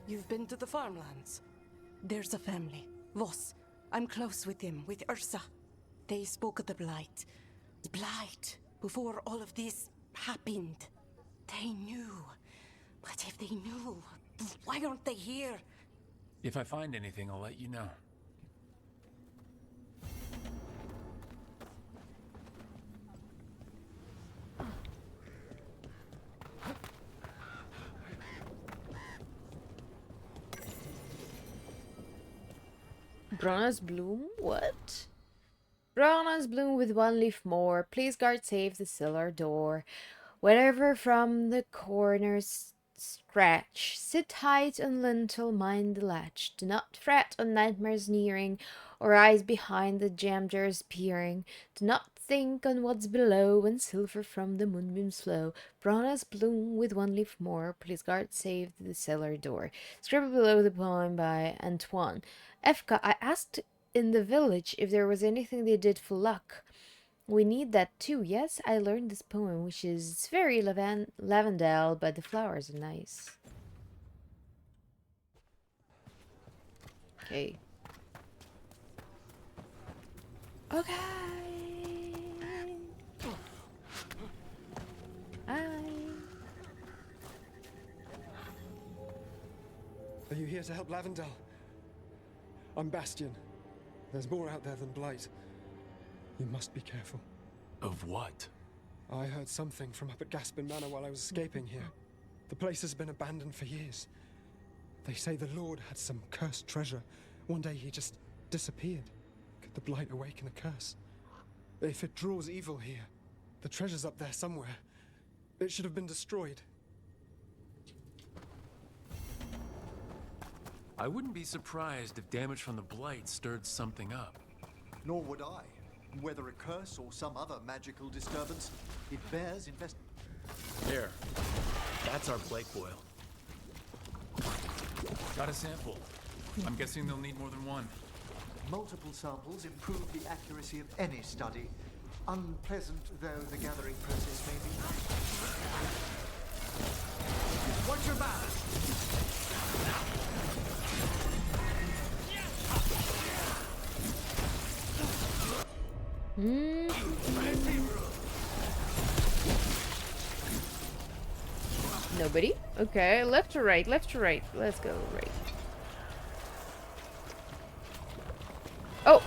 You've been to the farmlands. There's a family, Voss. I'm close with them, with Ursa. They spoke of the Blight. Blight, before all of this happened. They knew. But if they knew, why aren't they here? If I find anything, I'll let you know. Brana's Bloom? What? Brana's Bloom with one leaf more. Please guard save the cellar door. Whenever from the corners scratch. Sit tight on lintel, mind the latch. Do not fret on nightmares nearing, or eyes behind the jam jars peering. Do not think on what's below, when silver from the moonbeams flow. Brana's Bloom with one leaf more. Please guard save the cellar door. Scribbled below the poem by Antoine. Efka, I asked in the village if there was anything they did for luck. We need that too. Yes, I learned this poem, which is very lavendel, but the flowers are nice. Okay. Okay. Hi. Are you here to help Lavendel? I'm Bastion. There's more out there than Blight. You must be careful. Of what? I heard something from up at Gaspin Manor while I was escaping here. The place has been abandoned for years. They say the Lord had some cursed treasure. One day he just disappeared. Could the Blight awaken a curse? If it draws evil here, the treasure's up there somewhere. It should have been destroyed. I wouldn't be surprised if damage from the Blight stirred something up. Nor would I. Whether a curse or some other magical disturbance, it bears There. That's our Blight boil. Got a sample. I'm guessing they'll need more than one. Multiple samples improve the accuracy of any study. Unpleasant though the gathering process may be. Watch your back! Nobody? Okay, left to right, left to right. Let's go right. Oh!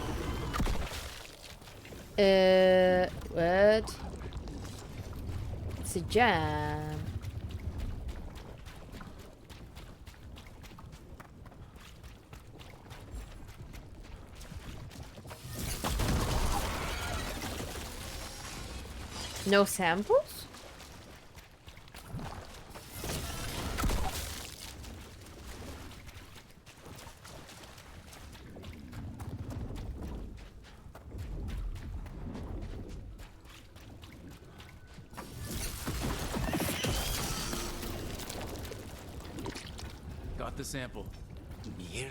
What? It's a jam. No samples? Got the sample. Mierda.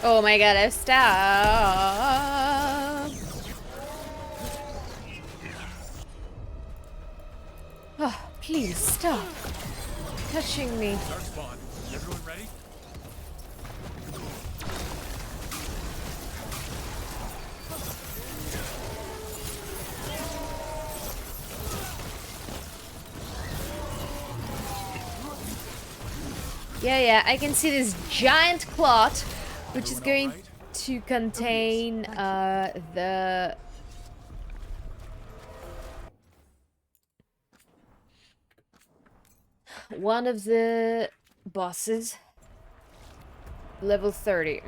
Oh my god, I've stopped. Oh, please stop touching me. Dark spawn. Everyone ready? Yeah, I can see this giant clot, which is going to contain the one of the bosses, level 30.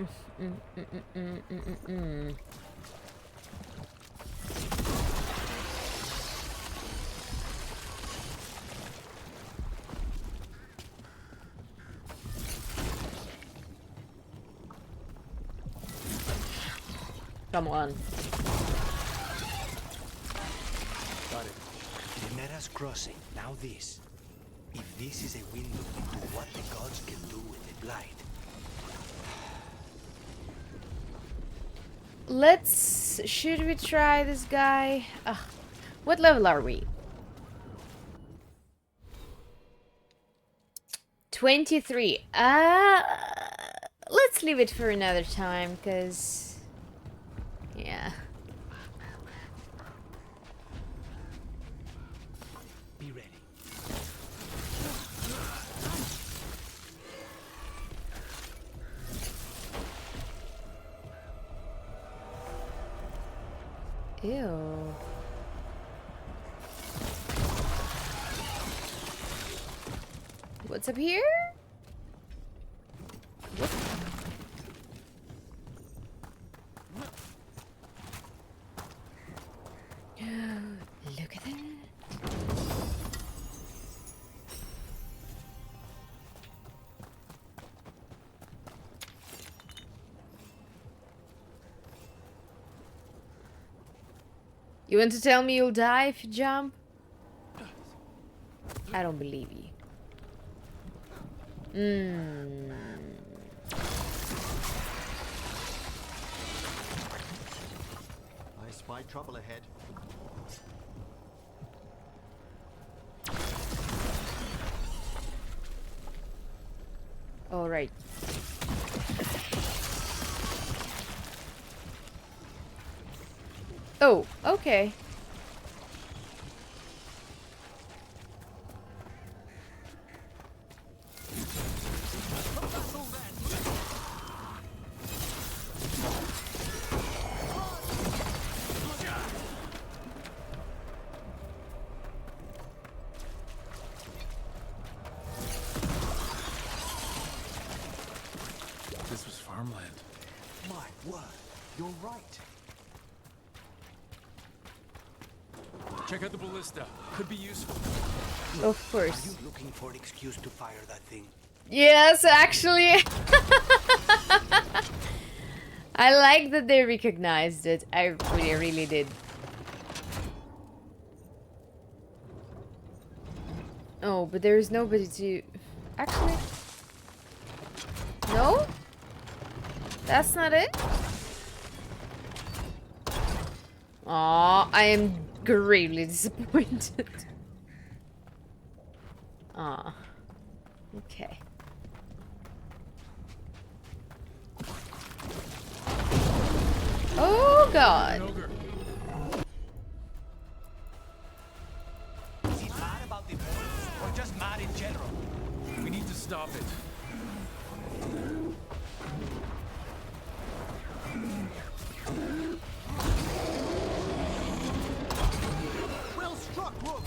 Come on. Got it. Chimera's crossing. Now this. If this is a window into what the gods can do with the blight. Should we try this guy? What level are we? 23. Let's leave it for another time, cause yeah. Be ready. Ew. What's up here? Look at that. You want to tell me you'll die if you jump? I don't believe you. I spy trouble ahead. All right. Oh, okay. This was farmland. My word, you're right. Check out the ballista. Could be useful. Of course. Are you looking for an excuse to fire that thing? Yes, actually. I like that they recognized it. I really did. Oh, but there's nobody to... Actually... No? That's not it? Aw, I am gravely disappointed. Aw. Okay. Oh god. Is he mad about the wolves, or just mad in general? We need to stop it. Well struck, Wolf!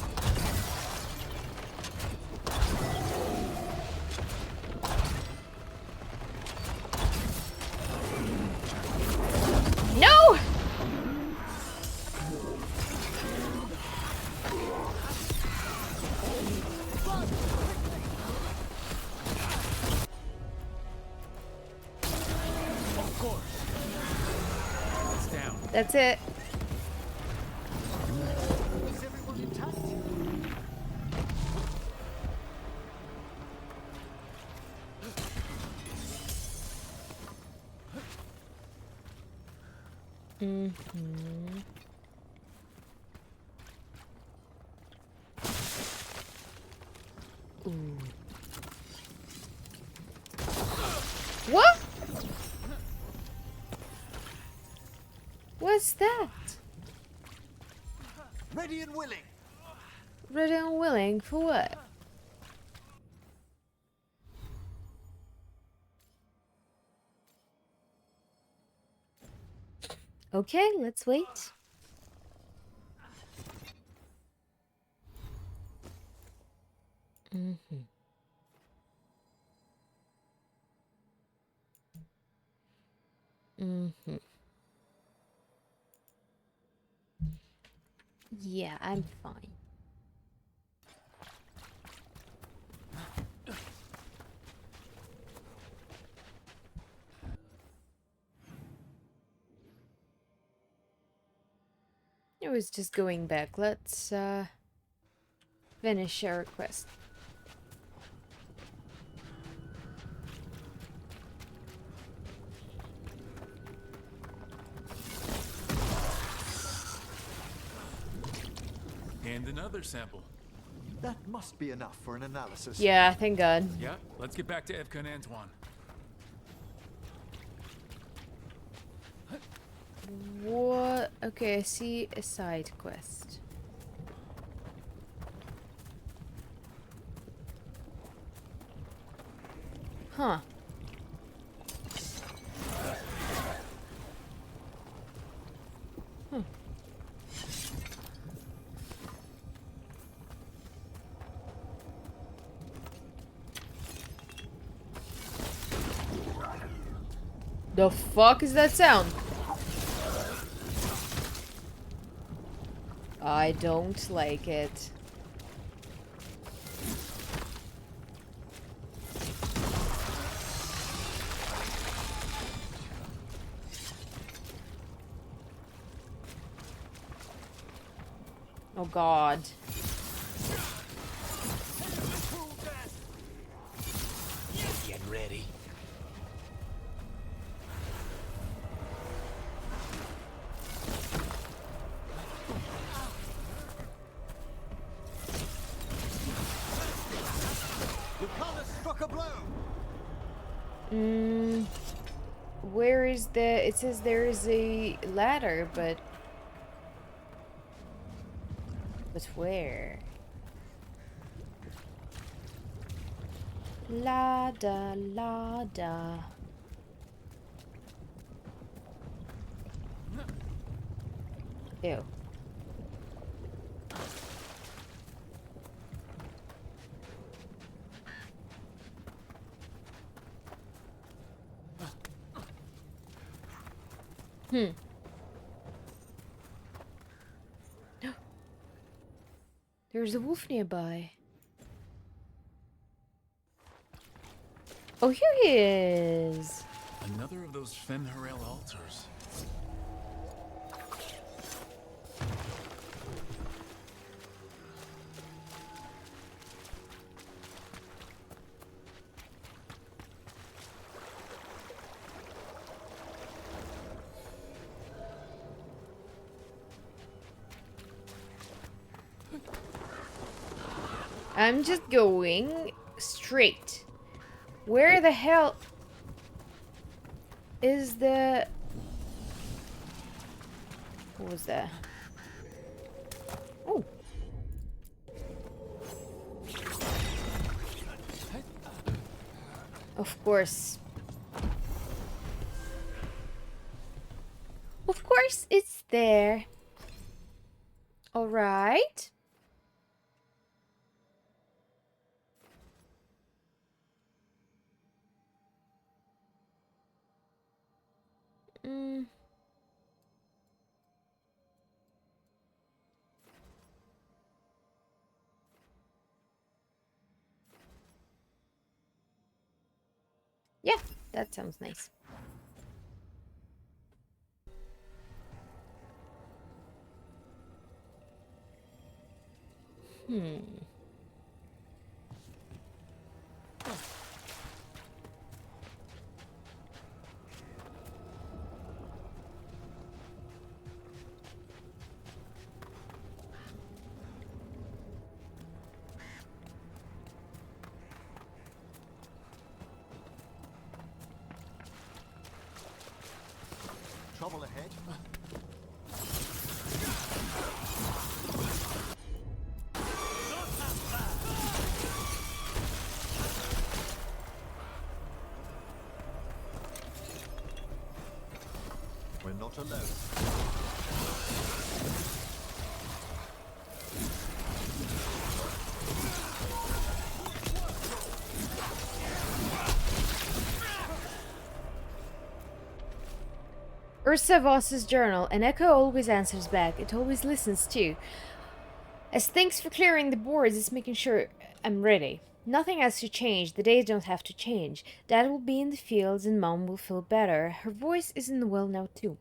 No! Of course. It's down. That's it. Is everyone intact? Mm-hmm. Ooh. What? What's that? Ready and willing. Ready and willing for what? Okay, let's wait. Mm-hmm. Mm-hmm. Yeah, I'm fine. It was just going back. Let's finish our quest. And another sample. That must be enough for an analysis. Yeah, thank God. Yeah, let's get back to Evka and Antoine. What? Okay, I see a side quest. Huh. Hmm. The fuck is that sound? I don't like it. Oh god. Get ready. Lucana struck a blow. Where is the... It says there is a ladder, but... But where? Lada, lada. Ew. There's a wolf nearby. Oh, here he is. Another of those Fen'Harel altars. I'm just going straight. Where the hell is the... What was that? Oh. Of course. Of course it's there. All right. Mm. Yeah, that sounds nice. Trouble ahead? We're not alone. Ursa Voss's journal. An echo always answers back. It always listens too. As thanks for clearing the boards, it's making sure I'm ready. Nothing has to change. The days don't have to change. Dad will be in the fields and Mom will feel better. Her voice is in the well now too.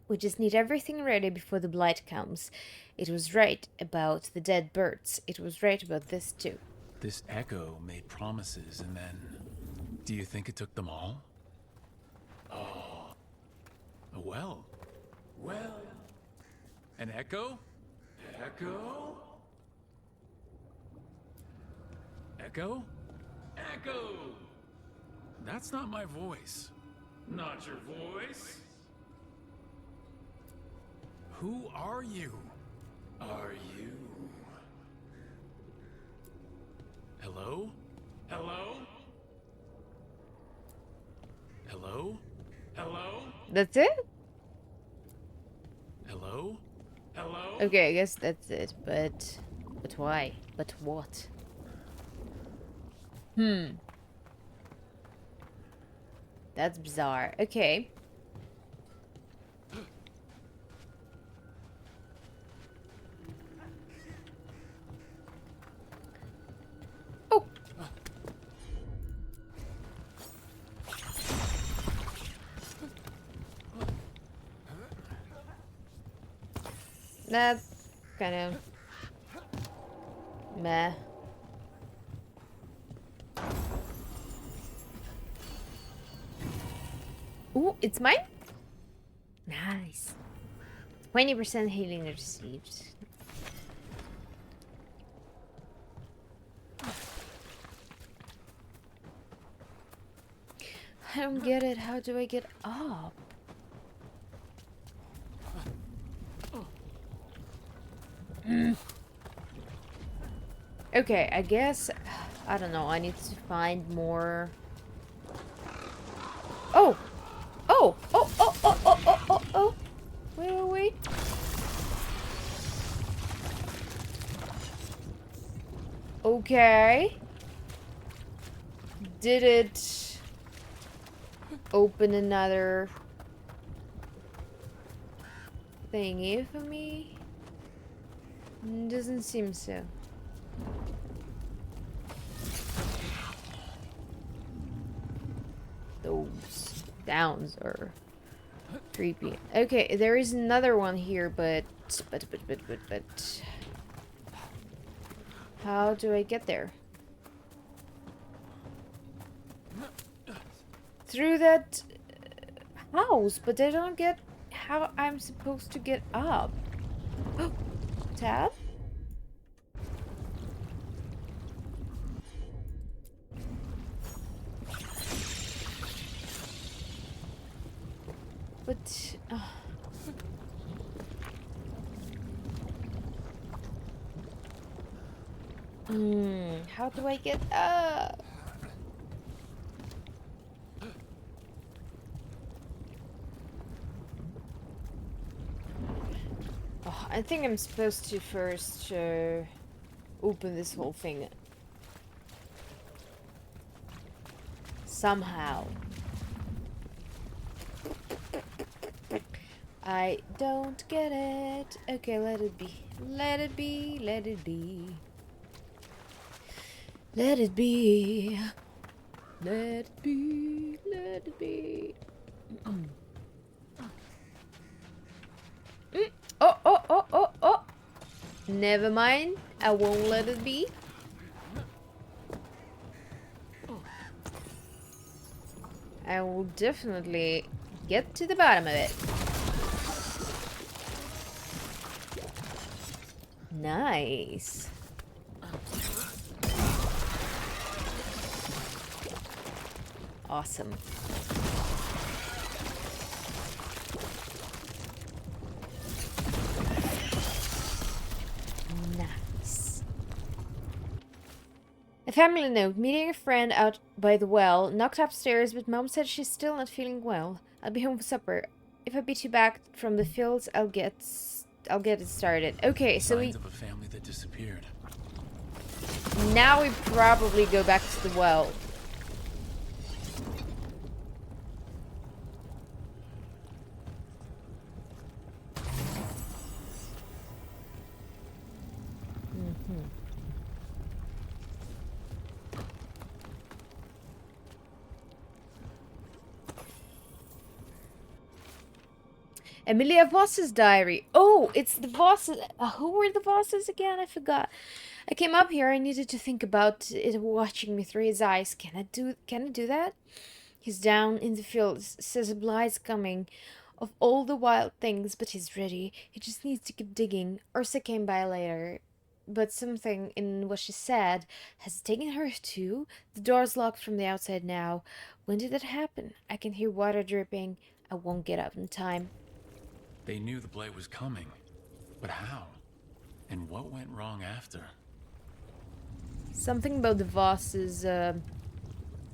We just need everything ready before the blight comes. It was right about the dead birds. It was right about this too. This echo made promises and then... Do you think it took them all? Oh. Well. Well. An echo? Echo? Echo? Echo! That's not my voice. Not your voice? Who are you? Are you? Hello? Hello? Hello? Hello? That's it? Hello? Hello? Okay, I guess that's it, but why? But what? That's bizarre. Okay. Oh. That's kind of meh. Ooh, it's mine? Nice. 20% healing received. I don't get it. How do I get up? Okay, I guess... I don't know. I need to find more... Oh! Oh! Oh! Oh! Oh! Oh! Oh! Oh! Oh! Wait, wait, wait. Okay. Did it... open another... thingy for me? Doesn't seem so. Those sounds are creepy. Okay, there is another one here, but how do I get there? Through that house, but I don't get how I'm supposed to get up. Oh, tab? But How do I get up? Oh, I think I'm supposed to first open this whole thing somehow. I don't get it. Okay, let it be. Let it be. Let it be. Let it be. Let it be. Let it be. Oh, oh, oh, oh, oh. Never mind. I won't let it be. I will definitely get to the bottom of it. Nice. Awesome. Nice. A family note. Meeting a friend out by the well. Knocked upstairs, but Mom said she's still not feeling well. I'll be home for supper. If I beat you back from the fields, I'll get it started. Okay, so Signs of a family that disappeared. now we probably go back to the well. Emilia Voss's diary. Oh, it's the Vosses. Who were the Vosses again? I forgot. I came up here. I needed to think about it watching me through his eyes. Can I do that? He's down in the fields. Says a blight's coming. Of all the wild things, but he's ready. He just needs to keep digging. Ursa came by later. But something in what she said has taken her too. The door's locked from the outside now. When did that happen? I can hear water dripping. I won't get up in time. They knew the blight was coming. But how? And what went wrong after? Something about the Voss's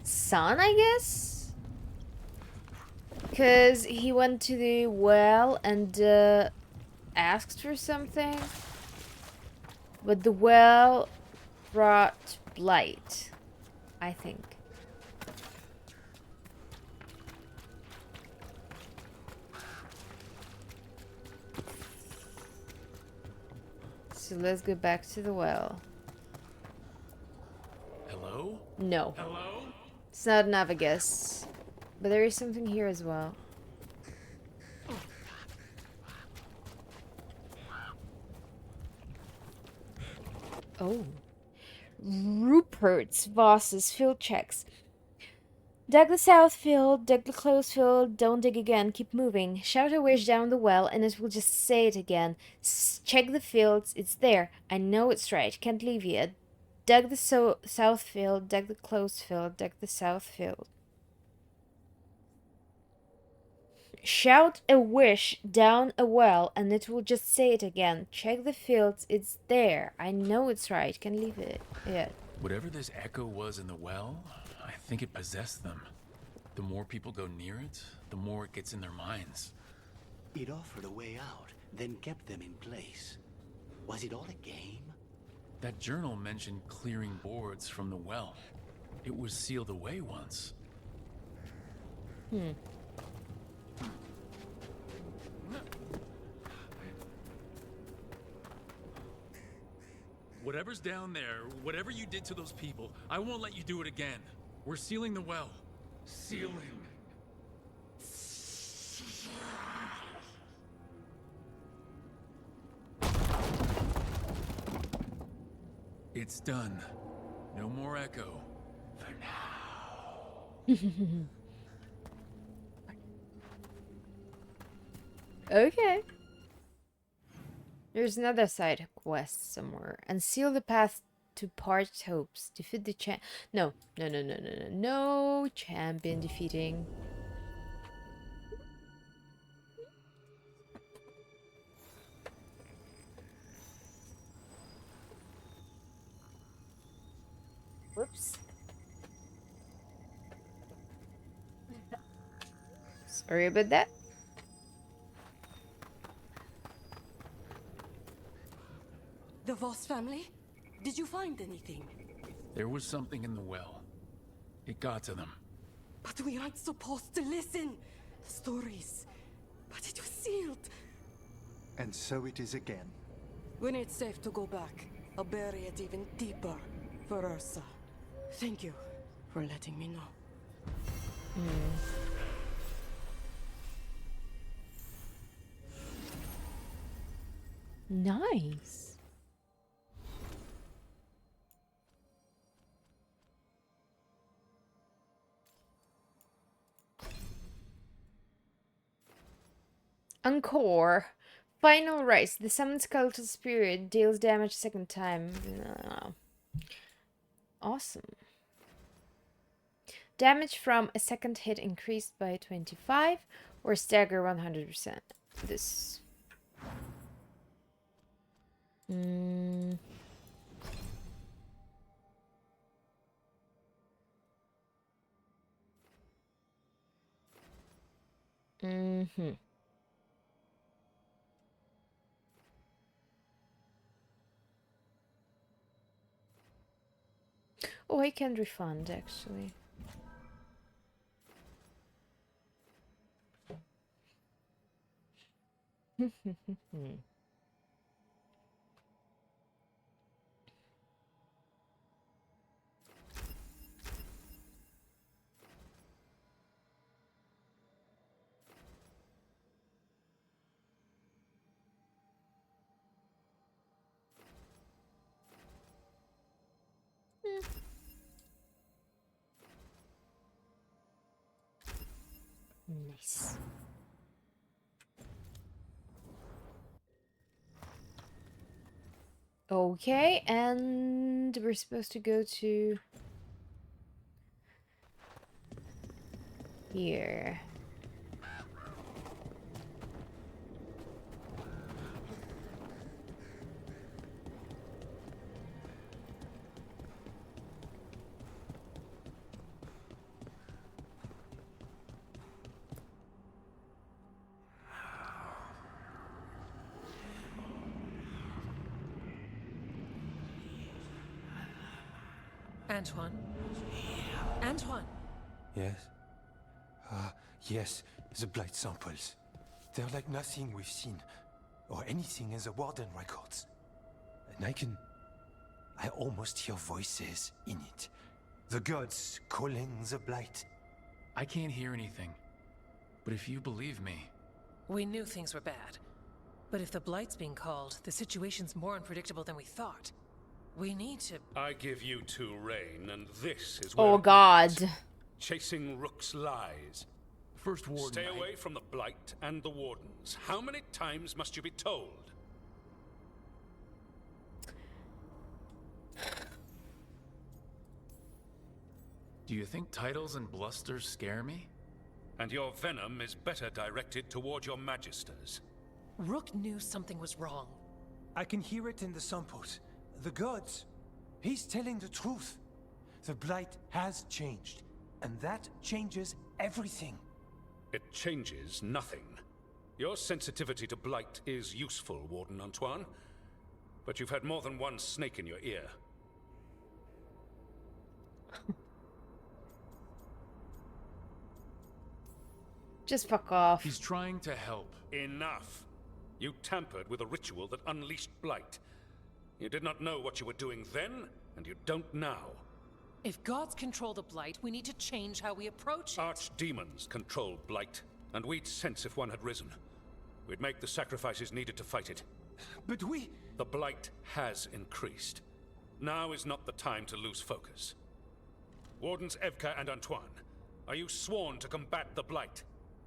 son, I guess? Because he went to the well and asked for something. But the well brought blight, I think. So let's go back to the well. Hello? No. Hello? It's not enough, I guess. But there is something here as well. Oh. Rupert's Voss's field checks. Dug the south field, dug the close field, don't dig again, keep moving. Shout a wish down the well and it will just say it again. Check the fields, it's there. I know it's right, can't leave yet. Dug the south field, dug the close field, dug the south field. Shout a wish down a well and it will just say it again. Check the fields, it's there. I know it's right, can't leave it yet. Whatever this echo was in the well, I think it possessed them. The more people go near it, the more it gets in their minds. It offered a way out, then kept them in place. Was it all a game? That journal mentioned clearing boards from the well. It was sealed away once. Whatever's down there, whatever you did to those people, I won't let you do it again. We're sealing the well. Sealing. It's done. No more echo. For now. Okay. There's another side quest somewhere. Unseal the path to parched hopes. Defeat the No champion defeating. Whoops. Sorry about that. The Voss family? Did you find anything? There was something in the well. It got to them. But we aren't supposed to listen. Stories. But it was sealed. And so it is again. When it's safe to go back, I'll bury it even deeper for Ursa. Thank you for letting me know. Nice. Encore. Final Rise. The summoned skeletal spirit deals damage second time. Awesome. Damage from a second hit increased by 25 or stagger 100%. This. Oh, I can refund actually. Nice. Okay, and we're supposed to go to here. Antoine? Antoine! Yes? Yes, the blight samples. They're like nothing we've seen, or anything in the Warden records. And I almost hear voices in it. The gods calling the blight. I can't hear anything. But if you believe me... We knew things were bad. But if the Blight's being called, the situation's more unpredictable than we thought. We need to... I give you two reign, and this is Oh where God. chasing Rook's lies. First Warden... Stay away from the Blight and the Wardens. How many times must you be told? Do you think titles and bluster scare me? And your venom is better directed toward your magisters. Rook knew something was wrong. I can hear it in the samples. The gods. He's telling the truth. The blight has changed, and that changes everything. It changes nothing. Your sensitivity to blight is useful, Warden Antoine. But you've had more than one snake in your ear. Just fuck off. He's trying to help. Enough. You tampered with a ritual that unleashed blight. You did not know what you were doing then, and you don't now. If gods control the Blight, we need to change how we approach it. Archdemons control blight, and we'd sense if one had risen. We'd make the sacrifices needed to fight it. But we... The blight has increased. Now is not the time to lose focus. Wardens Evka and Antoine, are you sworn to combat the blight?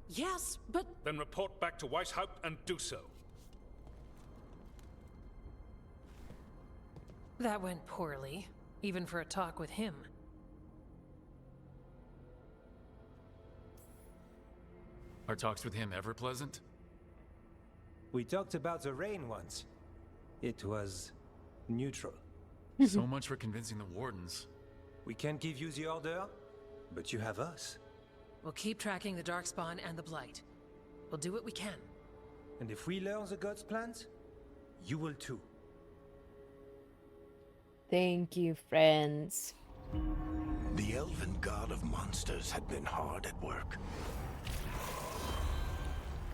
Yes, but... Then report back to Weishaupt and do so. That went poorly, even for a talk with him. Are talks with him ever pleasant? We talked about the rain once. It was neutral. So much for convincing the Wardens. We can't give you the order, but you have us. We'll keep tracking the Darkspawn and the Blight. We'll do what we can. And if we learn the gods' plans, you will too. Thank you, friends. The elven god of monsters had been hard at work.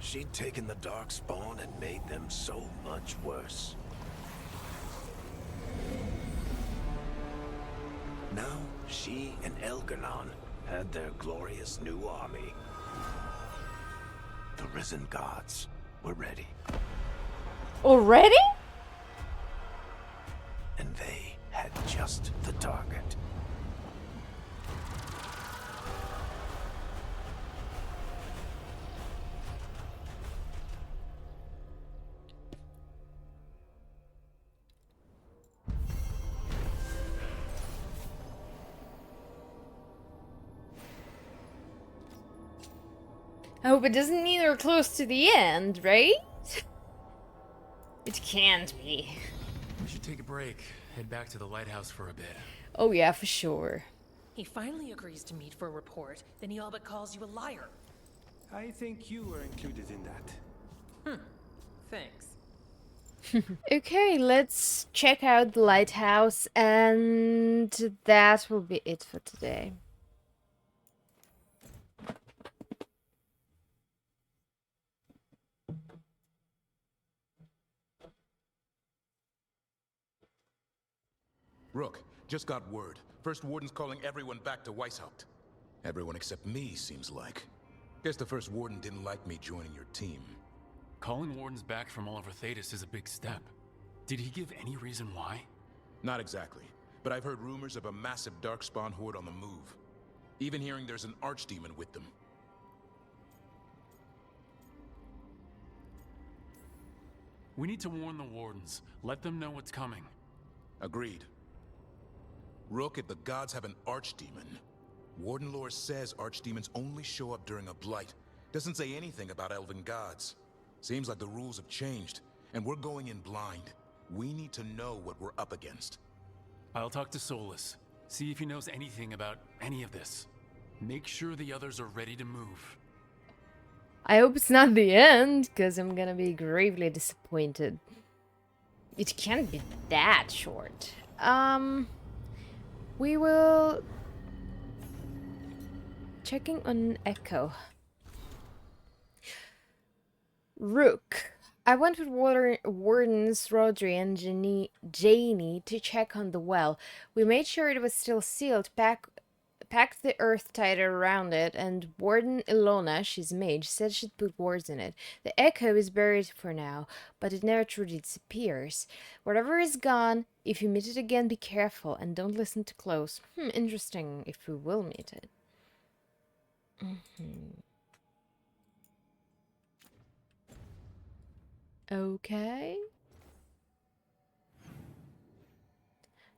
She'd taken the Darkspawn and made them so much worse. Now, she and Elgernon had their glorious new army. The risen gods were ready. Already? And they had just the target. I hope it doesn't mean we're close to the end, right? It can't be. We should take a break. Head back to the lighthouse for a bit. Oh yeah, for sure. He finally agrees to meet for a report, then he all but calls you a liar. I think you were included in that. Thanks. Okay, let's check out the lighthouse, and that will be it for today. Rook, just got word. First Warden's calling everyone back to Weishaupt. Everyone except me, seems like. Guess the First Warden didn't like me joining your team. Calling Wardens back from all over Thetis is a big step. Did he give any reason why? Not exactly, but I've heard rumors of a massive Darkspawn horde on the move. Even hearing there's an Archdemon with them. We need to warn the Wardens. Let them know what's coming. Agreed. Rook, if the gods have an Archdemon, Warden lore says Archdemons only show up during a blight. Doesn't say anything about elven gods. Seems like the rules have changed, and we're going in blind. We need to know what we're up against. I'll talk to Solas. See if he knows anything about any of this. Make sure the others are ready to move. I hope it's not the end, because I'm gonna be gravely disappointed. It can't be that short. We will... Checking on Echo. Rook. I went with Wardens Rodri and Janie to check on the well. We made sure it was still sealed, packed the earth tighter around it, and Warden Ilona, she's mage, said she'd put wards in it. The Echo is buried for now, but it never truly disappears. Whatever is gone, if you meet it again, be careful and don't listen too close. Interesting if we will meet it. Okay.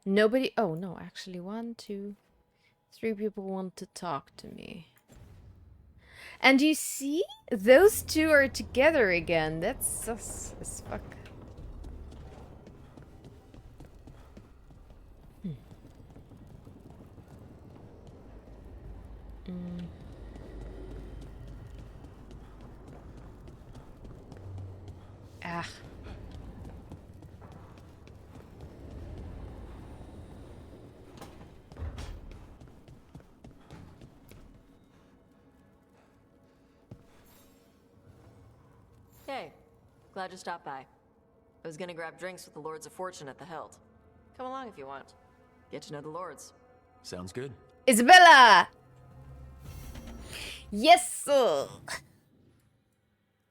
Nobody... Oh, no, actually 1, 2, 3 people want to talk to me. And you see? Those two are together again. That's sus as fuck. Ah. Hey, glad you stopped by. I was gonna grab drinks with the Lords of Fortune at the Hilt. Come along if you want. Get to know the Lords. Sounds good. Isabella! Yes, sir!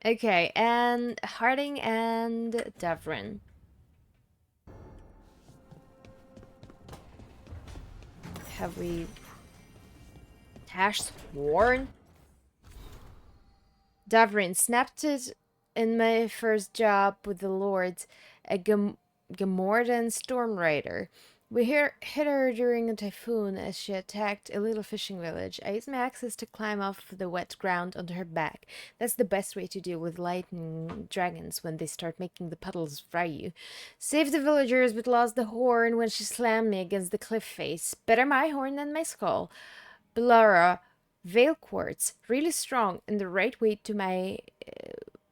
Okay, and Harding and Davrin. Have we... Hash sworn? Davrin, snapped it in my first job with the Lords, a Gamorrean Storm Rider. hit her during a typhoon as she attacked a little fishing village. I used my axes to climb off the wet ground onto her back. That's the best way to deal with lightning dragons when they start making the puddles fry you. Saved the villagers but lost the horn when she slammed me against the cliff face. Better my horn than my skull. Belara, veil quartz, really strong and the right weight to my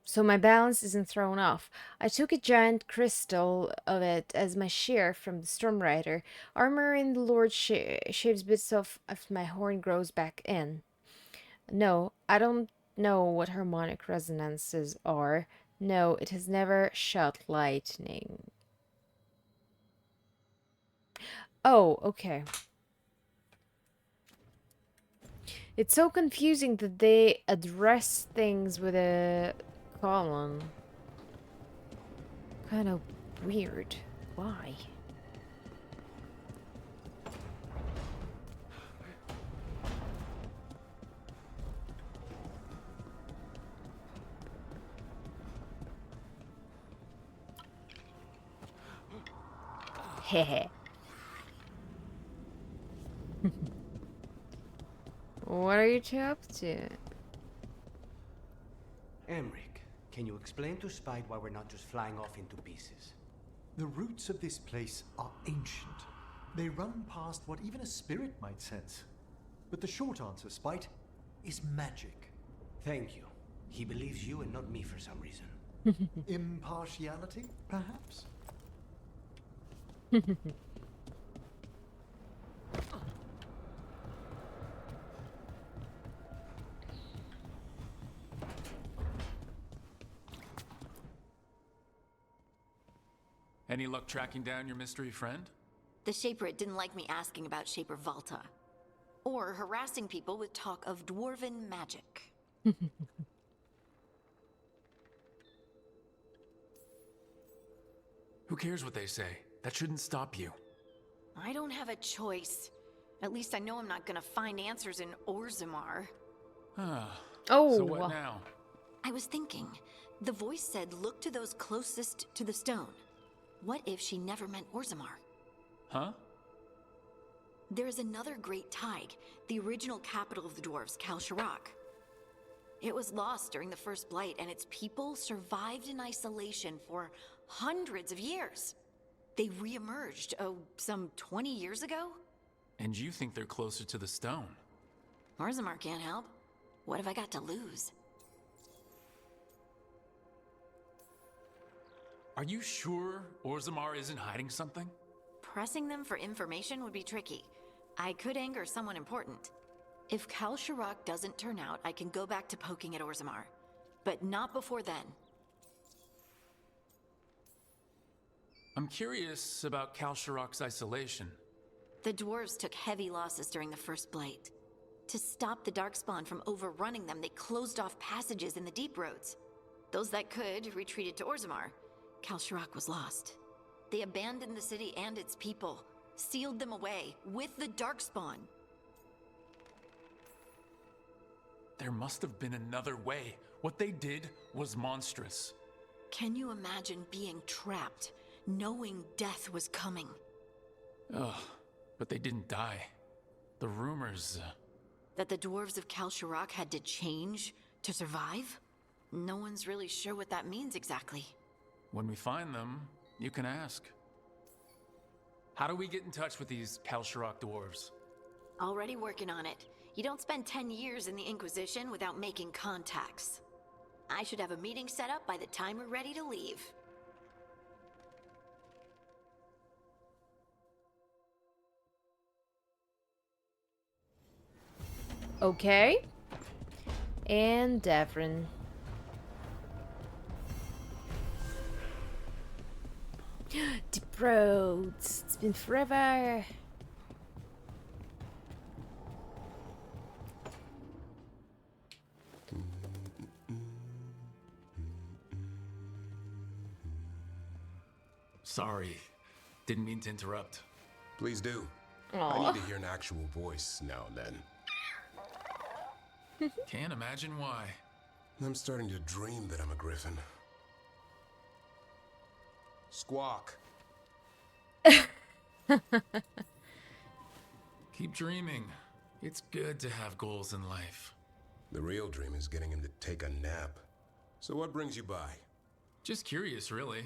so my balance isn't thrown off. I took a giant crystal of it as my share from the Storm Rider. Armor in the Lord shaves bits off as my horn grows back in. No, I don't know what harmonic resonances are. No, it has never shot lightning. Oh, okay. It's so confusing that they address things with a colon. Kind of weird. Why? Hehe. What are you two up to? Emric, can you explain to Spite why we're not just flying off into pieces? The roots of this place are ancient. They run past what even a spirit might sense. But the short answer, Spite, is magic. Thank you. He believes you and not me for some reason. Impartiality, perhaps? Any luck tracking down your mystery friend? The Shaperate didn't like me asking about Shaper Valta. Or harassing people with talk of dwarven magic. Who cares what they say? That shouldn't stop you. I don't have a choice. At least I know I'm not gonna find answers in Orzammar. Oh. So what now? I was thinking. The voice said look to those closest to the stone. What if she never meant Orzammar? Huh? There is another great tide, the original capital of the dwarves, Kalsharak. It was lost during the First Blight, and its people survived in isolation for hundreds of years. They re-emerged, some 20 years ago? And you think they're closer to the stone? Orzammar can't help. What have I got to lose? Are you sure Orzammar isn't hiding something? Pressing them for information would be tricky. I could anger someone important. If Kalsharak doesn't turn out, I can go back to poking at Orzammar. But not before then. I'm curious about Kalsharak's isolation. The dwarves took heavy losses during the First Blight. To stop the Darkspawn from overrunning them, they closed off passages in the deep roads. Those that could retreated to Orzammar. Kalsharak was lost. They abandoned the city and its people, sealed them away with the Darkspawn. There must have been another way. What they did was monstrous. Can you imagine being trapped, knowing death was coming? Ugh, but they didn't die. The rumors... That the dwarves of Kalsharak had to change to survive? No one's really sure what that means exactly. When we find them, you can ask. How do we get in touch with these Kalsharak dwarves? Already working on it. You don't spend 10 years in the Inquisition without making contacts. I should have a meeting set up by the time we're ready to leave. Okay. And Davrin. Deep roads. It's been forever. Sorry. Didn't mean to interrupt. Please do. Aw. I need to hear an actual voice now and then. Can't imagine why. I'm starting to dream that I'm a griffin. Squawk. Keep dreaming. It's good to have goals in life. The real dream is getting him to take a nap. So what brings you by? Just curious, really.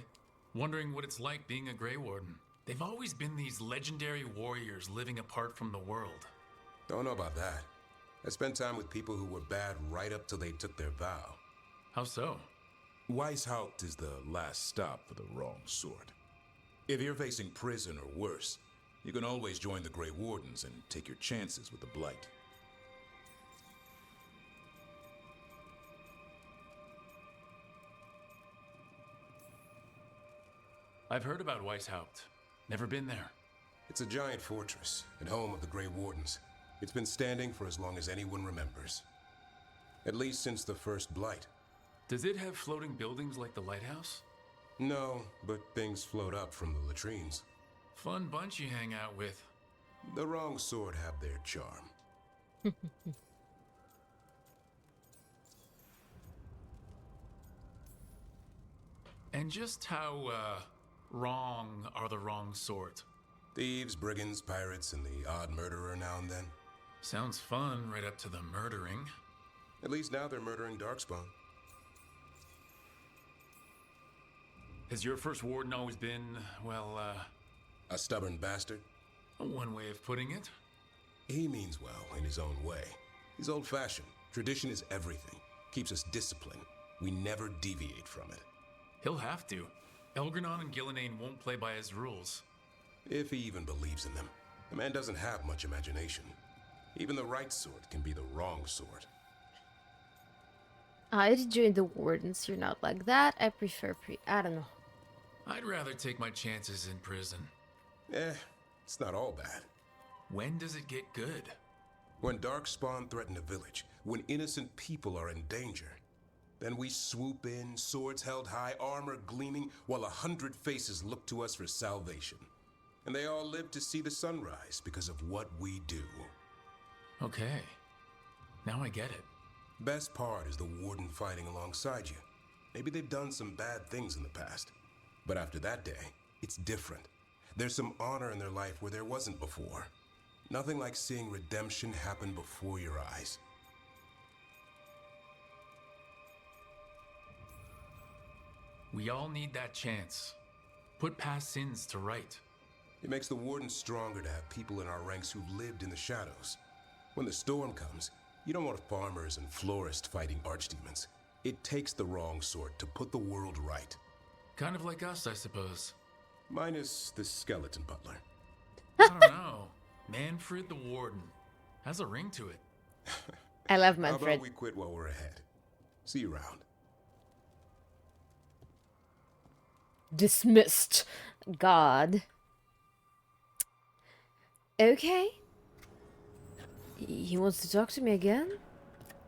Wondering what it's like being a Grey Warden. They've always been these legendary warriors living apart from the world. Don't know about that. I spent time with people who were bad right up till they took their vow. How so? Weishaupt is the last stop for the wrong sort. If you're facing prison or worse, you can always join the Grey Wardens and take your chances with the Blight. I've heard about Weishaupt. Never been there. It's a giant fortress and home of the Grey Wardens. It's been standing for as long as anyone remembers. At least since the first Blight. Does it have floating buildings like the lighthouse? No, but things float up from the latrines. Fun bunch you hang out with. The wrong sort have their charm. And just how, wrong are the wrong sort? Thieves, brigands, pirates, and the odd murderer now and then. Sounds fun right up to the murdering. At least now they're murdering Darkspawn. Has your first warden always been, well, a stubborn bastard? One way of putting it. He means well in his own way. He's old-fashioned. Tradition is everything. Keeps us disciplined. We never deviate from it. He'll have to. Elgranon and Gillenane won't play by his rules. If he even believes in them. The man doesn't have much imagination. Even the right sort can be the wrong sort. I'd join the Wardens. You're not like that. I prefer I don't know. I'd rather take my chances in prison. It's not all bad. When does it get good? When Darkspawn threaten a village, when innocent people are in danger. Then we swoop in, swords held high, armor gleaming, while 100 faces look to us for salvation. And they all live to see the sunrise because of what we do. Okay. Now I get it. Best part is the Warden fighting alongside you. Maybe they've done some bad things in the past. But after that day, it's different. There's some honor in their life where there wasn't before. Nothing like seeing redemption happen before your eyes. We all need that chance. Put past sins to right. It makes the Warden stronger to have people in our ranks who've lived in the shadows. When the storm comes, you don't want farmers and florists fighting archdemons. It takes the wrong sort to put the world right. Kind of like us, I suppose. Minus the skeleton butler. I don't know. Manfred the Warden. Has a ring to it. I love How Manfred. about we quit while we're ahead? See you around. Dismissed. God. Okay. He wants to talk to me again?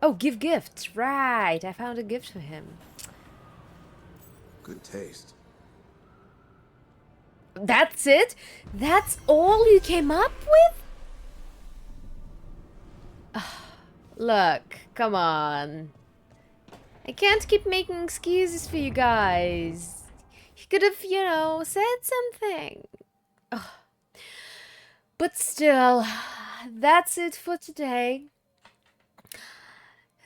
Oh, give gifts. Right. I found a gift for him. Good taste. That's it? That's all you came up with? Look, come on. I can't keep making excuses for you guys. You could have, you know, said something. Ugh. But still, that's it for today.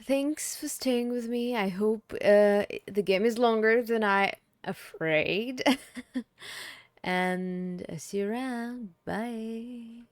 Thanks for staying with me. I hope the game is longer than I afraid. And see you around. Bye.